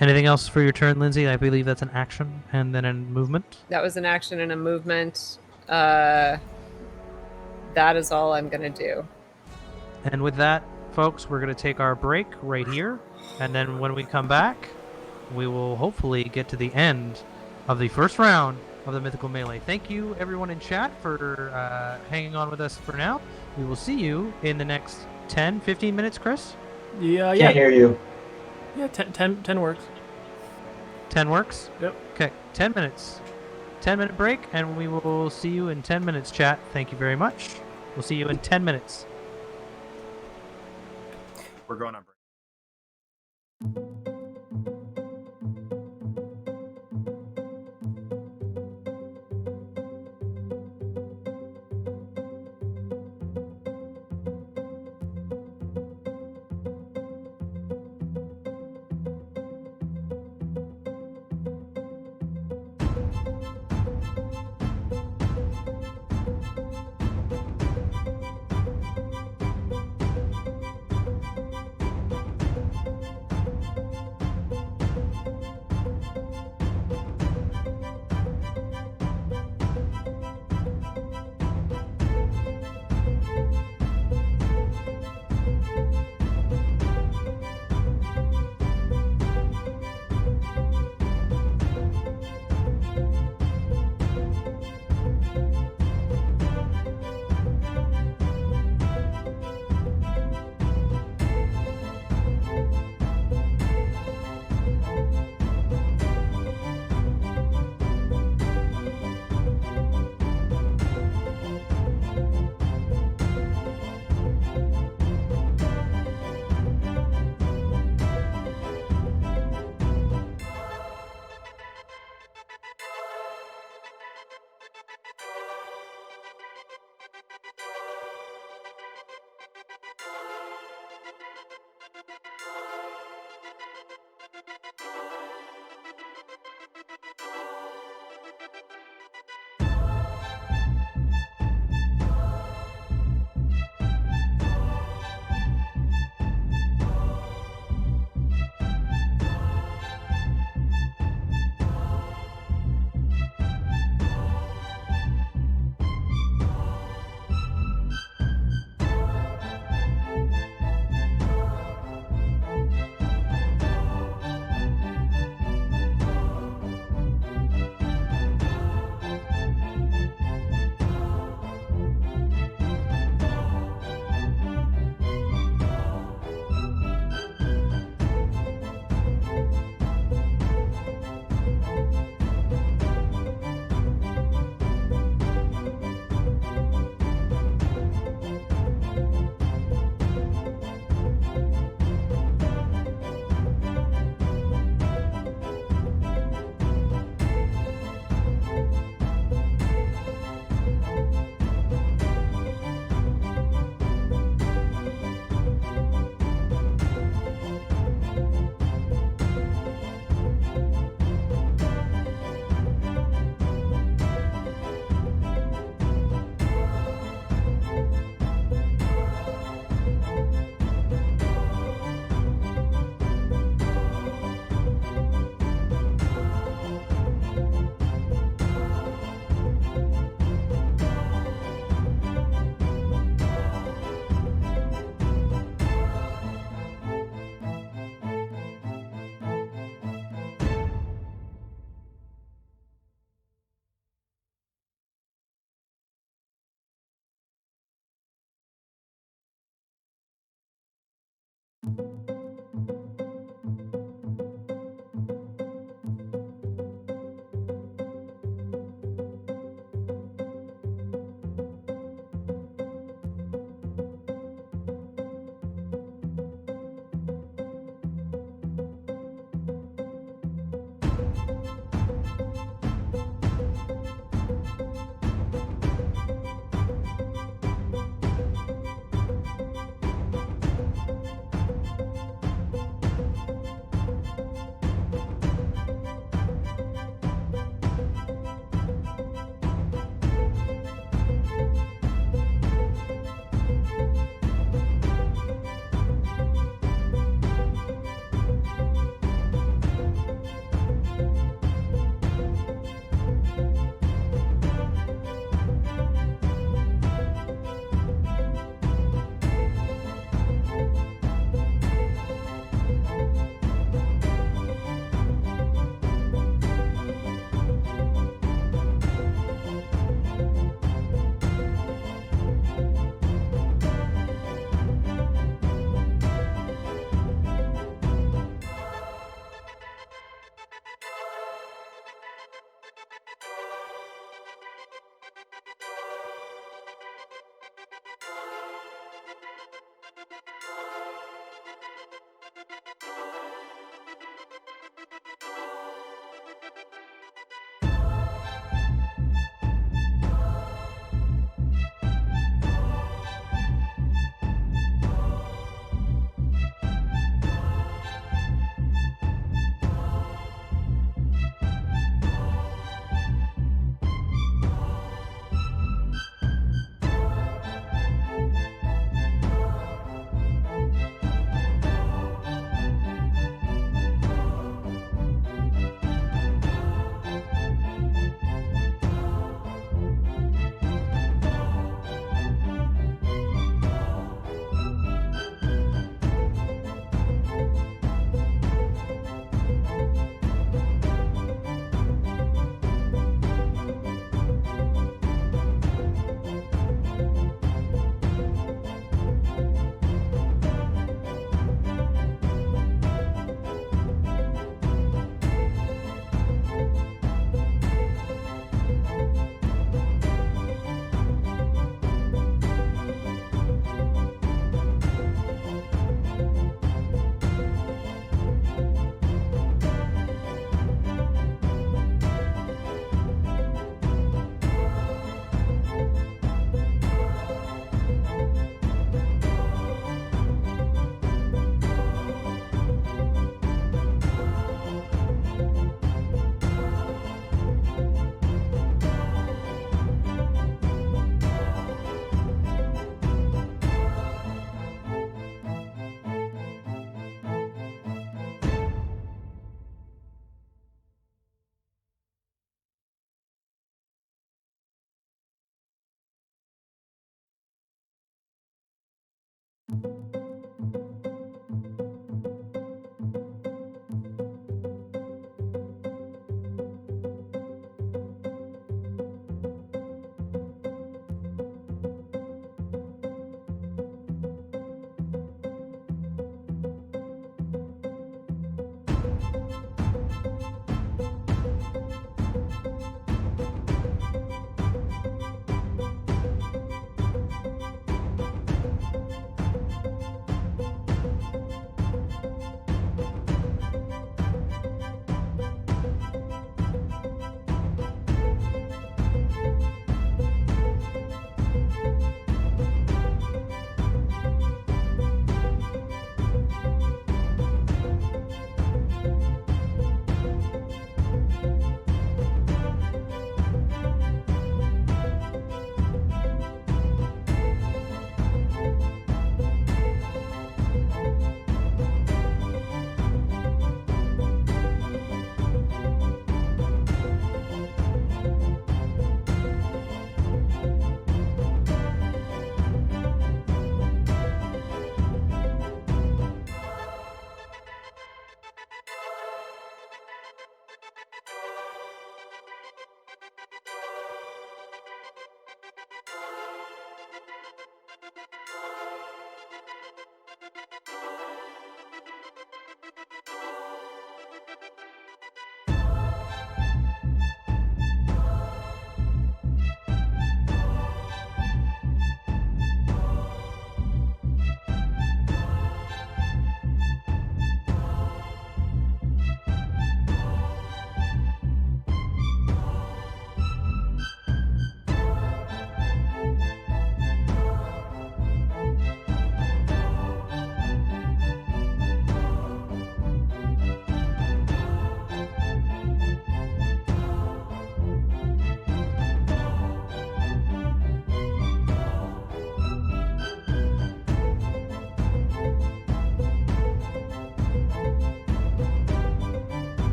Anything else for your turn, Lindsay? I believe that's an action and then a movement. That was an action and a movement. That is all I'm going to do. And with that, folks, we're going to take our break right here. And then when we come back, we will hopefully get to the end of the first round of the Mythical Melee. Thank you, everyone in chat, for hanging on with us for now. We will see you in the next 10, 15 minutes, Chris? Yeah. Can't hear you. Yeah, 10 works. 10 works? Yep. Okay, 10 minutes. 10-minute break, and we will see you in 10 minutes, chat. Thank you very much. We'll see you in 10 minutes. We're going on break.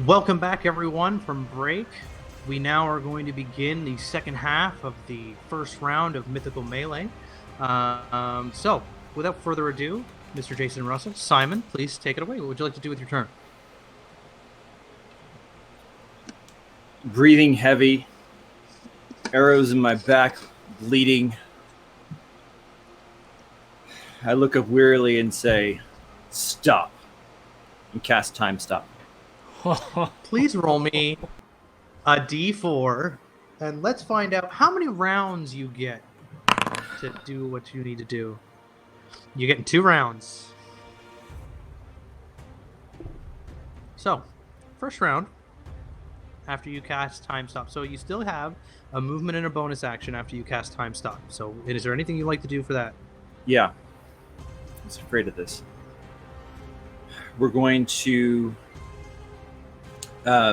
Welcome back, everyone, from break. We now are going to begin the second half of the first round of Mythical Melee. So, without further ado, Mr. Jason Russell, Simon, please take it away. What would you like to do with your turn? Breathing heavy, arrows in my back, bleeding. I look up wearily and say, "Stop," and cast Time Stop. Please roll me a d4, and let's find out how many rounds you get to do what you need to do. You're getting 2 rounds. So, first round, after you cast Time Stop. So you still have a movement and a bonus action after you cast Time Stop. So is there anything you'd like to do for that? Yeah. I was afraid of this. We're going to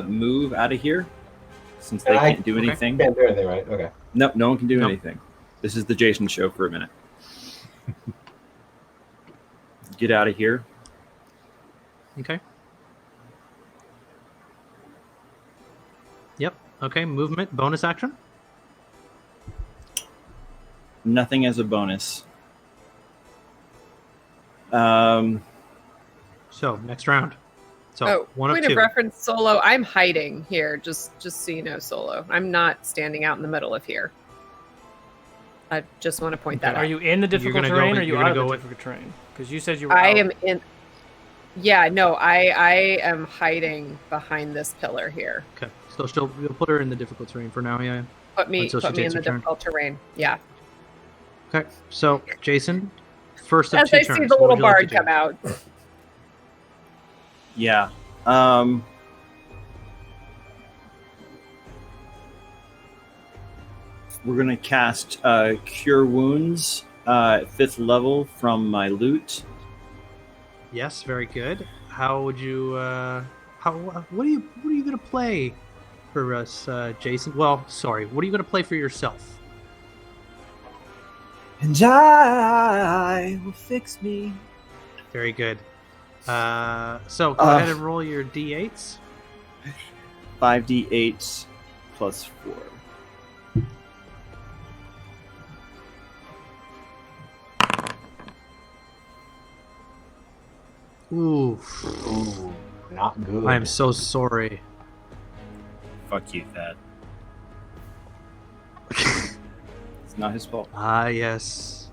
move out of here since they can't do anything. Can't do anything, right? Okay. Nope, no one can do anything. This is the Jason show for a minute. Get out of here. Okay. Yep. Okay, movement, bonus action. Nothing as a bonus. So next round. So one point of 2. of reference, Solo. I'm hiding here, just so you know, Solo. I'm not standing out in the middle of here. I just want to point that out. Are you in the difficult terrain or are you out of the difficult terrain? Because you said you were I out. am in. Yeah, no, I am hiding behind this pillar here. Okay, so you'll put her in the difficult terrain for now, yeah. Put me Until she in takes the her turn. difficult terrain. Yeah. Okay, so Jason, first of As 2 I turns. see the what little would you like bard to do? come out. yeah. We're going to cast Cure Wounds at 5th level from my loot. Yes, very good. How would you? What are you going to play for us, Jason? Well, sorry. What are you going to play for yourself? And I will fix me. Very good. So go ahead and roll your d8s. 5d8 plus 4. Ooh, not good. I am so sorry. Fuck you, Thad. It's not his fault. Ah, yes.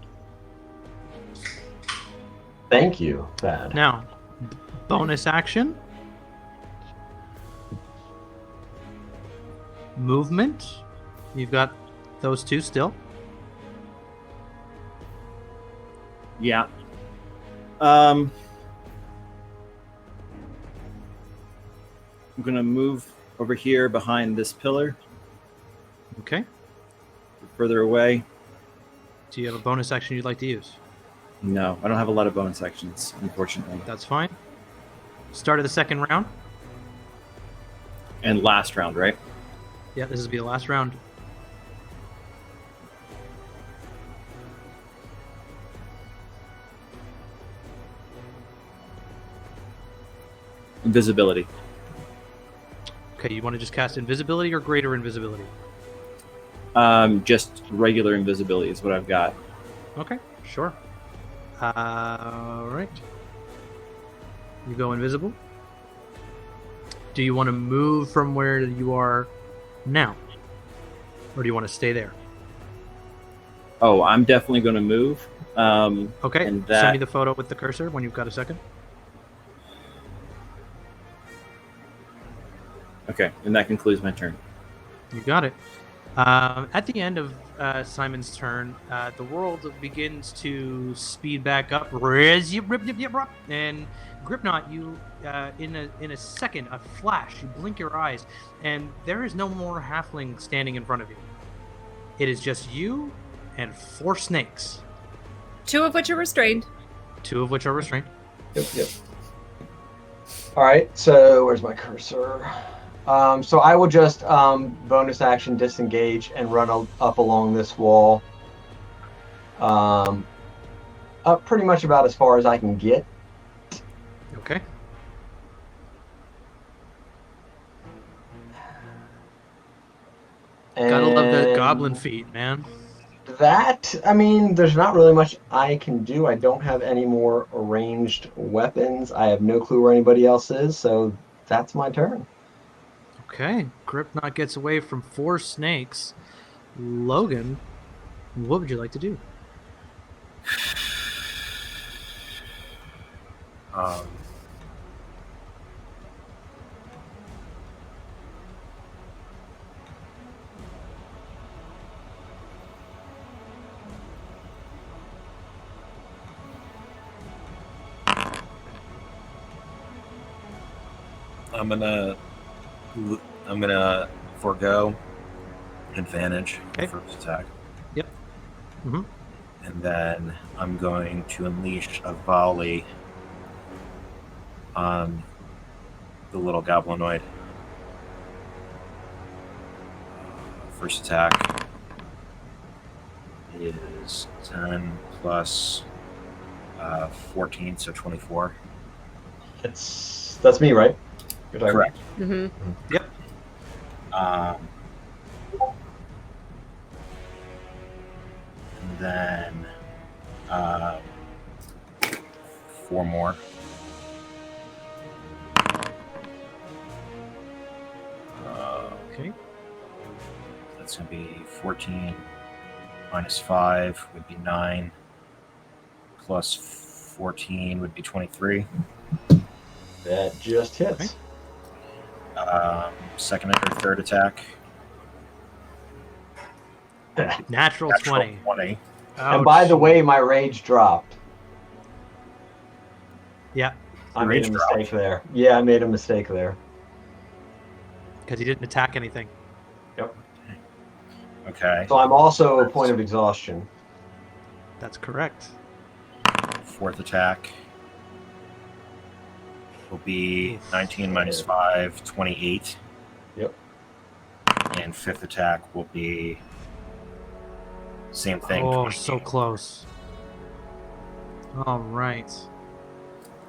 Thank you, Thad. Now, bonus action. Movement. You've got those 2 still. Yeah. I'm going to move over here behind this pillar. Okay. Further away. Do you have a bonus action you'd like to use? No, I don't have a lot of bonus actions, unfortunately. That's fine. Start of the second round. And last round, right? Yeah, this will be the last round. Invisibility. Okay, you want to just cast invisibility or greater invisibility? Just regular invisibility is what I've got. Okay, sure. All right. You go invisible. Do you want to move from where you are now? Or do you want to stay there? Oh, I'm definitely going to move. Okay, and send me the photo with the cursor when you've got a second. Okay, and that concludes my turn. You got it. At the end of Simon's turn, the world begins to speed back up. And Gripknot, you in a second, a flash, you blink your eyes, and there is no more halfling standing in front of you. It is just you and 4 snakes. 2 of which are restrained. 2 of which are restrained. Yep. All right, so where's my cursor? So I will just bonus action disengage and run up along this wall. Up pretty much about as far as I can get. Okay. Gotta love the And goblin feet, man. that, I mean, there's not really much I can do. I don't have any more ranged weapons. I have no clue where anybody else is, so that's my turn. Okay, Gripknot gets away from 4 snakes. Logan, what would you like to do? Um, I'm gonna forego advantage Okay. first attack. Yep. Mm-hmm. And then I'm going to unleash a volley on the little goblinoid. First attack is 10 plus 14, so 24. That's me, right? You're talking Correct. Mm-hmm. Yep. And then 4 more. Okay. That's going to be 14 minus 5 would be 9. Plus 14 would be 23. That just hits. Second or third attack. Natural 20. 20. And by the Ouch. way, my rage dropped. Yeah, I Rage made a dropped. mistake there. Yeah, I made a mistake there. because he didn't attack anything. Yep. Okay. So I'm also a point of exhaustion. That's correct. Fourth attack will be 19 minus 5, 28. Yep. And fifth attack will be same thing. Oh, 28. so close. All right.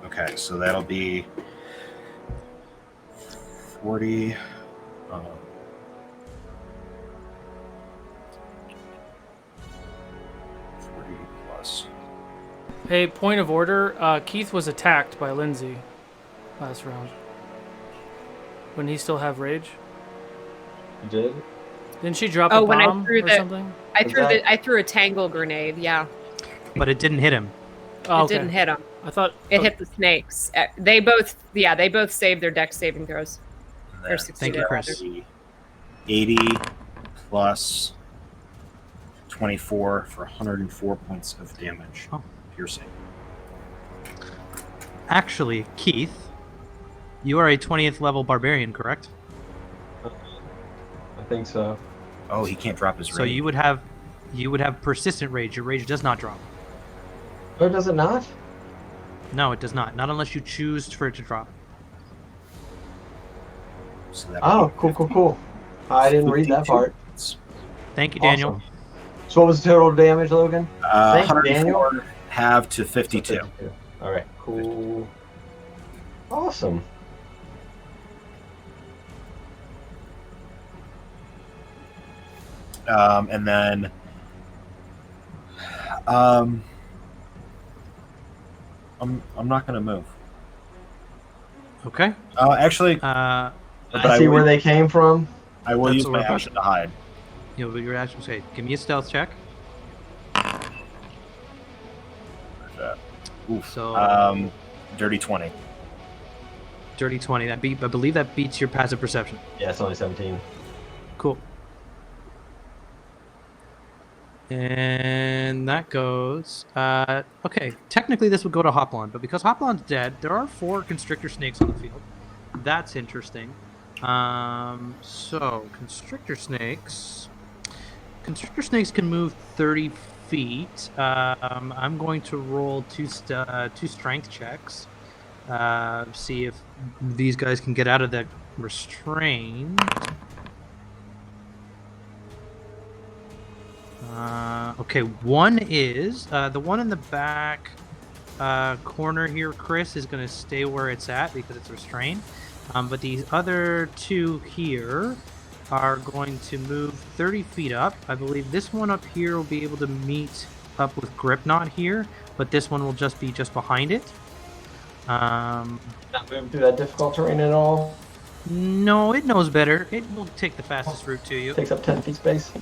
Okay, so that'll be 40. 40 plus. Hey, point of order. Keith was attacked by Lindsay last round. Wouldn't he still have rage? You did? Didn't she drop Oh, a when I bomb threw or the- something? I threw a tangle grenade. Yeah, But it didn't hit him. Oh, it okay. didn't hit him. I thought It hit the snakes. They both saved their dex saving throws. And Or then succeeded, you, Chris. that'll be 80 plus 24 for 104 points of damage. Oh. Piercing. Actually, Keith, you are a 20th level barbarian, correct? I think so. Oh, he can't drop his rage. So you would have persistent rage. Your rage does not drop. Oh, does it not? No, it does not. Not unless you choose for it to drop. So that Oh, would be cool. I didn't read that 52 part. points. Thank you, Daniel. Awesome. So what was the total damage, Logan? Thank you, 104 halved to 52. All right, cool. Awesome. And then I'm not going to move. Okay. Actually, Uh, but I see where will- they came from. I will That's use what my we're about action to hide. you know, your action say, give me a stealth check. Oof. So Dirty 20. dirty 20. I believe that beats your passive perception. Yeah, it's only 17. Cool. And that goes. Okay, technically this would go to Hoplon, but because Hoplon's dead, there are 4 constrictor snakes on the field. That's interesting. So constrictor snakes. Constrictor snakes can move 30 feet. I'm going to roll two strength checks. See if these guys can get out of that restraint. Okay, one is the one in the back corner here, Chris, is going to stay where it's at because it's restrained. But these other 2 here, are going to move 30 feet up. I believe this one up here will be able to meet up with Gripknot here, but this one will just be just behind it. Not move through that difficult terrain at all. No, it knows better. It will take the fastest route to you. Takes up 10 feet space.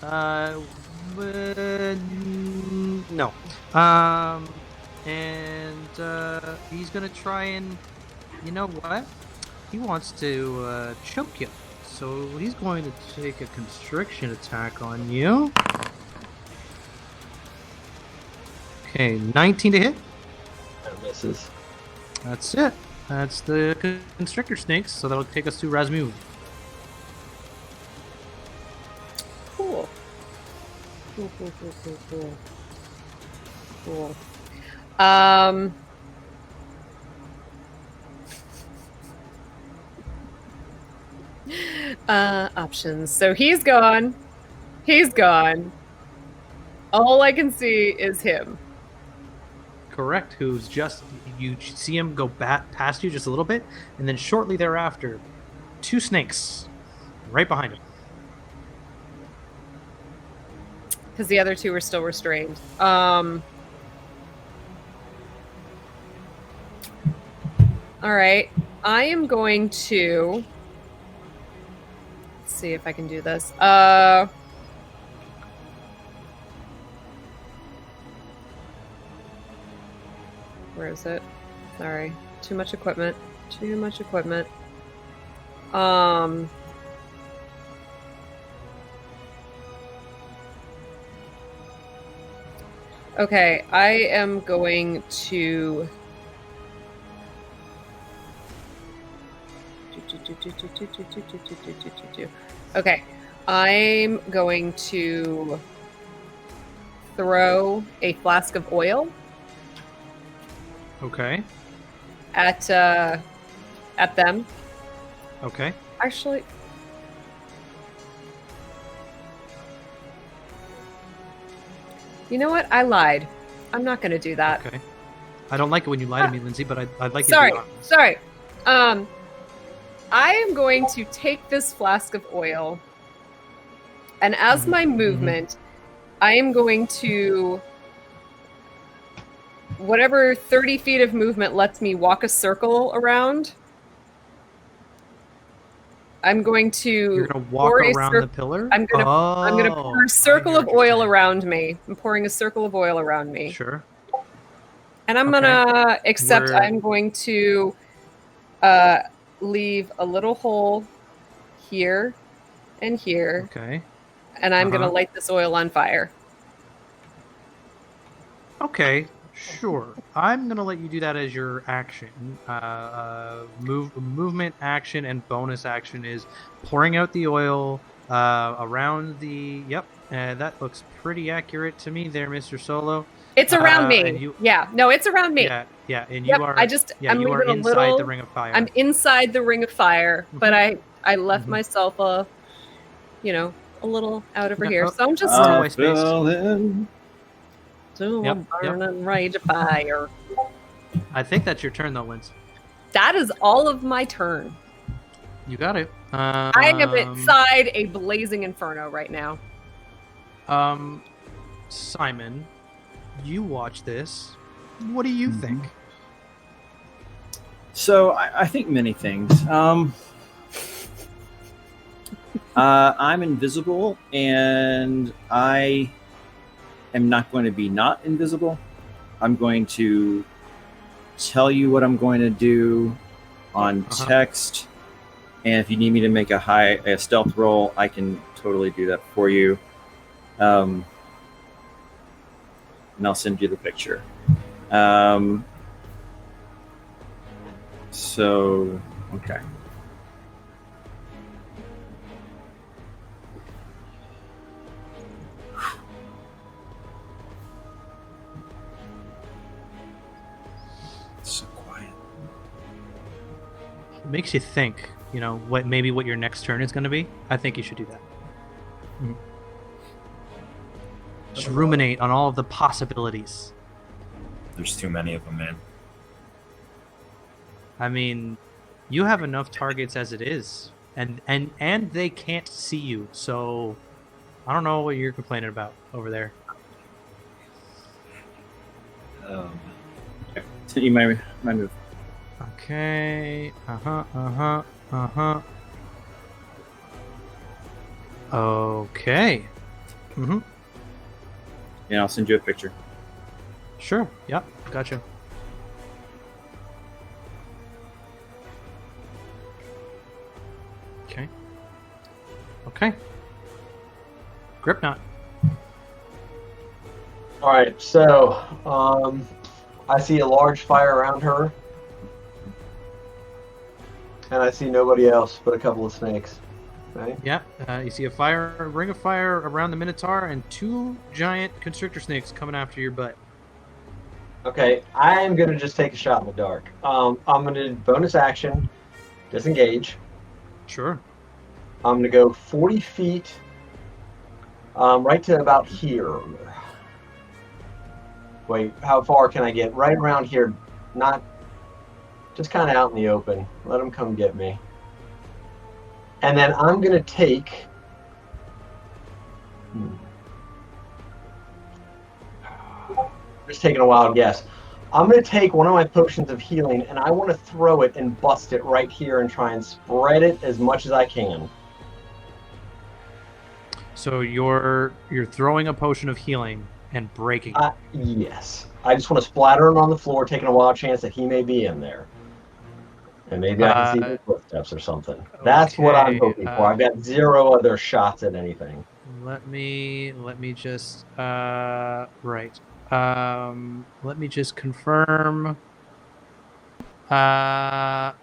No. He's gonna try and, you know what? He wants to choke you. So he's going to take a constriction attack on you. Okay, 19 to hit. That misses. That's it. That's the constrictor snakes. So that'll take us to Razmud. Cool. Cool. Options. So he's gone. He's gone. All I can see is him. Correct. Who's just, you see him go past you just a little bit, and then shortly thereafter, 2 snakes right behind him. Because the other 2 are still restrained. All right. I am going to... Let's see if I can do this. Where is it? Sorry. Too much equipment. Too much equipment. Okay, I am going to... Okay, I'm going to throw a flask of oil Okay. at them. Okay. Actually, you know what? I lied. I'm not going to do that. Okay. I don't like it when you lie to me, Lindsay, but I'd like you Sorry, to be honest. sorry. I am going to take this flask of oil, and as my movement, I am going to, whatever 30 feet of movement lets me walk a circle around, I'm going to You're gonna walk pour a around the pillar? I'm gonna pour a circle of oil around me. I'm pouring a circle of oil around me. Sure. And I'm gonna accept. I'm going to leave a little hole here and here. Okay. And I'm gonna light this oil on fire. Okay, sure. I'm gonna let you do that as your action. Movement action and bonus action is pouring out the oil around the. Yep, that looks pretty accurate to me there, Mr. Solo. It's around me. Yeah, no, it's around me. Yeah, and Yep, you are. I'm you are leaving inside the ring of fire. I'm inside the ring of fire, but I left myself a little out over here. So I'm just burning right fire. I think that's your turn, though, Linz. That is all of my turn. You got it. I am inside a blazing inferno right now. Simon, you watch this. What do you think? So I think many things. I'm invisible, and I am not going to be not invisible. I'm going to tell you what I'm going to do on text, and if you need me to make a stealth roll, I can totally do that for you. And I'll send you the picture. So, okay. So quiet. It makes you think, what your next turn is going to be. I think you should do that. Just ruminate on all of the possibilities. There's too many of them, man. I mean, you have enough targets as it is. and they can't see you. So I don't know what you're complaining about over there. You my move. Okay. Okay. Mm-hmm. And I'll send you a picture. Sure. Yep. Gotcha. Okay. Okay. Grip knot. All right, so I see a large fire around her, and I see nobody else but a couple of snakes. Right? Yep. You see a ring of fire around the Minotaur and 2 giant constrictor snakes coming after your butt. Okay, I am gonna just take a shot in the dark. I'm gonna bonus action, disengage. Sure. I'm gonna go 40 feet, right to about here. Wait, how far can I get? Right around here, not just kind of out in the open. Let them come get me. And then I'm gonna take. Just taking a wild guess. I'm going to take one of my potions of healing and I want to throw it and bust it right here and try and spread it as much as I can. So you're throwing a potion of healing and breaking it. Yes. I just want to splatter it on the floor, taking a wild chance that he may be in there. And maybe I can see his footsteps or something. That's what I'm hoping for. I've got 0 other shots at anything. Let me just right. Let me just confirm. Yeah,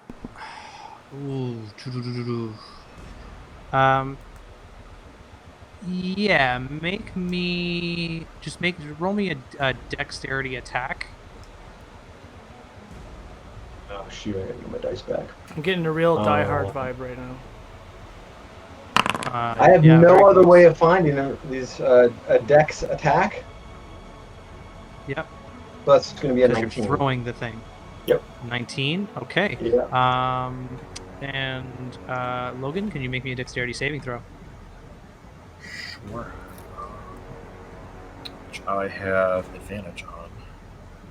roll me a dexterity attack. Oh shoot, I gotta get my dice back. I'm getting a real Die Hard vibe right now. I have no other way of finding these a dex attack. Yep. So that's going to be a 19. You're throwing the thing. Yep. 19. Okay. Yeah. And Logan, can you make me a dexterity saving throw? Sure. Which I have advantage on.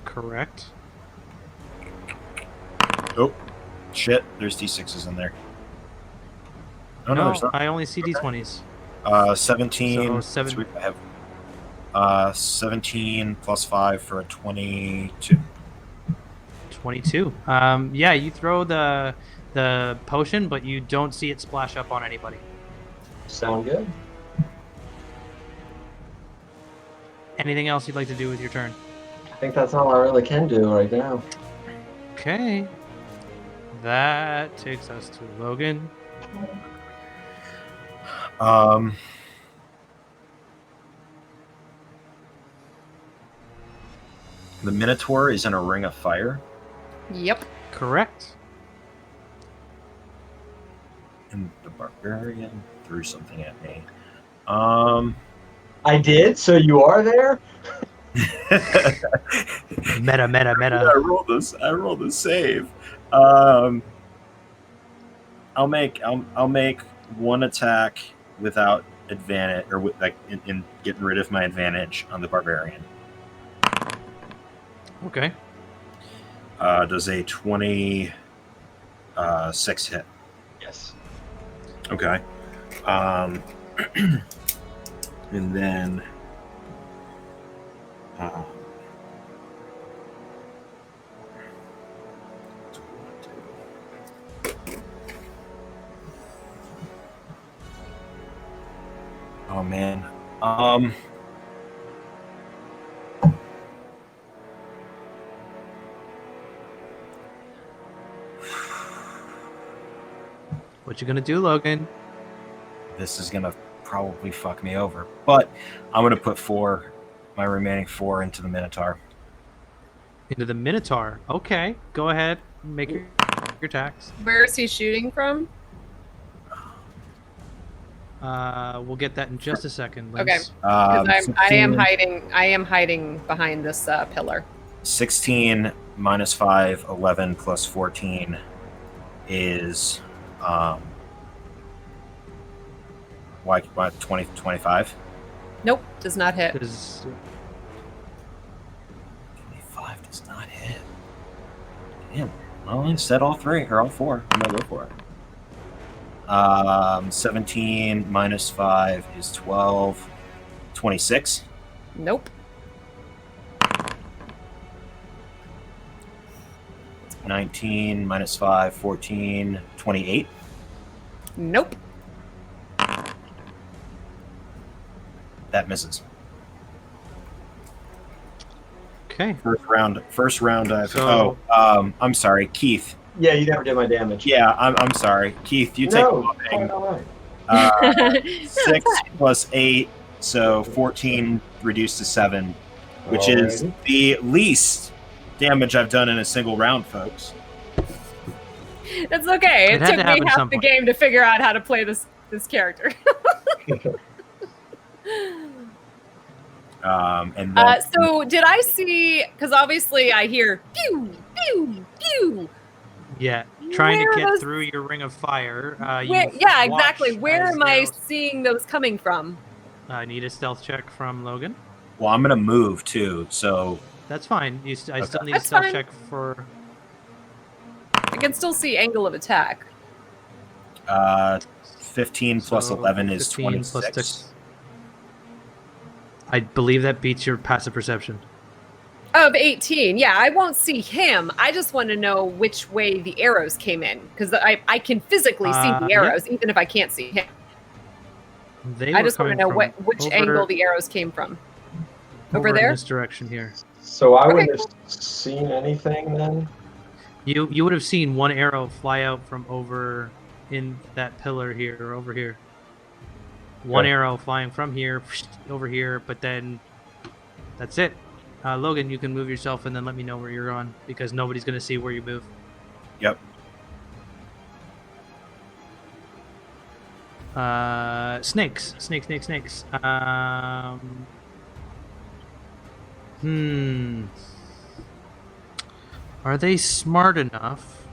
Correct. Oh, shit! There's d6s in there. Oh, no, there's not. I only see d20s. 17. So Sweet, I have 17 plus 5 for a 22. 22. Yeah, you throw the potion, but you don't see it splash up on anybody. Sound good. Anything else you'd like to do with your turn? I think that's all I really can do right now. Okay. That takes us to Logan. The Minotaur is in a ring of fire. Yep. Correct. And the Barbarian threw something at me. I did? So you are there? Meta. I rolled a save. I'll make one attack without advantage, or with, like in getting rid of my advantage on the Barbarian. Okay. Does a 26 hit? Yes. Okay. And then oh man. What you gonna do, Logan? This is gonna probably fuck me over, but I'm gonna put my remaining 4 into the Minotaur. Into the Minotaur. Okay, go ahead. Make your attacks. Where is he shooting from? We'll get that in just a second. Okay. Linz. Because I am hiding behind this pillar. 16 minus 5, 11 plus 14 is Why 20, 25? Nope, does not hit. 25 does not hit. Damn. Well, I said all three, or all four. I'm going to go for it. 17 minus 5 is 12. 26. Nope. 19 minus 5, 14. 28. Nope. That misses. Okay. First round. So- I'm sorry, Keith. Yeah, you never did my damage. Yeah, I'm sorry, Keith. You take No, bombing. all right. 6 plus 8, so 14 reduced to 7, which is Alrighty. the least damage I've done in a single round, folks. That's okay. It It had took to me happen half some the point. game to figure out how to play this character. And then, So did I see? Because obviously I hear pew pew pew. Yeah, trying Where to get was- through your ring of fire. Where, You yeah, exactly. watch Where as am I arrows- seeing those coming from? I need a stealth check from Logan. well, I'm gonna move too, so That's fine. I still need a That's stealth fine. check for. I can still see angle of attack. 15 plus So, 11 is 15 26. plus 6. I believe that beats your passive perception. Of 18, yeah, I won't see him. I just want to know which way the arrows came in because I can physically see the Yeah. arrows even if I can't see him. They I were just want to coming know from which over- angle the arrows came from. Over in there? this direction here. So I Okay, wouldn't have seen anything then. You would have seen one arrow fly out from over in that pillar here or over here. One Okay. arrow flying from here over here, but then that's it. Logan, you can move yourself and then let me know where you're going because nobody's going to see where you move. Yep. Snakes. Are they smart enough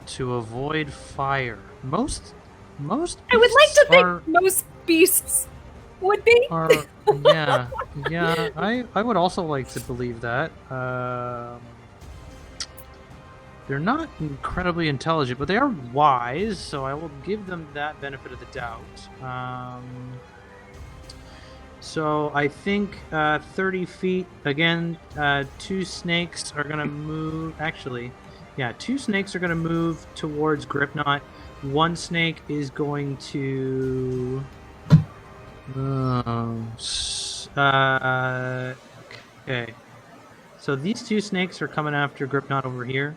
to avoid fire? Most I would like to think are- most beasts would be. yeah. I would also like to believe that. They're not incredibly intelligent, but they are wise, so I will give them that benefit of the doubt. So I think 30 feet again. 2 snakes are gonna move. Actually, yeah, 2 snakes are gonna move towards Gripknot. 1 snake is going to. Okay. So these 2 snakes are coming after Gripknot over here.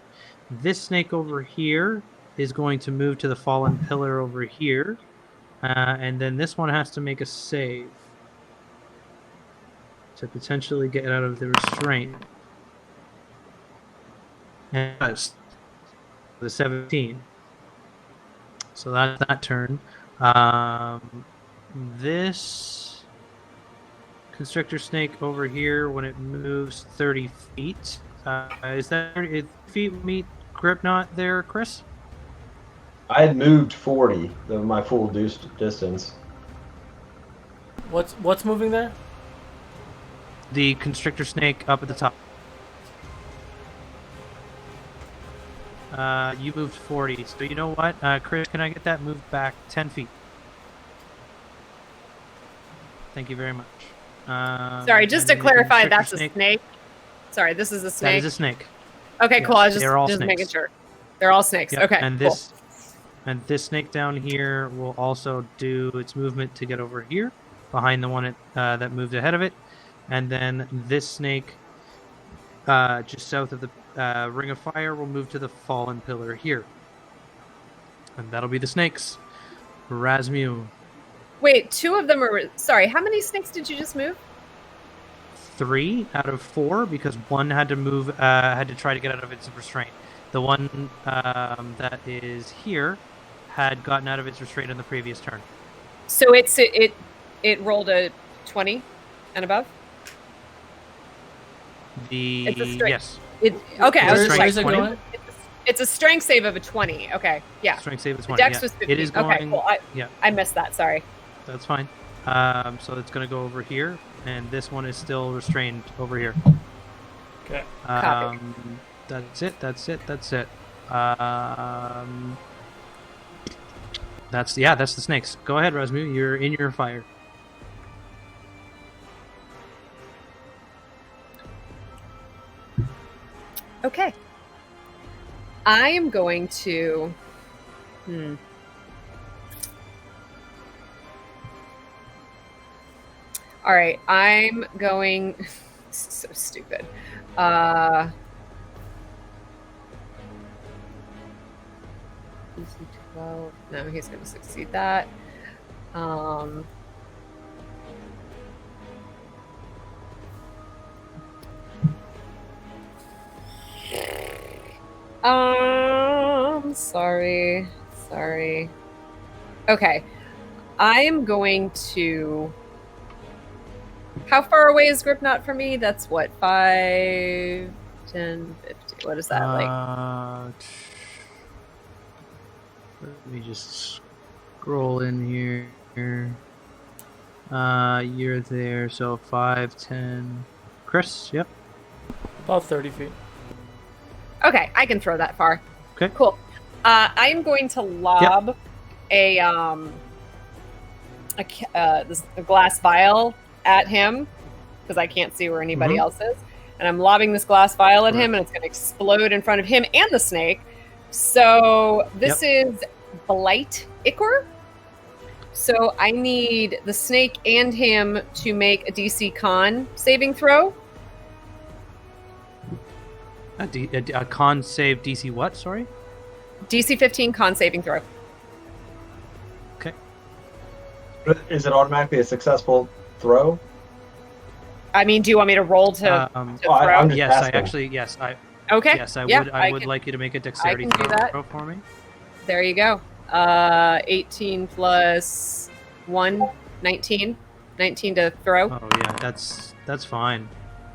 This snake over here is going to move to the fallen pillar over here. And then this one has to make a save to potentially get out of the restraint. And that's the 17. So that's that turn. This constrictor snake over here, when it moves 30 feet, is that 30 feet meet Gripknot there, Chris? I had moved 40 of my full distance. What's moving there? The constrictor snake up at the top. You moved 40, so you know what? Chris, can I get that moved back 10 feet? Thank you very much. Sorry, just to and the clarify, constrictor that's a snake. Sorry, this is a That snake. is a snake. Okay, cool. yes, I was they're all just making snakes. sure. They're all snakes. Yep, Okay, and cool. this snake down here will also do its movement to get over here, behind the one that moved ahead of it, and then this snake, just south of the ring of fire, will move to the fallen pillar here, and that'll be the snakes. Razmu, Wait, 2 of them are. Sorry, how many snakes did you just move? 3 out of 4 because one had to move, had to try to get out of its restraint. The one that is here had gotten out of its restraint on the previous turn. So it rolled a 20 and above. It's a straight. Yes. Okay, I was Where's just it like, going? It's a strength save of a 20. Okay, yeah. Strength save is The 20. dex Yeah. was 15. It is going. Okay, cool. Yeah, I missed that. Sorry. that's fine. So it's going to go over here, and this one is still restrained over here. Okay. Copy. That's it. That's it. That's it. That's the snakes. Go ahead, Rasmu. You're in your fire. Okay. I am going to. All right. I'm going. So stupid. DC 12. No, he's going to succeed that. Sorry. Okay. I am going to. How far away is Gripknot from me? That's what, 5, 10, 50. What is that like? Let me just scroll in here. You're there, so 5, 10. Chris, yep. About 30 feet. Okay, I can throw that far. Okay. Cool. I am going to lob a glass vial at him because I can't see where anybody else is, and I'm lobbing this glass vial at him, and it's going to explode in front of him and the snake. So this is Blight Ichor. So I need the snake and him to make a DC Con saving throw. A con save DC what? Sorry? DC 15 Con saving throw. Okay. Is it automatically a successful throw? I mean, do you want me to roll to throw? I'm just Yes, asking. I actually, yes, I. Okay. Yes, I Yeah, would. I would can- like you to make a dexterity I can do that. throw for me. There you go. 18 plus 1, 19. 19 to throw. Oh yeah, that's fine.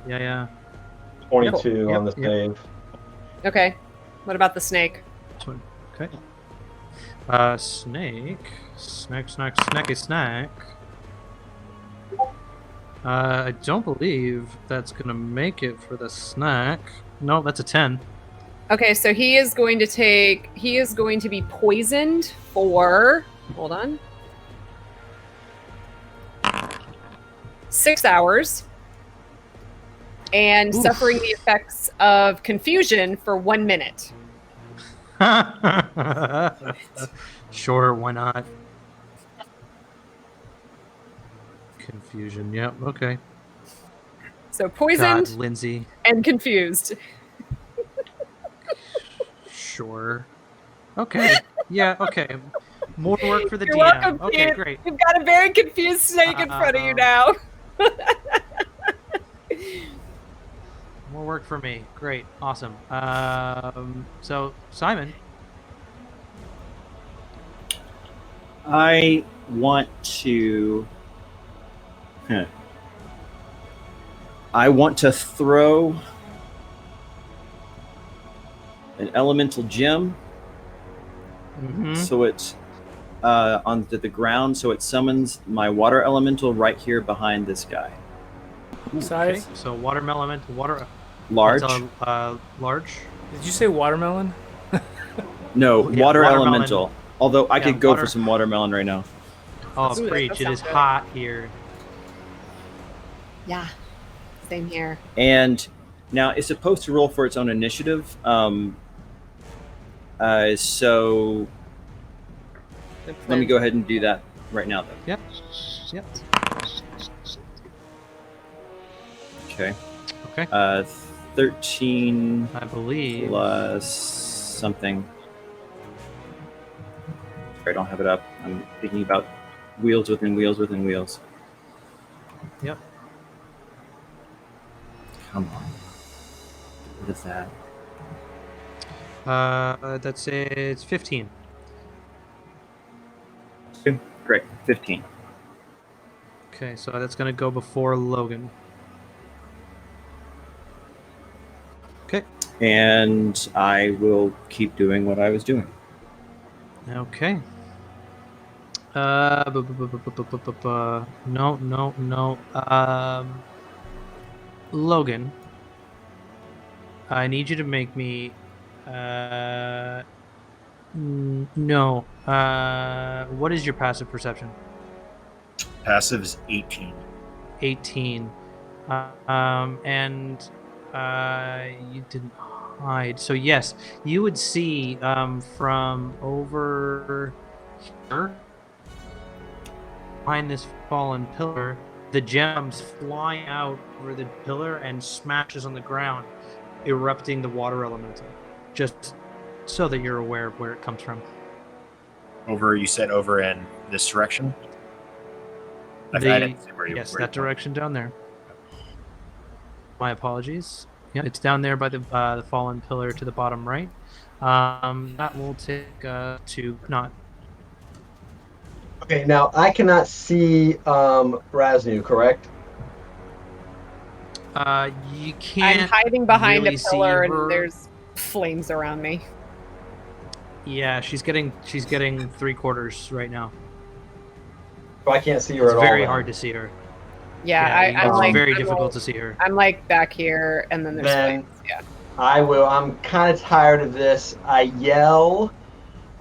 Yeah. 22 Yep, on the yep. save. Okay. What about the snake? Okay. Snake. Snack. I don't believe that's gonna make it for the snack. No, that's a 10. Okay, so he is going to be poisoned for, hold on, 6 hours and suffering the effects of confusion for 1 minute. Sure, why not? Confusion. Yep. Okay. So poisoned God, Lindsay. and confused. Sure. Okay. Yeah. Okay. More work for the You're DM. welcome, Okay, Pete. great. You've got a very confused snake in front of you now. More work for me. Great. Awesome. So Simon. I want to. I want to throw an elemental gem, so it's onto the ground, so it summons my water elemental right here behind this guy. Size? Okay, so watermelon, Large? It's, large. Did you say watermelon? No, Yeah, water watermelon. elemental. Although I Yeah, could go water- for some watermelon right now. Oh, Ooh, that preach! does It sound is good. hot here. Yeah, same here. And now it's supposed to roll for its own initiative. So Good let me plan. go ahead and do that right now, though. Yep. Yep. Okay. Okay. 13 I believe. plus something. Sorry, I don't have it up. I'm thinking about wheels within wheels within wheels. Yep. Come on. What is that? That's it. It's 15. Great. 15. Okay, so that's gonna go before Logan. Okay. and I will keep doing what I was doing. Okay. No. Logan, I need you to make me. No. What is your passive perception? Passive is 18. 18. And you didn't hide. So yes, you would see from over here behind this fallen pillar, the gems flying out over the pillar and smashes on the ground, erupting the water elemental. Just so that you're aware of where it comes from. You said over in this direction? I didn't see where Yes, where that direction down there. My apologies. Yeah, it's down there by the fallen pillar to the bottom right. That will take to not. Okay, now I cannot see Raznu, correct? You can't. I'm hiding behind really a pillar, see her. and there's flames around me. Yeah, she's getting 3/4 right now. So I can't see her It's at all. very then. hard to see her. Yeah, it's I'm very like, difficult to see her. I'm like back here, and then there's Then flames. Yeah. I'm kind of tired of this. I yell,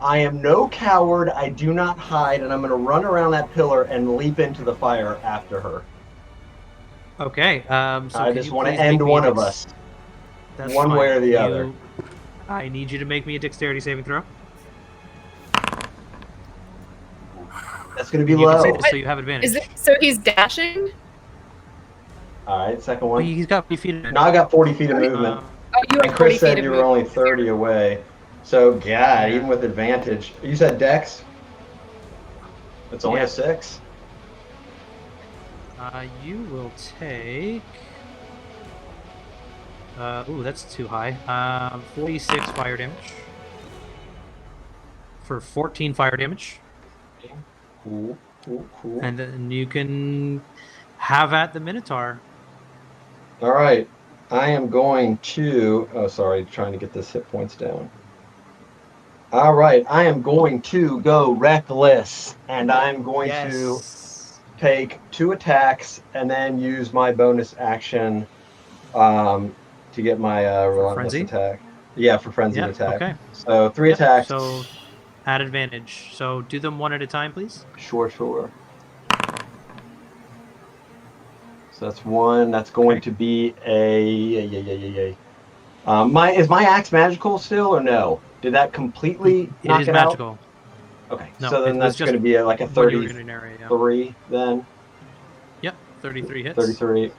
I am no coward. I do not hide, and I'm going to run around that pillar and leap into the fire after her. Okay. So I just want to end one of us. That's one fine. way or the other. I need you to make me a dexterity saving throw. That's going to be You low. can say this so you have advantage. Is it so? He's dashing. All right, second Well, one. he's got 40 feet of Now I got 40 feet of movement. Oh, you And have 40 Chris said feet you of were only movement. 30 away. So, God, even with advantage. You said Dex? It's only a 6. You will take. Ooh, that's too high. 46 fire damage. For 14 fire damage. Cool. And then you can have at the Minotaur. All right. I am going to. Oh, sorry. Trying to get this hit points down. All right. I am going to go reckless. And I'm going to take 2 attacks and then use my bonus action to get my relentless frenzy? attack. Yeah, for frenzied Yep, attack. okay. So 3 attacks. So at advantage. So do them one at a time, please. Sure. So that's 1. That's going to be a. Is my axe magical still or no? Did that completely knock It is it magical. out? Okay, No, so then it was that's just going to be like a when you were in an area, 33 then. Yep, 33 hits. 33.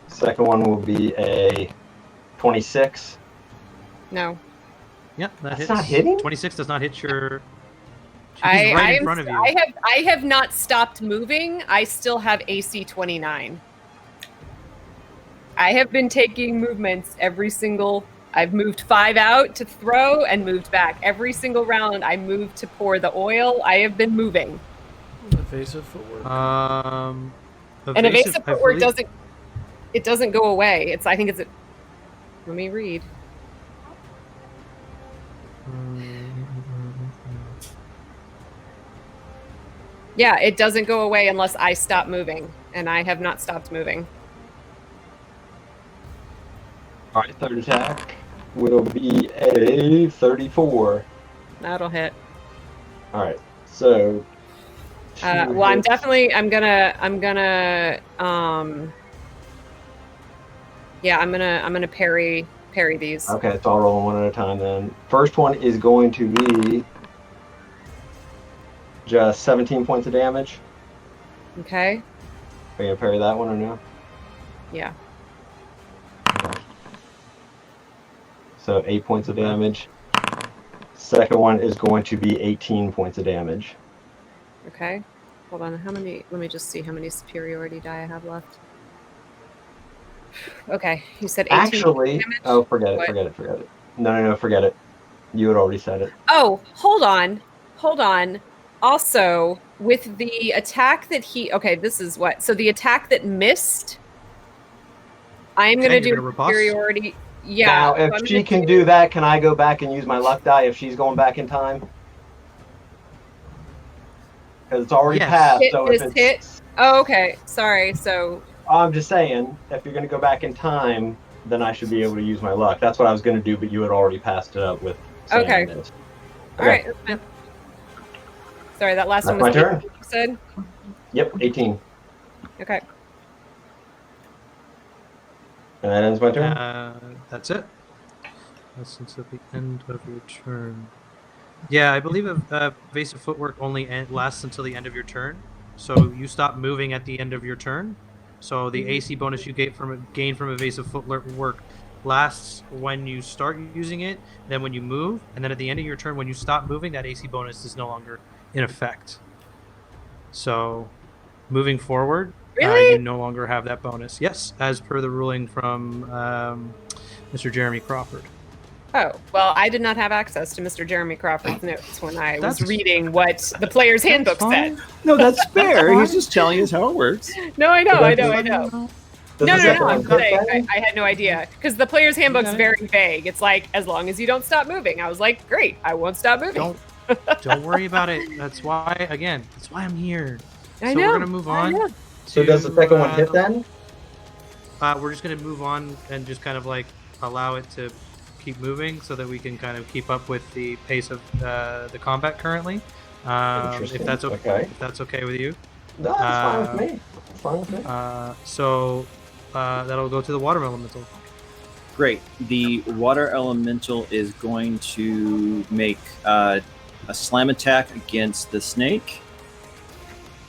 Second one will be a 26. No. Yep, That's hits. not hitting? 26 does not hit your. He's I right in am- front of you. I have not stopped moving. I still have AC 29. I have been taking movements every single. I've moved 5 out to throw and moved back. Every single round I moved to pour the oil. I have been moving. Evasive footwork. And evasive footwork doesn't go away. I think it's a. Let me read. Yeah, it doesn't go away unless I stop moving, and I have not stopped moving. All right, third attack will be a 34. That'll hit. All right, so. Well, I'm gonna parry these. Okay, so I'll roll one at a time then. First one is going to be just 17 points of damage. Okay. Are you gonna parry that one or no? Yeah. Okay. So 8 points of damage. Second one is going to be 18 points of damage. Okay. Hold on. Let me just see how many superiority die I have left. Okay. You said 18 Actually, damage? oh, forget it. No, forget it. You had already said it. Oh, hold on. Also, with the attack that this is what. So the attack that missed, I'm going to do you're gonna riposte? superiority. Yeah. Now, so I'm if she gonna can do that, can I go back and use my luck die if she's going back in time? Because it's already Yes. passed. hit So if this it's, hit. Oh, okay. Sorry. So I'm just saying, if you're going to go back in time, then I should be able to use my luck. That's what I was going to do, but you had already passed it up with saying Okay. this. all right. That's fine. Sorry, that last That's one was my turn. 18, you said. Yep, 18. Okay. And that ends my turn. That's it. That's until the end of your turn. Yeah, I believe evasive footwork only lasts until the end of your turn. So you stop moving at the end of your turn. So the AC bonus you gain from evasive footwork lasts when you start using it, then when you move, and then at the end of your turn, when you stop moving, that AC bonus is no longer in effect. So moving forward, Really? you no longer have that bonus. Yes, as per the ruling from Mr. Jeremy Crawford. Oh, well, I did not have access to Mr. Jeremy Crawford's notes when I was That's- reading what the player's handbook said. No, that's fair. fine. He's just telling us how it works. No, I know, So I that's know, I it. know. Does No, the no, second no. one I'm hit saying then? I had no idea because the player's handbook's Okay. very vague. It's like as long as you don't stop moving. I was like, great, I won't stop moving. Don't worry about it. That's why I'm here. I So know. we're gonna move I on. know. So does the second one hit then? We're just gonna move on and just kind of like allow it to keep moving so that we can kind of keep up with the pace of the combat currently. If Interesting. that's okay. Okay. If that's okay with you. No, that's fine with me. That's fine with me. So that'll go to the water elemental. Great. The water elemental is going to make a slam attack against the snake.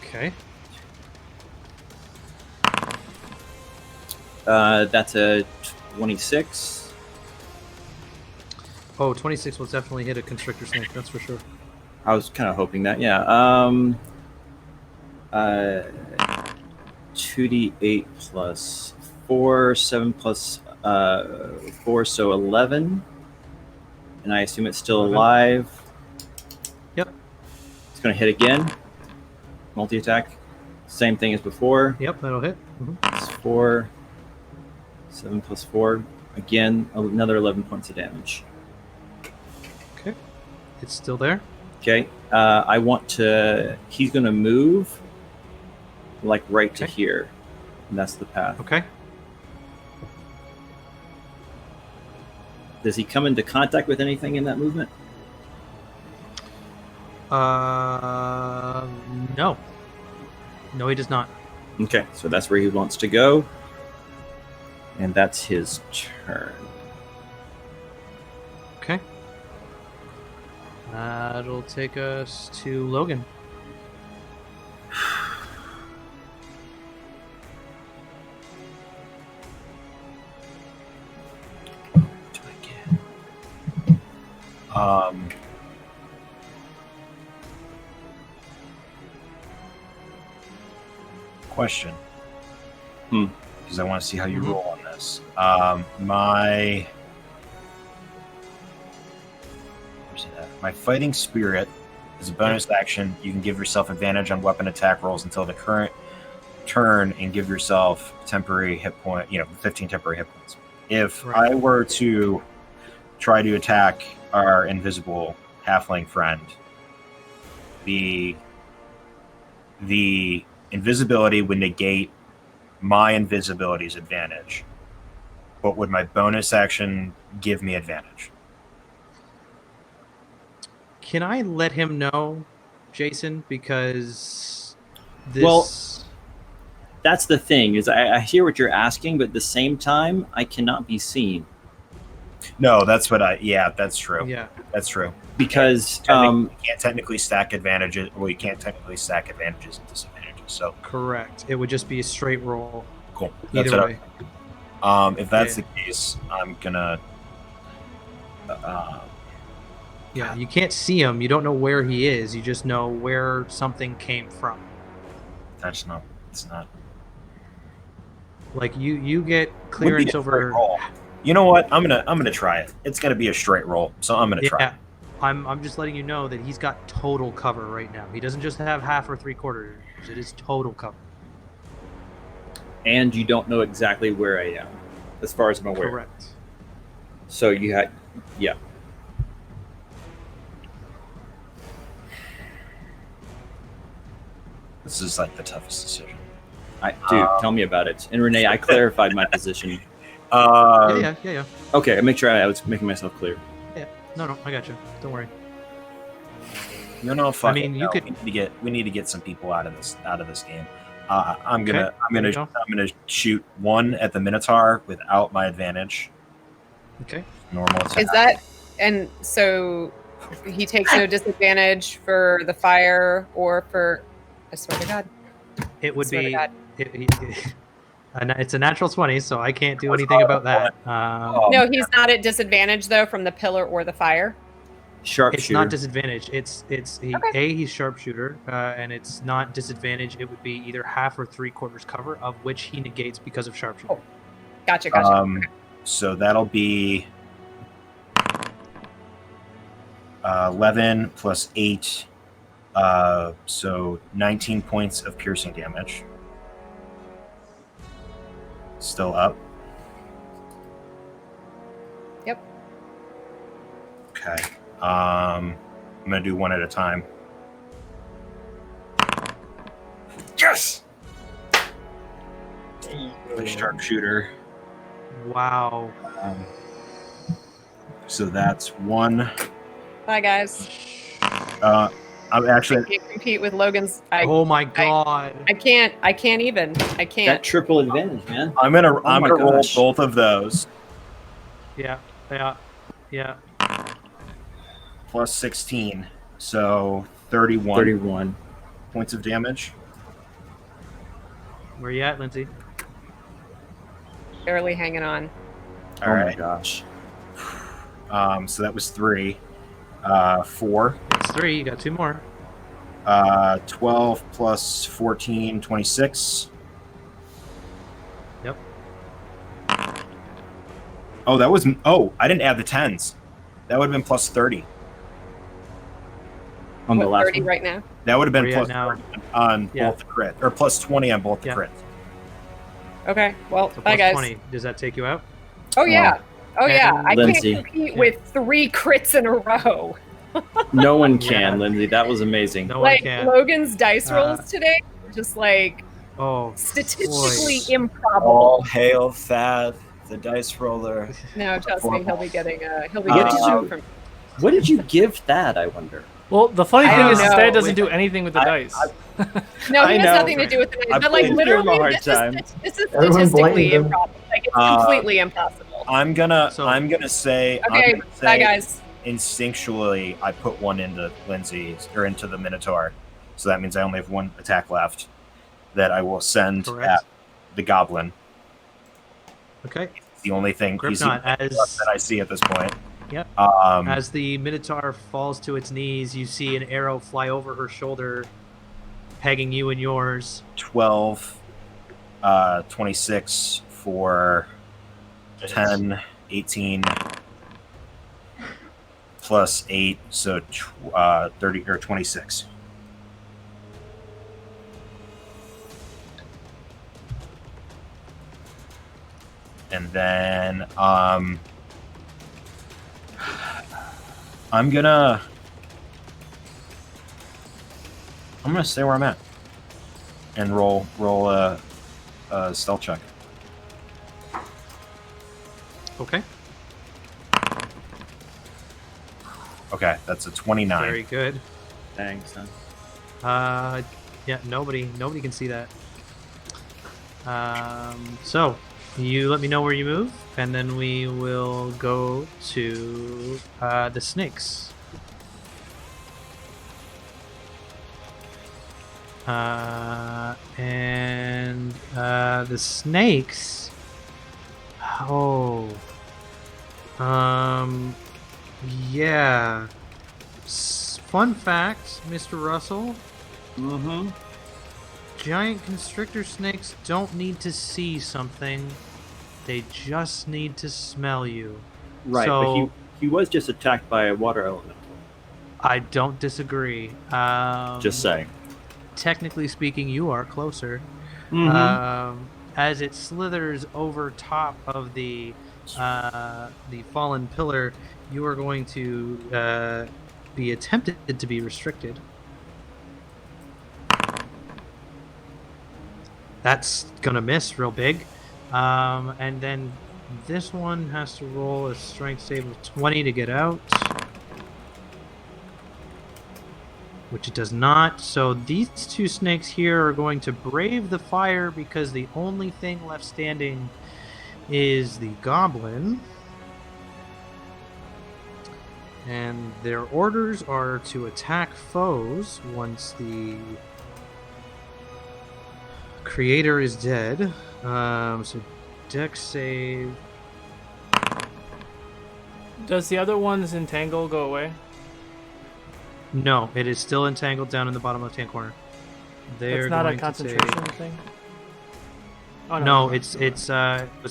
Okay. That's a 26. Oh, 26 will definitely hit a constrictor snake. That's for sure. I was kind of hoping that, yeah. 2d8 plus 4, 7 plus 4, so 11. And I assume it's still 11. alive. Yep. It's going to hit again. Multi-attack. Same thing as before. Yep, that'll hit. It's 4, 7 plus 4. Again, another 11 points of damage. Okay. It's still there. Okay. I want to... He's going to move like right to Okay. here. And that's the path. Okay. Does he come into contact with anything in that movement? No. No, he does not. Okay, so that's where he wants to go. And that's his turn. Okay. That'll take us to Logan. Question. Hmm. Because I want to see how you Mhm. roll on this. My fighting spirit is a bonus action. You can give yourself advantage on weapon attack rolls until the current turn and give yourself temporary hit point, 15 temporary hit points. If Right. I were to try to attack our invisible halfling friend, the invisibility would negate my invisibility's advantage. But would my bonus action give me advantage? Can I let him know, Jason? Because this. Well, that's the thing, is I hear what you're asking, but at the same time, I cannot be seen. No, that's what that's true. Yeah. That's true. Because You can't technically stack advantages, well, you can't technically stack advantages and disadvantages. So Correct. It would just be a straight roll. cool. That's Either what way. if that's Yeah. the case, I'm gonna. Yeah, you can't see him. You don't know where he is. You just know where something came from. That's not. It's not. Like you get Would be clearance a straight over. roll. You know what? I'm gonna try it. It's gonna be a straight roll, so I'm gonna try. Yeah, I'm just letting you know that he's got total cover right now. He doesn't just have half or 3/4. It is total cover. and you don't know exactly where I am, as far as I'm aware. Correct. So you had, yeah. This is like the toughest decision. Dude, tell me about it. And Renee, I clarified my position. Yeah. Okay, I make sure I was making myself clear. Yeah. No, I got you. Don't worry. No, fuck. I mean, it. you No, could. We need to get some people out of this game. I'm Okay, gonna shoot one at the Minotaur without my advantage. Okay. Normal attack. Is that and so he takes no disadvantage for the fire or for? I swear to God. It would Swear to be. God. It's a natural 20, so I can't do anything about that. No, he's not at disadvantage though from the pillar or the fire. Sharpshooter. It's not disadvantage. Okay. He's sharpshooter, and it's not disadvantage. It would be either half or 3/4 cover, of which he negates because of sharpshooter. Oh. Gotcha. So that'll be 11 plus 8, so 19 points of piercing damage. Still up. Yep. Okay. I'm gonna do one at a time. Yes. The sharpshooter. Wow. So that's one. Bye, guys. I'm actually. I can't compete with Logan's. Oh my God. I can't even. I can't. That triple advantage, man. I'm gonna my roll gosh. both of those. Yeah. Plus 16, so 31. 31. Points of damage. Where you at, Lindsay? Barely hanging on. All Oh my right. gosh. So that was 3. 4. That's 3. You got 2 more. 12 plus 14, 26. Yep. Oh, that was. Oh, I didn't add the 10s. That would have been plus 30. On the What, last 30 one? right now? That would have Where been you at plus now? 30 on Yeah. both the crit, or plus 20 on both the Yeah. crits. Okay. Well, So bye, plus guys. 20. Does that take you out? Oh yeah. Oh yeah. I Lindsay. can't compete with 3 crits in a row. No one can, Yeah. Lindsay. That was amazing. No one Like can. Logan's dice rolls Uh, today, were just like Oh, statistically boy. improbable. All hail Thad, the dice roller. No, trust me, he'll be getting What did out you- from. What did you give that, I wonder? Well, the funny I thing don't is, know. Dad doesn't do anything with the dice. No, I he has know. nothing to do with the dice. I But like give him a literally, hard this time. is Everyone statistically blamed him. improbable. Like it's completely impossible. I'm gonna So- say. I'm Okay, gonna say bye guys. Instinctually, I put one into Lindsay's or into the Minotaur, so that means I only have one attack left that I will send Correct. at the Goblin. Okay. It's the only thing he's the Gripnot, only thing left that I see at this point. Yep. Um, As the Minotaur falls to its knees, you see an arrow fly over her shoulder, pegging you and yours. 12, 26 for 10, 18 plus 8, so 30 or 26. And then I'm gonna stay where I'm at and roll a stealth check. Okay. Okay, that's a 29. Very good. Thanks, son. Yeah, nobody can see that. So you let me know where you move, and then we will go to the snakes. And the snakes. Oh. Yeah. Fun fact, Mr. Russell. Mm-hmm. Giant constrictor snakes don't need to see something. They just need to smell you. Right, So, but he was just attacked by a water elemental. I don't disagree. Just saying. Technically speaking, you are closer. Mhm. As it slithers over top of the the fallen pillar, you are going to be attempted to be restricted. That's gonna miss real big. And then this one has to roll a strength save of 20 to get out, which it does not. So these two snakes here are going to brave the fire because the only thing left standing is the goblin. And their orders are to attack foes once the creator is dead. So dex save. Does the other one's entangle go away? No, it is still entangled down in the bottom left-hand corner. They're It's not a going to concentration thing? Oh, No, it was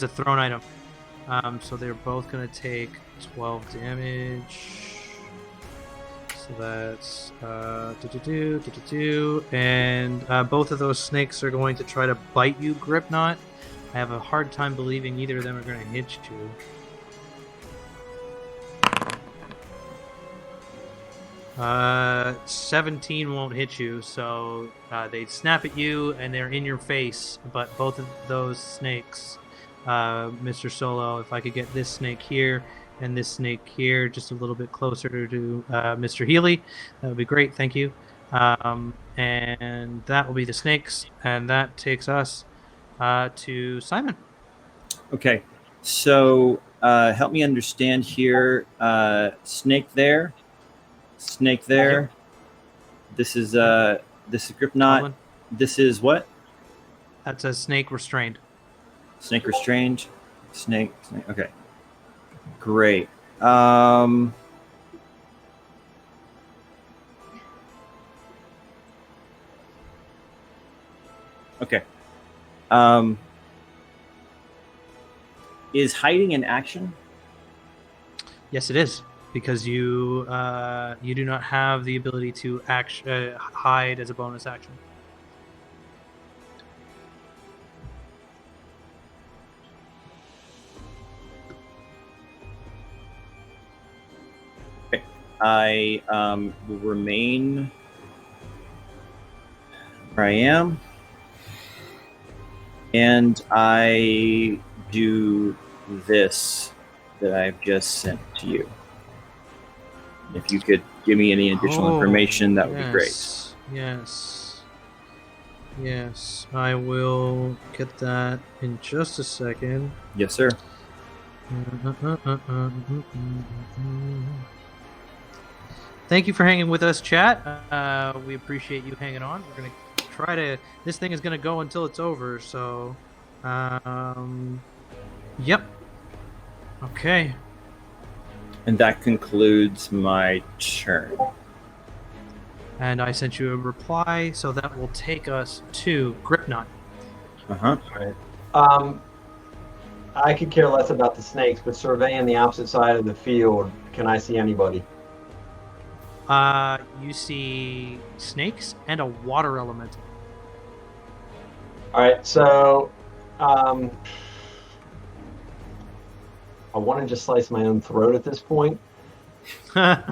a thrown item. So they're both going to take 12 damage. So that's and both of those snakes are going to try to bite you, Gripknot. I have a hard time believing either of them are going to hit you. 17 won't hit you, so they snap at you and they're in your face. But both of those snakes, Mr. Solo, if I could get this snake here and this snake here just a little bit closer to Mr. Healy, that would be great. Thank you. And that will be the snakes, and that takes us to Simon. Okay, so help me understand here. Snake there. Snake there. This is Gripknot. Goblin. This is what? That's a snake restrained. Snake restrained. Snake. Okay. Great. Okay. Is hiding an action? Yes, it is, because you do not have the ability to hide as a bonus action. Okay. I will remain where I am, and I do this that I've just sent to you. If you could give me any additional information, that would be great. Yes, I will get that in just a second. Yes, sir. Thank you for hanging with us, chat. We appreciate you hanging on. We're going to try to... This thing is going to go until it's over, so... Yep. Okay. And that concludes my turn. And I sent you a reply, so that will take us to Gripknot. Uh-huh. All right. I could care less about the snakes, but surveying the opposite side of the field, can I see anybody? You see snakes and a water elemental. All right, so I want to just slice my own throat at this point, but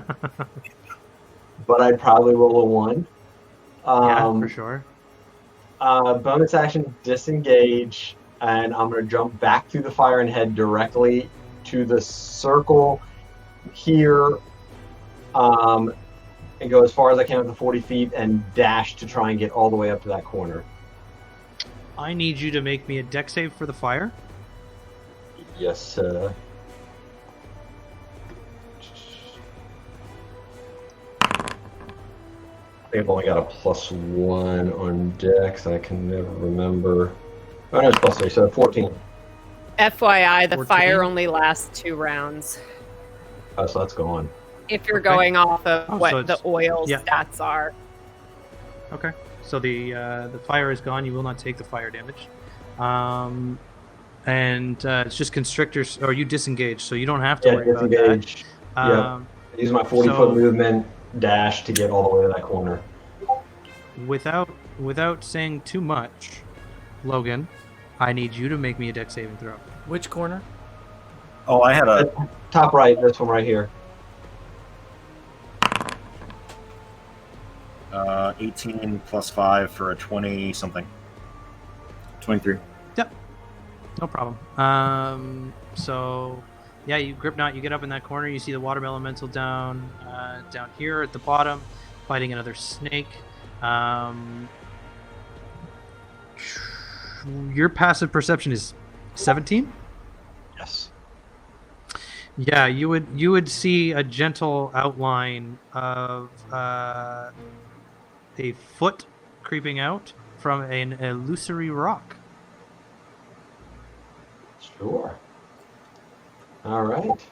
I'd probably roll a 1. Yeah, for sure. Bonus action, disengage, and I'm going to jump back through the fire and head directly to the circle here, and go as far as I can with the 40 feet and dash to try and get all the way up to that corner. I need you to make me a dex save for the fire. Yes, sir. I think I've only got a +1 on dex. I can never remember. Oh, no, it's +3, so 14. FYI, the 14? fire only lasts 2 rounds. Oh, so that's gone. If you're Okay. going off of Oh, so what it's- the oil yeah. stats are. Okay. So the fire is gone. You will not take the fire damage. And it's just constrictors, or you disengage, so you don't have to Yeah, worry about that. disengage. Yeah. Use my 40-foot movement dash to get all the way to that corner. Without saying too much, Logan, I need you to make me a dex saving throw. Which corner? Oh, I had a. Top right, this one right here. 18 plus 5 for a 20 something. 23. Yep. No problem. So, yeah, you grip knot. You get up in that corner. You see the water elemental down here at the bottom, fighting another snake. Your passive perception is 17. Yes. Yeah, you would see a gentle outline of a foot creeping out from an illusory rock. Sure. All right.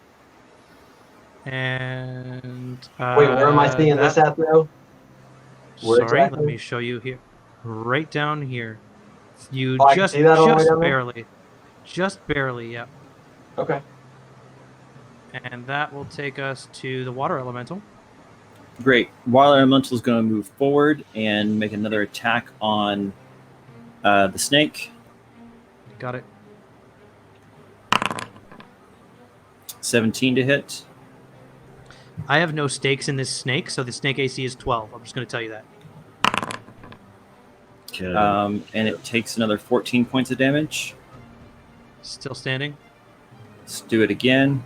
And Wait, where am I seeing this at, though? Where Sorry, exactly? let me show you here. Right down here. You Oh, I can see that all the way down there? barely. Just barely, yep. Okay. And that will take us to the water elemental. Great. Water Elemental is going to move forward and make another attack on the snake. Got it. 17 to hit. I have no stakes in this snake, so the snake AC is 12. I'm just going to tell you that. Kid. And it takes another 14 points of damage. Still standing. Let's do it again.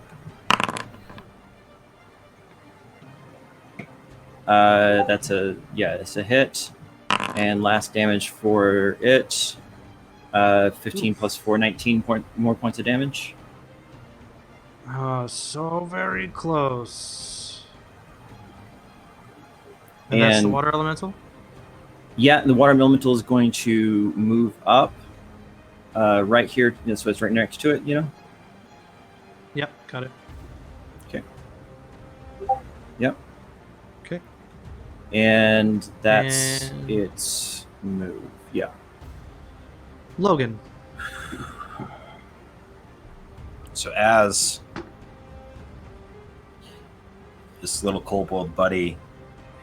That's a hit. And last damage for it. 15 plus 4, 19 more points of damage. Oh, so very close. And that's the water elemental? Yeah, the water elemental is going to move up right here. So it's right next to it, you know? Yep, got it. Okay. Yep. Okay. And that's its move. Yeah. Logan. So as this little kobold buddy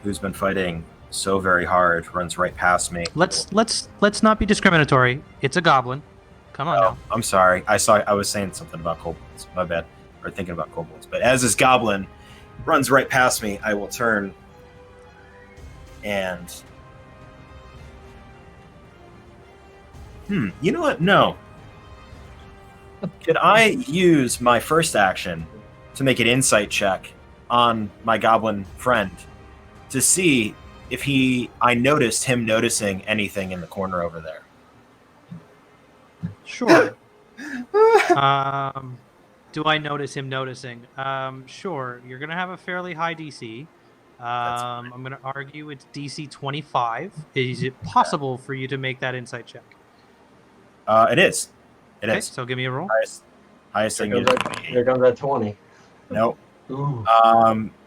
who's been fighting so very hard runs right past me. Let's not be discriminatory. It's a goblin. Come on now. I'm sorry. I was saying something about kobolds. My bad. Or thinking about kobolds. But as this goblin runs right past me, I will turn and you know what? No. Could I use my first action to make an insight check on my goblin friend to see if I noticed him noticing anything in the corner over there? Sure. Do I notice him noticing? Sure. You're going to have a fairly high DC. I'm going to argue it's DC 25. Is it possible for you to make that insight check? It is. It is. So give me a roll. Highest thing is 28. Here comes that 20. Nope. Ooh.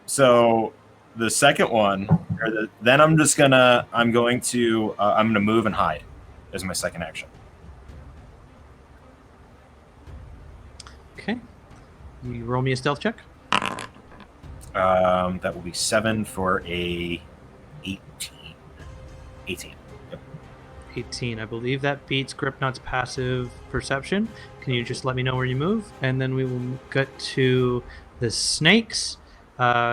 So the second one, then I'm going to move and hide as my second action. Okay. You roll me a stealth check. That will be 7 for a 18. 18. Yep. 18. I believe that beats Gripnot's passive perception. Can you just let me know where you move? And then we will get to the snakes.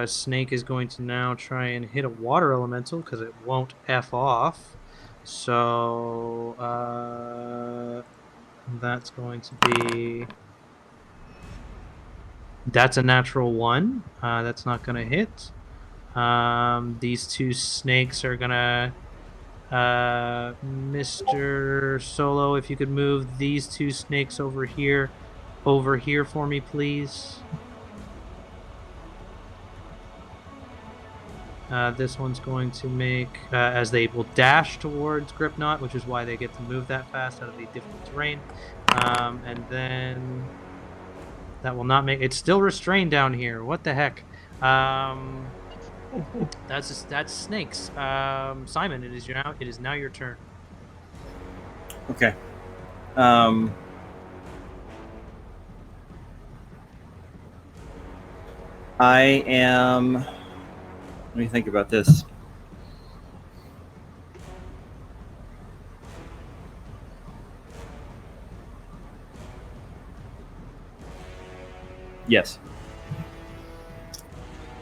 Snake is going to now try and hit a water elemental because it won't F off. So that's going to be... That's a natural 1. That's not going to hit. These two snakes are going to... Mr. Solo, if you could move these two snakes over here for me, please. This one's going to make, as they will dash towards Gripknot, which is why they get to move that fast out of the difficult terrain. And then that will not make, it's still restrained down here. What the heck? That's snakes. Simon, it is now your turn. Okay. I am. Let me think about this. Yes.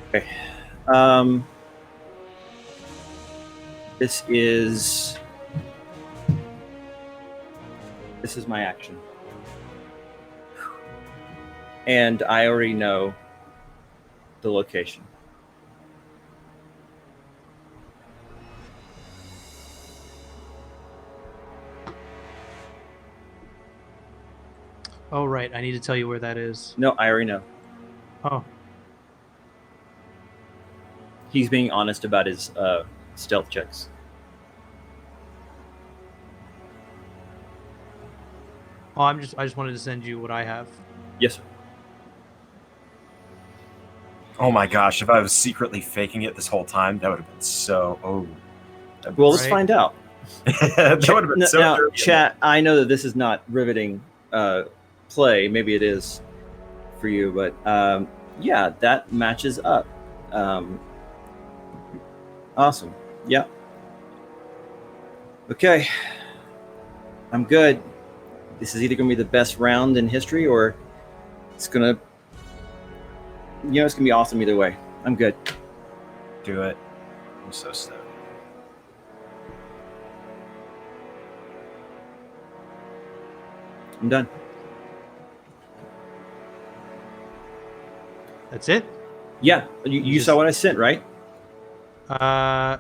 Okay. This is my action. And I already know the location. Oh, right. I need to tell you where that is. No, I already know. Oh. He's being honest about his stealth checks. Oh, I just wanted to send you what I have. Yes, sir. Oh my gosh! If I was secretly faking it this whole time, that would have been so. Well, let's Right. find out. That would have been so. Now, dirty. chat, I know that this is not riveting play. Maybe it is for you, but yeah, that matches up. Awesome. Yeah. Okay. I'm good. This is either going to be the best round in history, or it's going to, it's going to be awesome either way. I'm good. Do it. I'm so stoked. I'm done. That's it? Yeah. You saw what I sent, right? Yeah.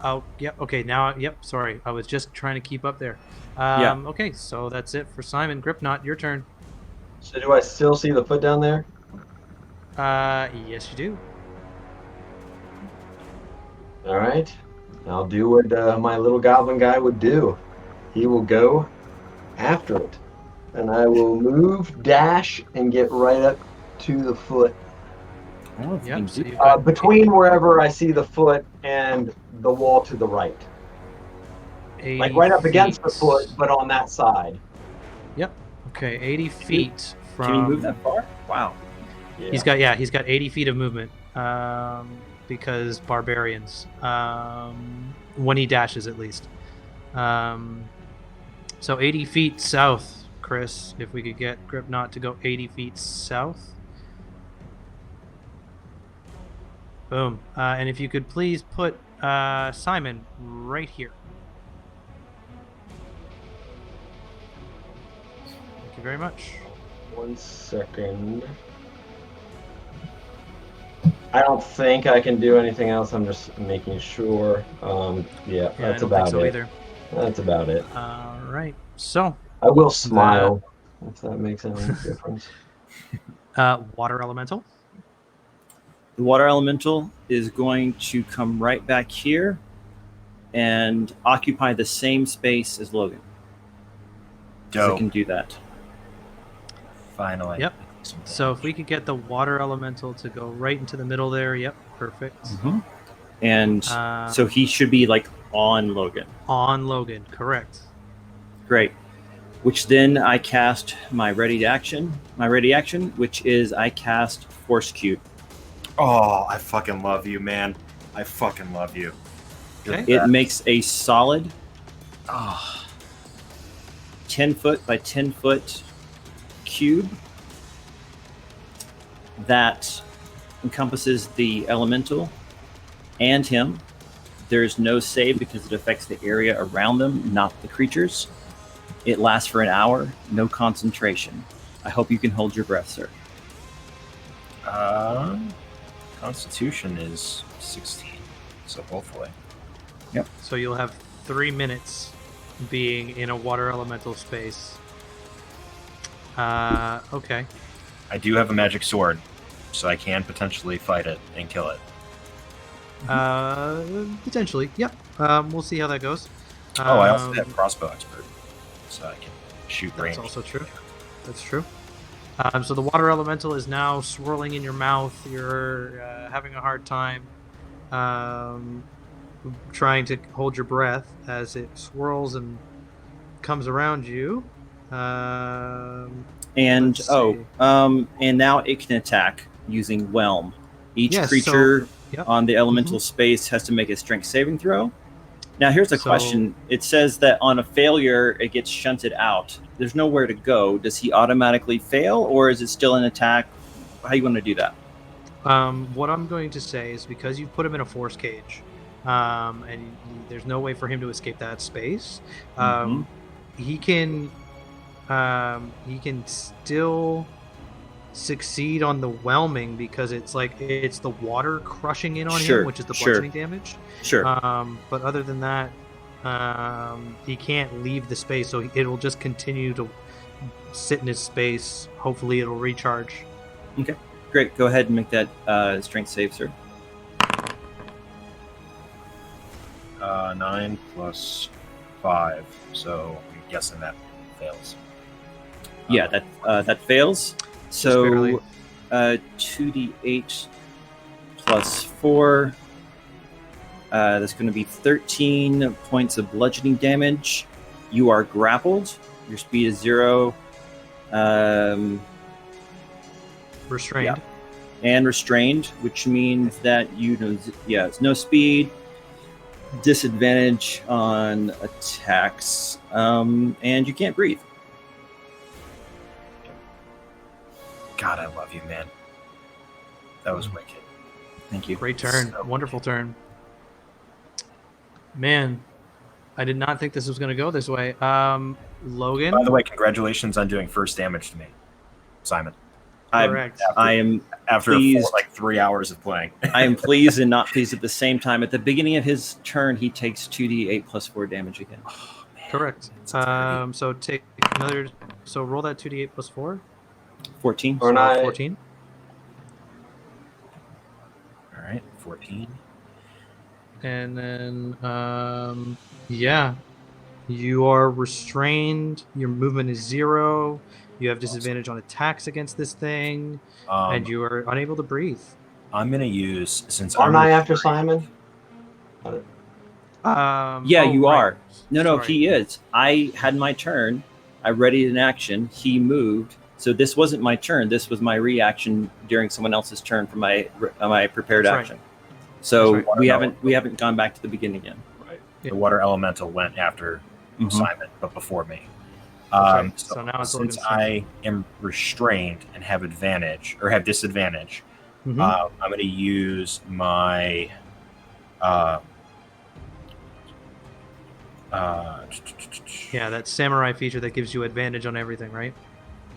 Oh, yeah. Okay, now, yep. Sorry, I was just trying to keep up there. Yeah. Okay, so that's it for Simon. Gripknot, your turn. So do I still see the foot down there? Yes, you do. All right. I'll do what my little goblin guy would do. He will go after it. And I will move, dash, and get right up to the foot. Yep. So you've got Between wherever I see the foot and the wall to the right. Like right up against the foot, but on that side. Yep. Okay, 80 feet from. Can you move that far? Wow. Yeah. He's got 80 feet of movement. Because barbarians. When he dashes, at least. So 80 feet south, Chris. If we could get Gripknot to go 80 feet south. Boom. And if you could please put Simon right here. Thank you very much. 1 second. I don't think I can do anything else. I'm just making sure. Yeah, I that's don't about think so it. either. That's about it. All right. So, I will smile if that makes any difference. water elemental. The water elemental is going to come right back here and occupy the same space as Logan. So Dope. it can do that. Finally. Yep. So if we could get the water elemental to go right into the middle there, yep, perfect. Mm-hmm. And so he should be like on Logan. On Logan, correct. Great. Which then I cast my ready action, which is I cast Force Cube. Oh, I fucking love you, man. I fucking love you. Okay. It makes a solid 10 foot by 10 foot cube that encompasses the elemental and him. There's no save because it affects the area around them, not the creatures. It lasts for an hour, no concentration. I hope you can hold your breath, sir. Constitution is 16, so hopefully. Yep. So you'll have 3 minutes being in a water elemental space. Okay. I do have a magic sword, so I can potentially fight it and kill it. Potentially, yep. We'll see how that goes. I also have crossbow expert, so I can shoot range. That's also true. That's true. So the water elemental is now swirling in your mouth. You're having a hard time trying to hold your breath as it swirls and comes around you. And now it can attack using Whelm. Each creature on the elemental space has to make a strength saving throw. Now, here's a So- question. It says that on a failure, it gets shunted out. There's nowhere to go. Does he automatically fail, or is it still an attack? How do you want to do that? What I'm going to say is because you've put him in a force cage, and there's no way for him to escape that space. He can still succeed on the whelming because it's the water crushing in on Sure, him, which is the sure. bludgeoning damage. Sure. But other than that, he can't leave the space, so it'll just continue to sit in his space. Hopefully, it'll recharge. Okay. Great. Go ahead and make that strength save, sir. 9 plus 5, so I'm guessing that fails. Yeah, that fails. So barely. 2d8 plus 4. That's going to be 13 points of bludgeoning damage. You are grappled. Your speed is 0. Restrained. Yeah. And restrained, which means that it's no speed, disadvantage on attacks, and you can't breathe. God, I love you, man. That was wicked. Thank you. Great turn. So Wonderful turn. Man, I did not think this was going to go this way. Logan? By the way, congratulations on doing first damage to me, Simon. Correct. I am After pleased. 3 hours of playing. I am pleased and not pleased at the same time. At the beginning of his turn, he takes 2d8 plus 4 damage again. Oh, man. Correct. It's heavy. So take another. So roll that 2d8 plus 4. 14. Or not. 14. All right, 14. And then, yeah. You are restrained. Your movement is 0. You have disadvantage on attacks against this thing. And you are unable to breathe. I'm going to use, since Aren't I'm I after Simon? Yeah, oh, you right. are. No, Sorry. he is. I had my turn. I readied an action. He moved. So this wasn't my turn. This was my reaction during someone else's turn for my prepared That's right. action. So That's right. we haven't gone back to the beginning again. Right. Yeah. The water elemental went after Mhm. Simon, but before me. That's right. So, So now it's since Logan's turn. I am restrained and have advantage or have disadvantage, Mhm. I'm going to use my Yeah, that samurai feature that gives you advantage on everything, right?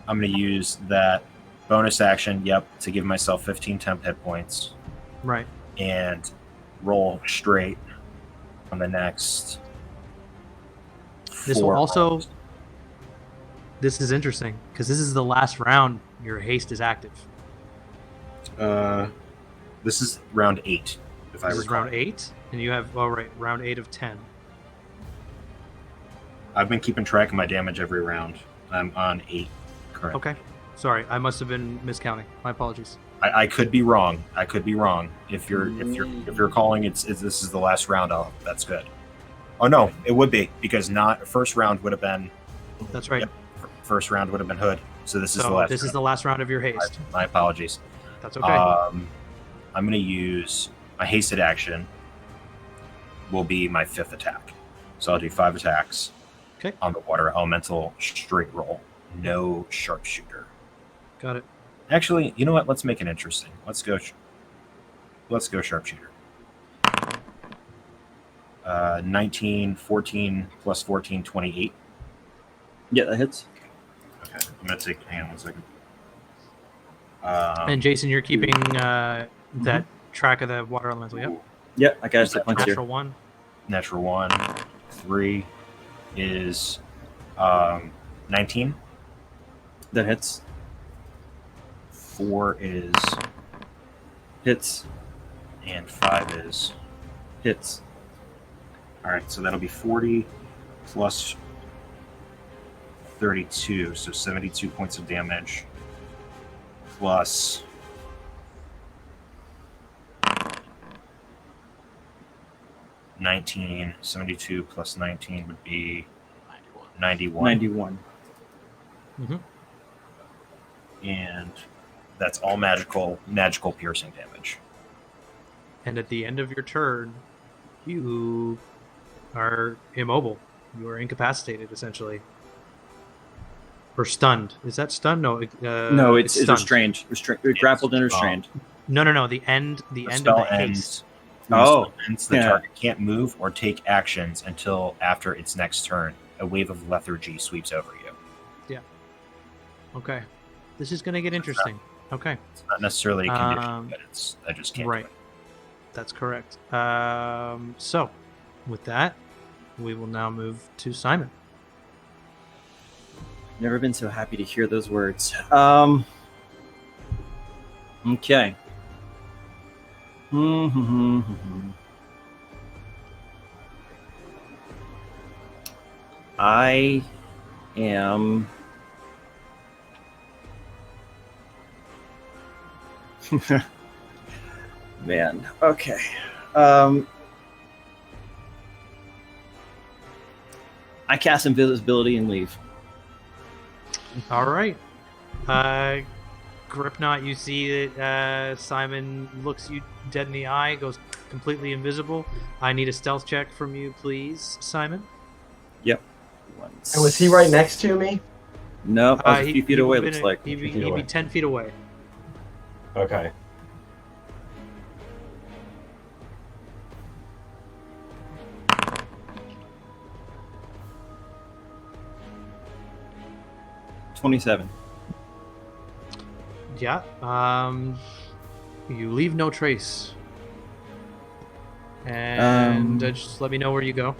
I'm going to use that bonus action, to give myself 15 temp hit points Right. and roll straight on the next. This will 4 also. rolls. This is interesting because this is the last round your haste is active. This is round 8. If I This is recall. round 8, and you have round 8 of 10. I've been keeping track of my damage every round. I'm on 8 currently. Okay. Sorry, I must have been miscounting. My apologies. I could be wrong. I could be wrong. If you're calling it's this is the last round, that's good. Oh no, it would be because not first round would have been. That's right. Yep, first round would have been Hood. So this is the So last. this is round. the last round of your haste. My apologies. That's okay. I'm going to use my hasted action. Will be my 5th attack. So I'll do 5 attacks. Okay. On the water elemental straight roll. No sharpshooter. Got it. Actually, you know what? Let's make it interesting. Let's go sharpshooter. 19, 14 plus 14, 28. Yeah, that hits. Okay, I'm gonna take. Hang on 1 second. And Jason, you're keeping that track of the water elemental. Yep. Yeah, I got it. Points here. Natural 1. Natural 1. 3 is 19. That hits. 4 is Hits. and 5 is. Hits. All right, so that'll be 40 plus 32, so 72 points of damage. Plus 19, 72 plus 19 would be 91. 91. And that's all magical piercing damage. And at the end of your turn, you are immobile. You are incapacitated, essentially. Or stunned. Is that stunned? No. No, it's stunned. restrained. Grappled and restrained. No. The end of the spell haste. ends. When the spell ends, the yeah. target can't move or take actions until after its next turn. A wave of lethargy sweeps over you. Yeah. Okay. This is going to get interesting. Okay. It's not necessarily a condition, but I just can't. Right. That's correct. So, with that, we will now move to Simon. Never been so happy to hear those words. Okay. I am. Man. Okay. I cast invisibility and leave. All right. Gripknot, you see that Simon looks you dead in the eye, goes completely invisible. I need a stealth check from you, please, Simon. Yep. And was he right next to me? No, I was a few feet away, would've looks been like. He'd be 10 feet away. Okay. $27. Yeah. You leave no trace. And just let me know where you go.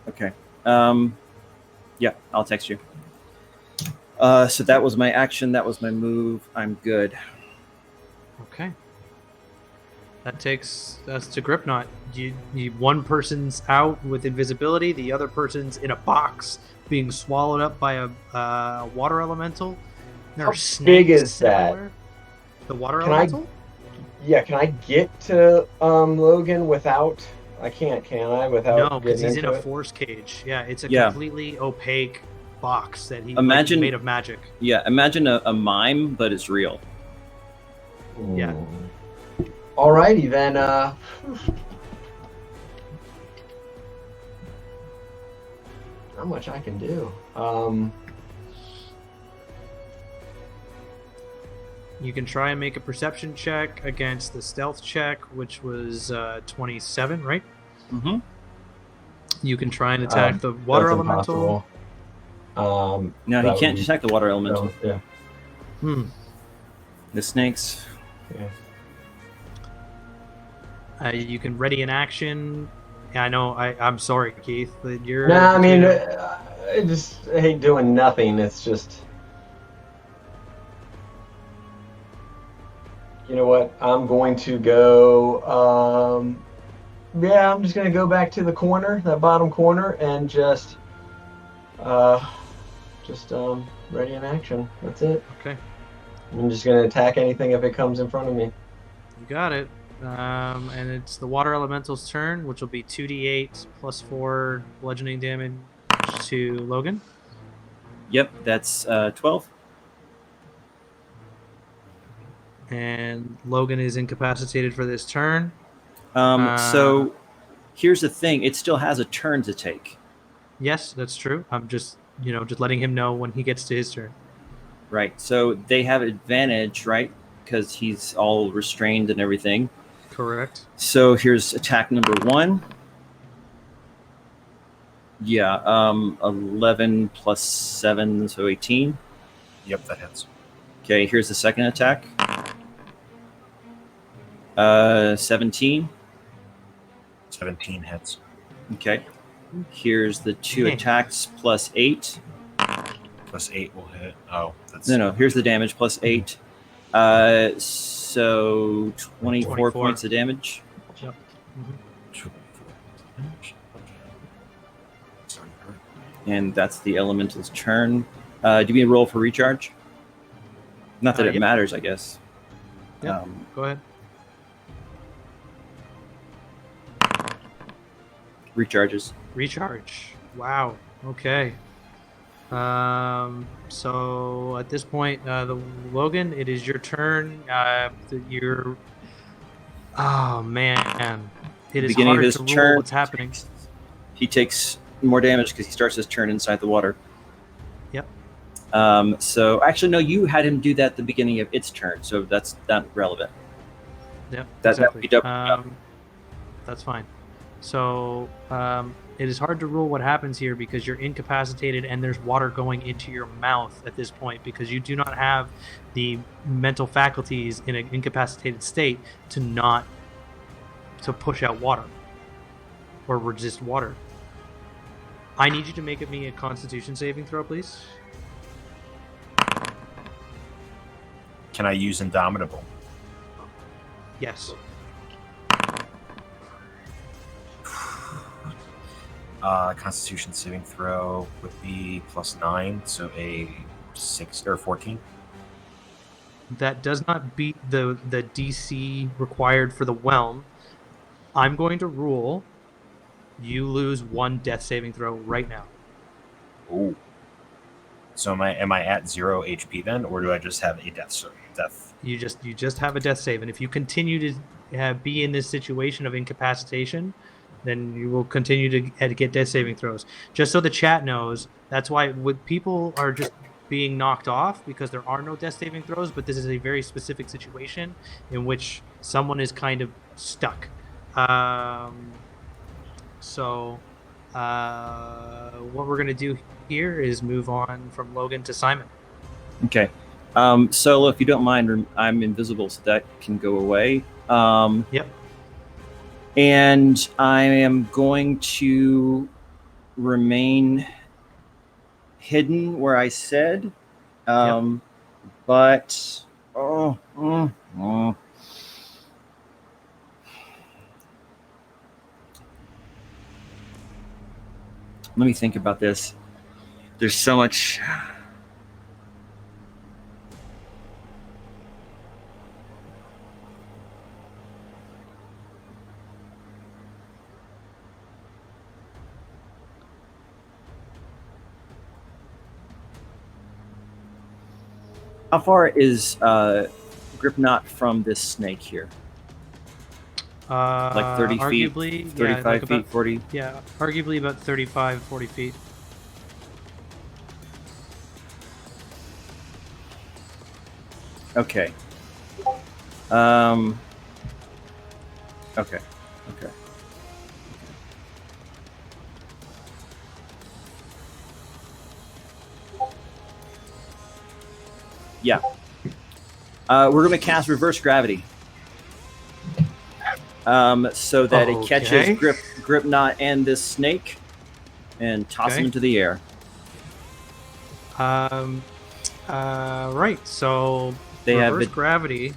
Okay. Yeah, I'll text you. So that was my action. That was my move. I'm good. Okay. That takes us to Gripknot. One person's out with invisibility. The other person's in a box being swallowed up by a water elemental. There How are snakes big is that? everywhere. The water Can elemental? Can I get to Logan without? I can't, can I? Without No, because getting he's in into a it? force cage. Yeah, it's a Yeah. completely opaque box that he Imagine- made of magic. Yeah, imagine a mime, but it's real. Yeah. Alrighty then. Not much I can do. You can try and make a perception check against the stealth check, which was 27, right? Mm-hmm. You can try and attack the water that's elemental. impossible. No, that he can't would be- detect the water elemental. Yeah. The snakes. You can ready an action. Yeah, I know. I'm sorry, Keith, but you're. Nah, I mean, I hate doing nothing. It's just. You know what? I'm going to go. I'm just going to go back to the corner, that bottom corner, and just ready an action. That's it. Okay, I'm just going to attack anything if it comes in front of me. you got it. And it's the water elemental's turn, which will be 2d8 plus 4 bludgeoning damage to Logan. Yep, that's 12. And Logan is incapacitated for this turn. So here's the thing. It still has a turn to take. Yes, that's true. I'm just letting him know when he gets to his turn. Right. So they have advantage, right? Because he's all restrained and everything. Correct. So here's attack number 1. Yeah, 11 plus 7, so 18. Yep, that hits. Okay, here's the second attack. 17. 17 hits. Okay. Here's the 2 attacks plus 8. Plus 8 will hit. Oh, that's No, here's the damage plus 8. So 24 points of damage. Yep. And that's the elemental's turn. Do you mean roll for recharge? Not that it Yep. matters, I guess. Yep. Go ahead. Recharges. Recharge. Wow. Okay. So at this point, the Logan, it is your turn. You're. Oh man, it is Beginning of hard his to rule turn, what's happening. he takes more damage because he starts his turn inside the water. Yep. So actually, no, you had him do that at the beginning of its turn, so that's not relevant. Yep. That Exactly. would be double. That's fine. So it is hard to rule what happens here because you're incapacitated and there's water going into your mouth at this point because you do not have the mental faculties in an incapacitated state to push out water or resist water. I need you to make me a Constitution saving throw, please. Can I use Indomitable? Yes. Constitution saving throw would be +9, so a 6 or 14. That does not beat the DC required for the whelm. I'm going to rule you lose 1 death saving throw right now. Ooh. So am I at 0 HP then, or do I just have a death? You just have a death save, and if you continue to be in this situation of incapacitation, then you will continue to get death saving throws. Just so the chat knows, that's why people are just being knocked off because there are no death saving throws, but this is a very specific situation in which someone is kind of stuck. So what we're going to do here is move on from Logan to Simon. Okay. Solo, if you don't mind, I'm invisible, so that can go away. Yep. And I am going to remain hidden where I said. But let me think about this. There's so much. How far is Gripknot from this snake here? Like 30 arguably, feet, 35 like feet, about, 40? Yeah, arguably about 35, 40 feet. Okay. Okay. Yeah. We're going to cast reverse gravity. So that it catches Gripknot and this snake and toss them into the air. Right. So they reverse have gravity.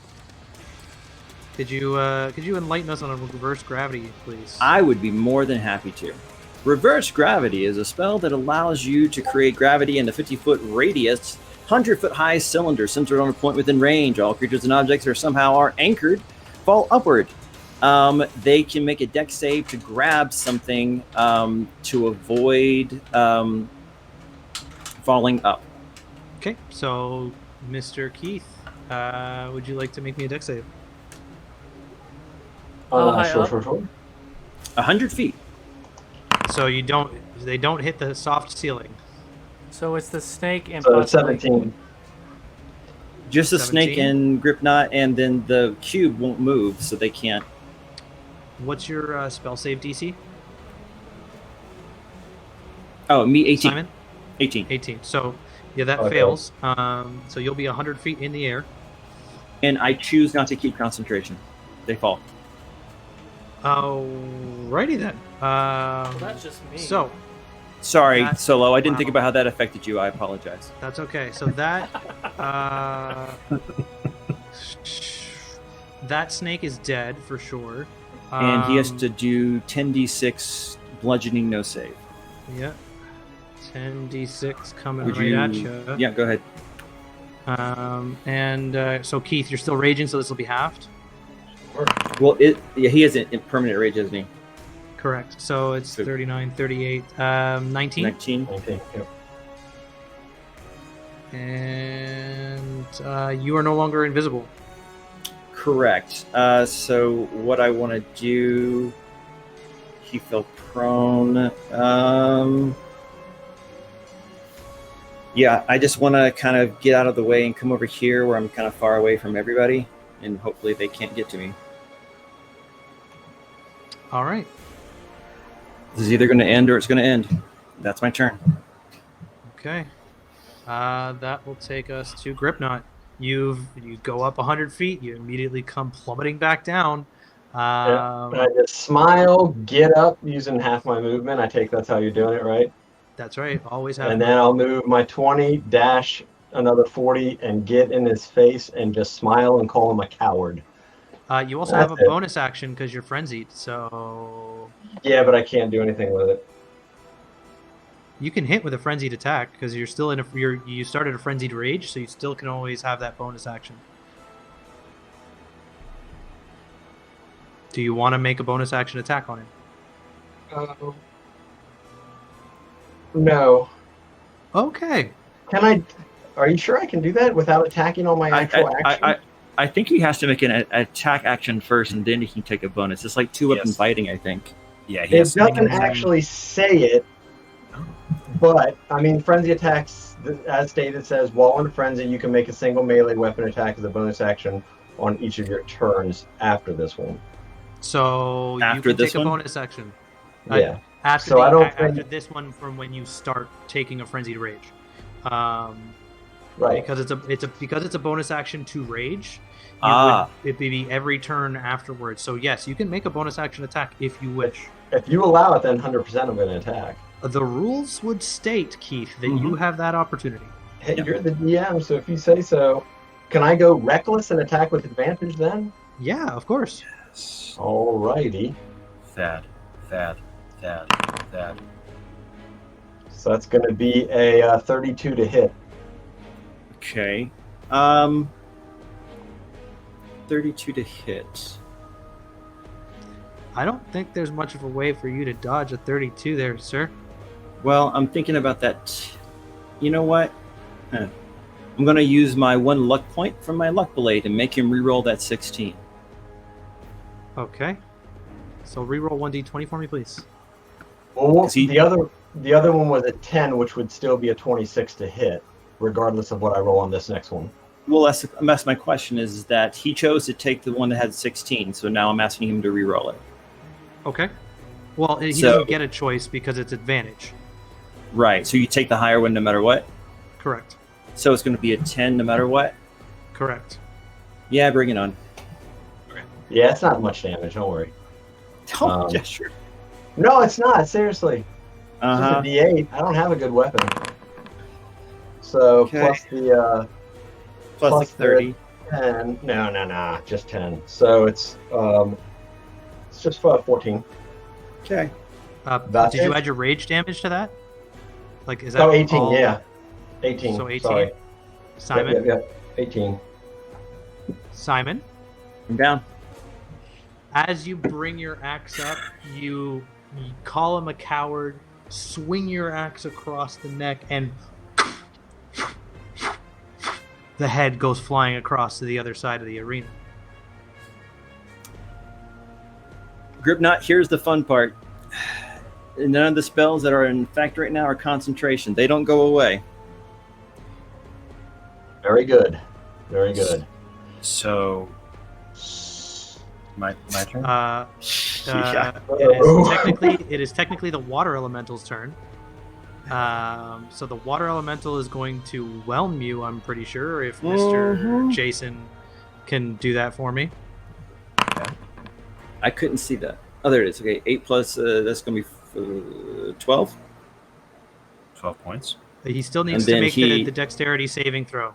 Could you enlighten us on a reverse gravity, please? I would be more than happy to. Reverse gravity is a spell that allows you to create gravity in a 50-foot radius, 100-foot high cylinder centered on a point within range. All creatures and objects that somehow are anchored fall upward. They can make a dex save to grab something to avoid falling up. Okay, so Mr. Keith, would you like to make me a dex save? Sure. 100 feet. So they don't hit the soft ceiling. So it's the snake and so 17. Just the 17? snake and Gripknot, and then the cube won't move, so they can't. What's your spell save DC? Oh, me 18. Simon? 18. 18. So yeah, that fails. So you'll be 100 feet in the air. And I choose not to keep concentration. They fall. Alrighty then. Well, that's just me. So, sorry, Solo. I didn't think about how that affected you. I apologize. That's okay. So that that snake is dead for sure. And he has to do 10d6 bludgeoning no save. Yeah. 10d6 coming Would right at you. Yeah, go ahead. So Keith, you're still raging, so this will be halved. Well, he has a permanent rage, isn't he? Correct. So it's 39, 38, 19. 19. Okay. Yep. And you are no longer invisible. Correct. So what I want to do, he fell prone. Yeah, I just want to kind of get out of the way and come over here where I'm kind of far away from everybody, and hopefully they can't get to me. All right. This is either going to end or it's going to end. That's my turn. Okay. That will take us to Gripnot. You go up 100 feet. You immediately come plummeting back down. I just smile, get up using half my movement. I take that's how you're doing it, right? That's right. Always have. And then I'll move my 20, dash another 40, and get in his face and just smile and call him a coward. You also have a bonus action because you're frenzied. So yeah, but I can't do anything with it. You can hit with a frenzied attack because you're still in you started a frenzied rage, so you still can always have that bonus action. Do you want to make a bonus action attack on him? No. Okay. Can I? Are you sure I can do that without attacking on my actual action? I think he has to make an attack action first, and then he can take a bonus. It's like 2-weapon fighting, I think. Yeah, it doesn't actually say it, but I mean, frenzy attacks, as stated, says while in a frenzy, you can make a single melee weapon attack as a bonus action on each of your turns after this one. So you can take a bonus action. Yeah. After this one, from when you start taking a frenzied rage, right? Because it's a bonus action to rage. It'd be every turn afterwards. So yes, you can make a bonus action attack if you wish. If you allow it, then 100% I'm going to attack. The rules would state, Keith, that you have that opportunity. Hey, you're the DM, so if you say so, can I go reckless and attack with advantage then? Yeah, of course. Yes. Alrighty. Thad. So that's going to be a 32 to hit. Okay. 32 to hit. I don't think there's much of a way for you to dodge a 32 there, sir. Well, I'm thinking about that. You know what? I'm going to use my 1 luck point from my luck blade and make him reroll that 16. Okay. So reroll 1d20 for me, please. Well, the other one was a 10, which would still be a 26 to hit, regardless of what I roll on this next one. Well, that's my question is that he chose to take the one that had 16, so now I'm asking him to reroll it. Okay. Well, he doesn't get a choice because it's advantage. Right, so you take the higher one no matter what? Correct. So it's going to be a 10 no matter what? Correct. Yeah, bring it on. Yeah, it's not much damage, don't worry. Yeah, sure. No, it's not, seriously. Uh-huh. It's just a D8. I don't have a good weapon. So, plus the... plus like 30. 10. No, just 10. So it's just 14. Okay. Did you add your rage damage to that? Like, is that 18, all... yeah. 18. So 18. Sorry. Simon? Yep. 18. Simon? I'm down. As you bring your axe up, you call him a coward, swing your axe across the neck, and the head goes flying across to the other side of the arena. Gripnot, here's the fun part. None of the spells that are in effect right now are concentration. They don't go away. Very good. Very good. So, my turn? It is technically the water elemental's turn. So the water elemental is going to whelm you, I'm pretty sure, if Mr. Jason can do that for me. Okay. I couldn't see that. Oh, there it is. Okay, 8 plus, that's going to be 12. 12 points. He still needs to make the dexterity saving throw.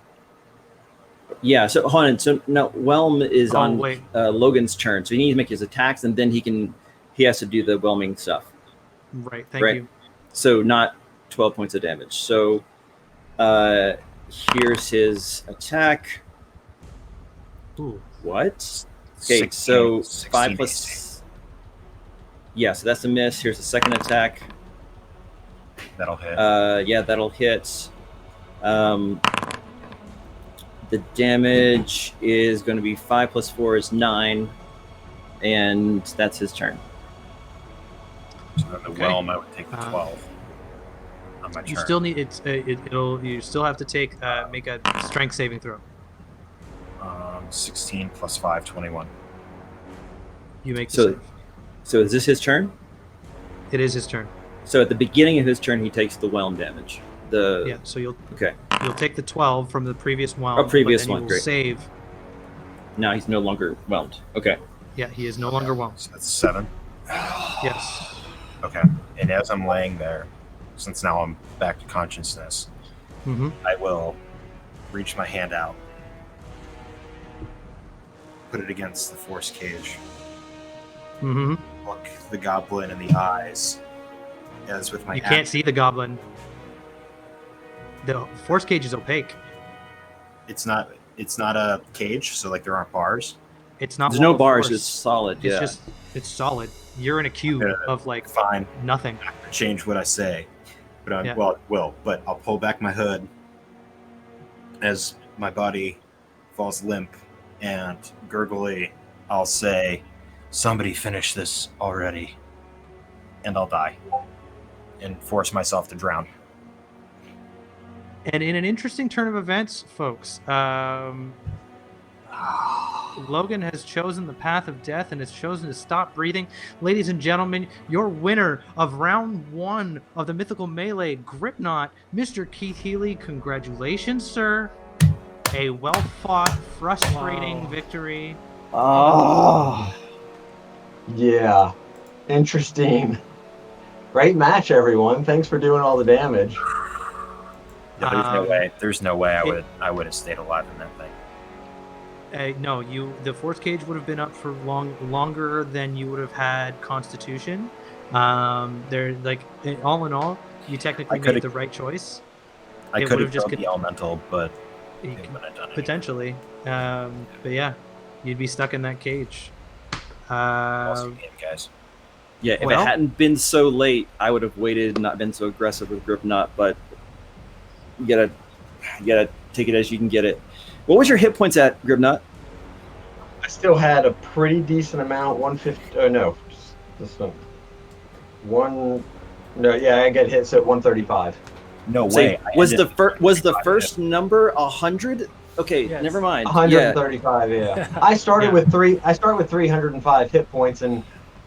Yeah, so hold on. So now Whelm is on wait. Logan's turn. So he needs to make his attacks, and then he has to do the whelming stuff. Right, thank you. So not 12 points of damage. So here's his attack. Ooh. What? Okay, so 5 plus... Yeah, so that's a miss. Here's the second attack. That'll hit. Yeah, that'll hit. The damage is going to be 5 plus 4 is 9, and that's his turn. So then the Okay. whelm, I would take the 12 on my turn. You still need you still have to take make a strength saving throw. 16 plus 5, 21. You make the So, save. so is this his turn? It is his turn. So at the beginning of his turn, he takes the whelm damage. Yeah, so you'll take the 12 from the previous whelm. previous but then one, you will great. save. Now he's no longer whelmed. Okay. Yeah, he is no longer whelmed. So that's 7. Yes. Okay. And as I'm laying there, since now I'm back to consciousness, Mm-hmm. I will reach my hand out, put it against the force cage, Mm-hmm. look the goblin in the eyes, as with my You can't see the goblin. The force cage is opaque. It's not a cage, so like there aren't bars. It's not. There's no wall of bars. force. It's solid. It's Yeah. just it's solid. You're in a cube of like Fine. nothing. I'm not gonna change what I say, but Yeah. well, it will. But I'll pull back my hood as my body falls limp, and gurgly, I'll say, "Somebody finish this already," and I'll die and force myself to drown. And in an interesting turn of events, folks, Logan has chosen the path of death and has chosen to stop breathing. Ladies and gentlemen, your winner of round 1 of the Mythical Melee Gripknot, Mr. Keith Healy. Congratulations, sir. A well-fought, frustrating victory. Oh, yeah. Interesting. Great match, everyone. Thanks for doing all the damage. No, there's no way. There's no way it- I would have stayed alive in that thing. No, the force cage would have been up for longer than you would have had Constitution. They're like all in all, you technically made the right choice. I It could would've have just killed the elemental, but You it could- wouldn't have done it. potentially, but yeah, you'd be stuck in that cage. Awesome game, guys. Yeah, if Well- it hadn't been so late, I would have waited and not been so aggressive with Gripknot, but you gotta take it as you can get it. What was your hit points at, Gripknot? I still had a pretty decent amount. 150. Oh no, this one. I get hits at 135. No So way. was the first number 100? Okay, Yes. never mind. 135. Yeah. I started with 305 hit points, and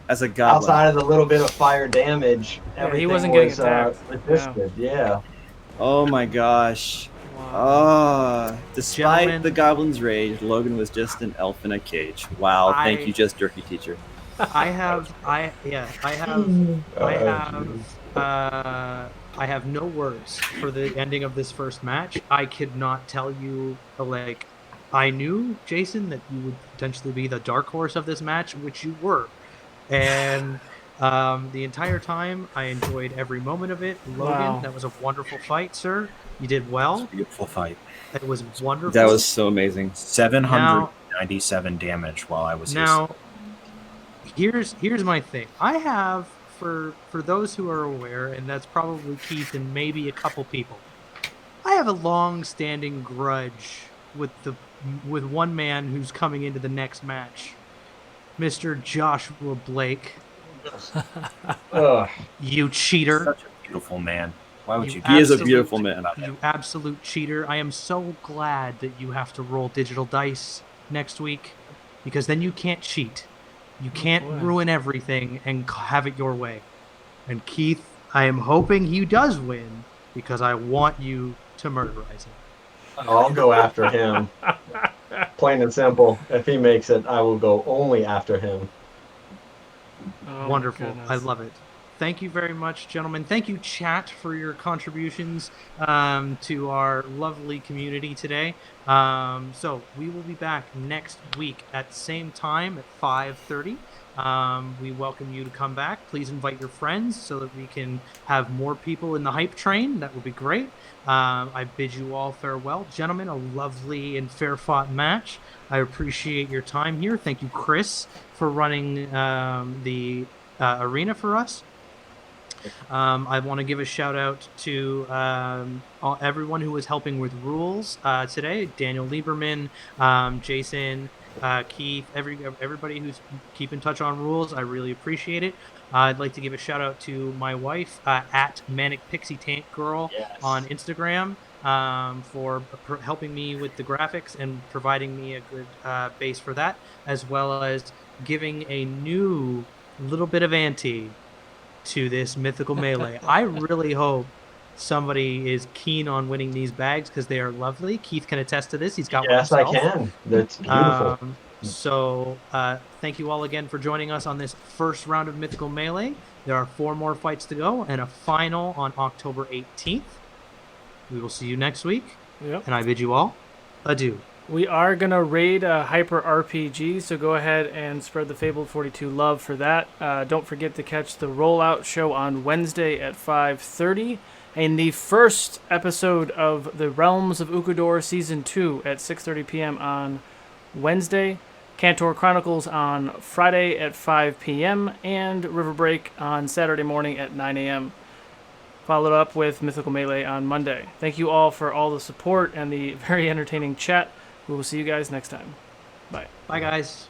As a goblin. outside of the little bit of fire damage, Yeah, he everything wasn't getting was attacked. resisted. Yeah. Oh my gosh. Wow. Despite Gentlemen. the goblin's rage, Logan was just an elf in a cage. Wow, thank I- you, Just Jerky Teacher. I have no words for the ending of this first match. I could not tell you, like, I knew, Jason, that you would potentially be the dark horse of this match, which you were. And the entire time, I enjoyed every moment of it. Logan, Wow. that was a wonderful fight, sir. You did well. Beautiful fight. It was wonderful. That was so amazing. 797 damage while I was Now, here's my thing. I have, for those who are aware, and that's probably Keith and maybe a couple people, I have a long-standing grudge with one man who's coming into the next match, Mr. Joshua Blake. Ugh. You cheater! Such a beautiful man. Why would you? He is a absolute- beautiful man. You absolute cheater! I am so glad that you have to roll digital dice next week, because then you can't cheat. You can't boy. ruin everything and have it your way. And Keith, I am hoping he does win, because I want you to murderize him. I'll go after him. Plain and simple. If he makes it, I will go only after him. Oh my Wonderful. goodness. I love it. Thank you very much, gentlemen. Thank you, chat, for your contributions to our lovely community today. So we will be back next week at the same time at 5:30. We welcome you to come back. Please invite your friends so that we can have more people in the hype train. That would be great. I bid you all farewell. Gentlemen, a lovely and fair-fought match. I appreciate your time here. Thank you, Chris, for running the arena for us. I want to give a shout out to everyone who was helping with rules today. Daniel Lieberman, Jason, Keith, everybody who's keep in touch on rules. I really appreciate it. I'd like to give a shout out to my wife at Manic Pixie Tank Girl on Instagram for helping me with the graphics and providing me a good base for that, as well as giving a new little bit of ante to this mythical melee. I really hope somebody is keen on winning these bags because they are lovely. Keith can attest to this. He's got one Yes, I himself. can. That's beautiful. So thank you all again for joining us on this first round of Mythical Melee. There are 4 more fights to go and a final on October 18th. We will see you next week. Yep. And I bid you all adieu. We are going to raid Hyper RPG, so go ahead and spread the Fabled 42 love for that. Don't forget to catch the Rollout show on Wednesday at 5:30, and the first episode of the Realms of Ukador Season 2 at 6:30 p.m. on Wednesday, Cantor Chronicles on Friday at 5 p.m., and River Break on Saturday morning at 9 a.m. Followed up with Mythical Melee on Monday. Thank you all for all the support and the very entertaining chat. We will see you guys next time. Bye. Bye, guys.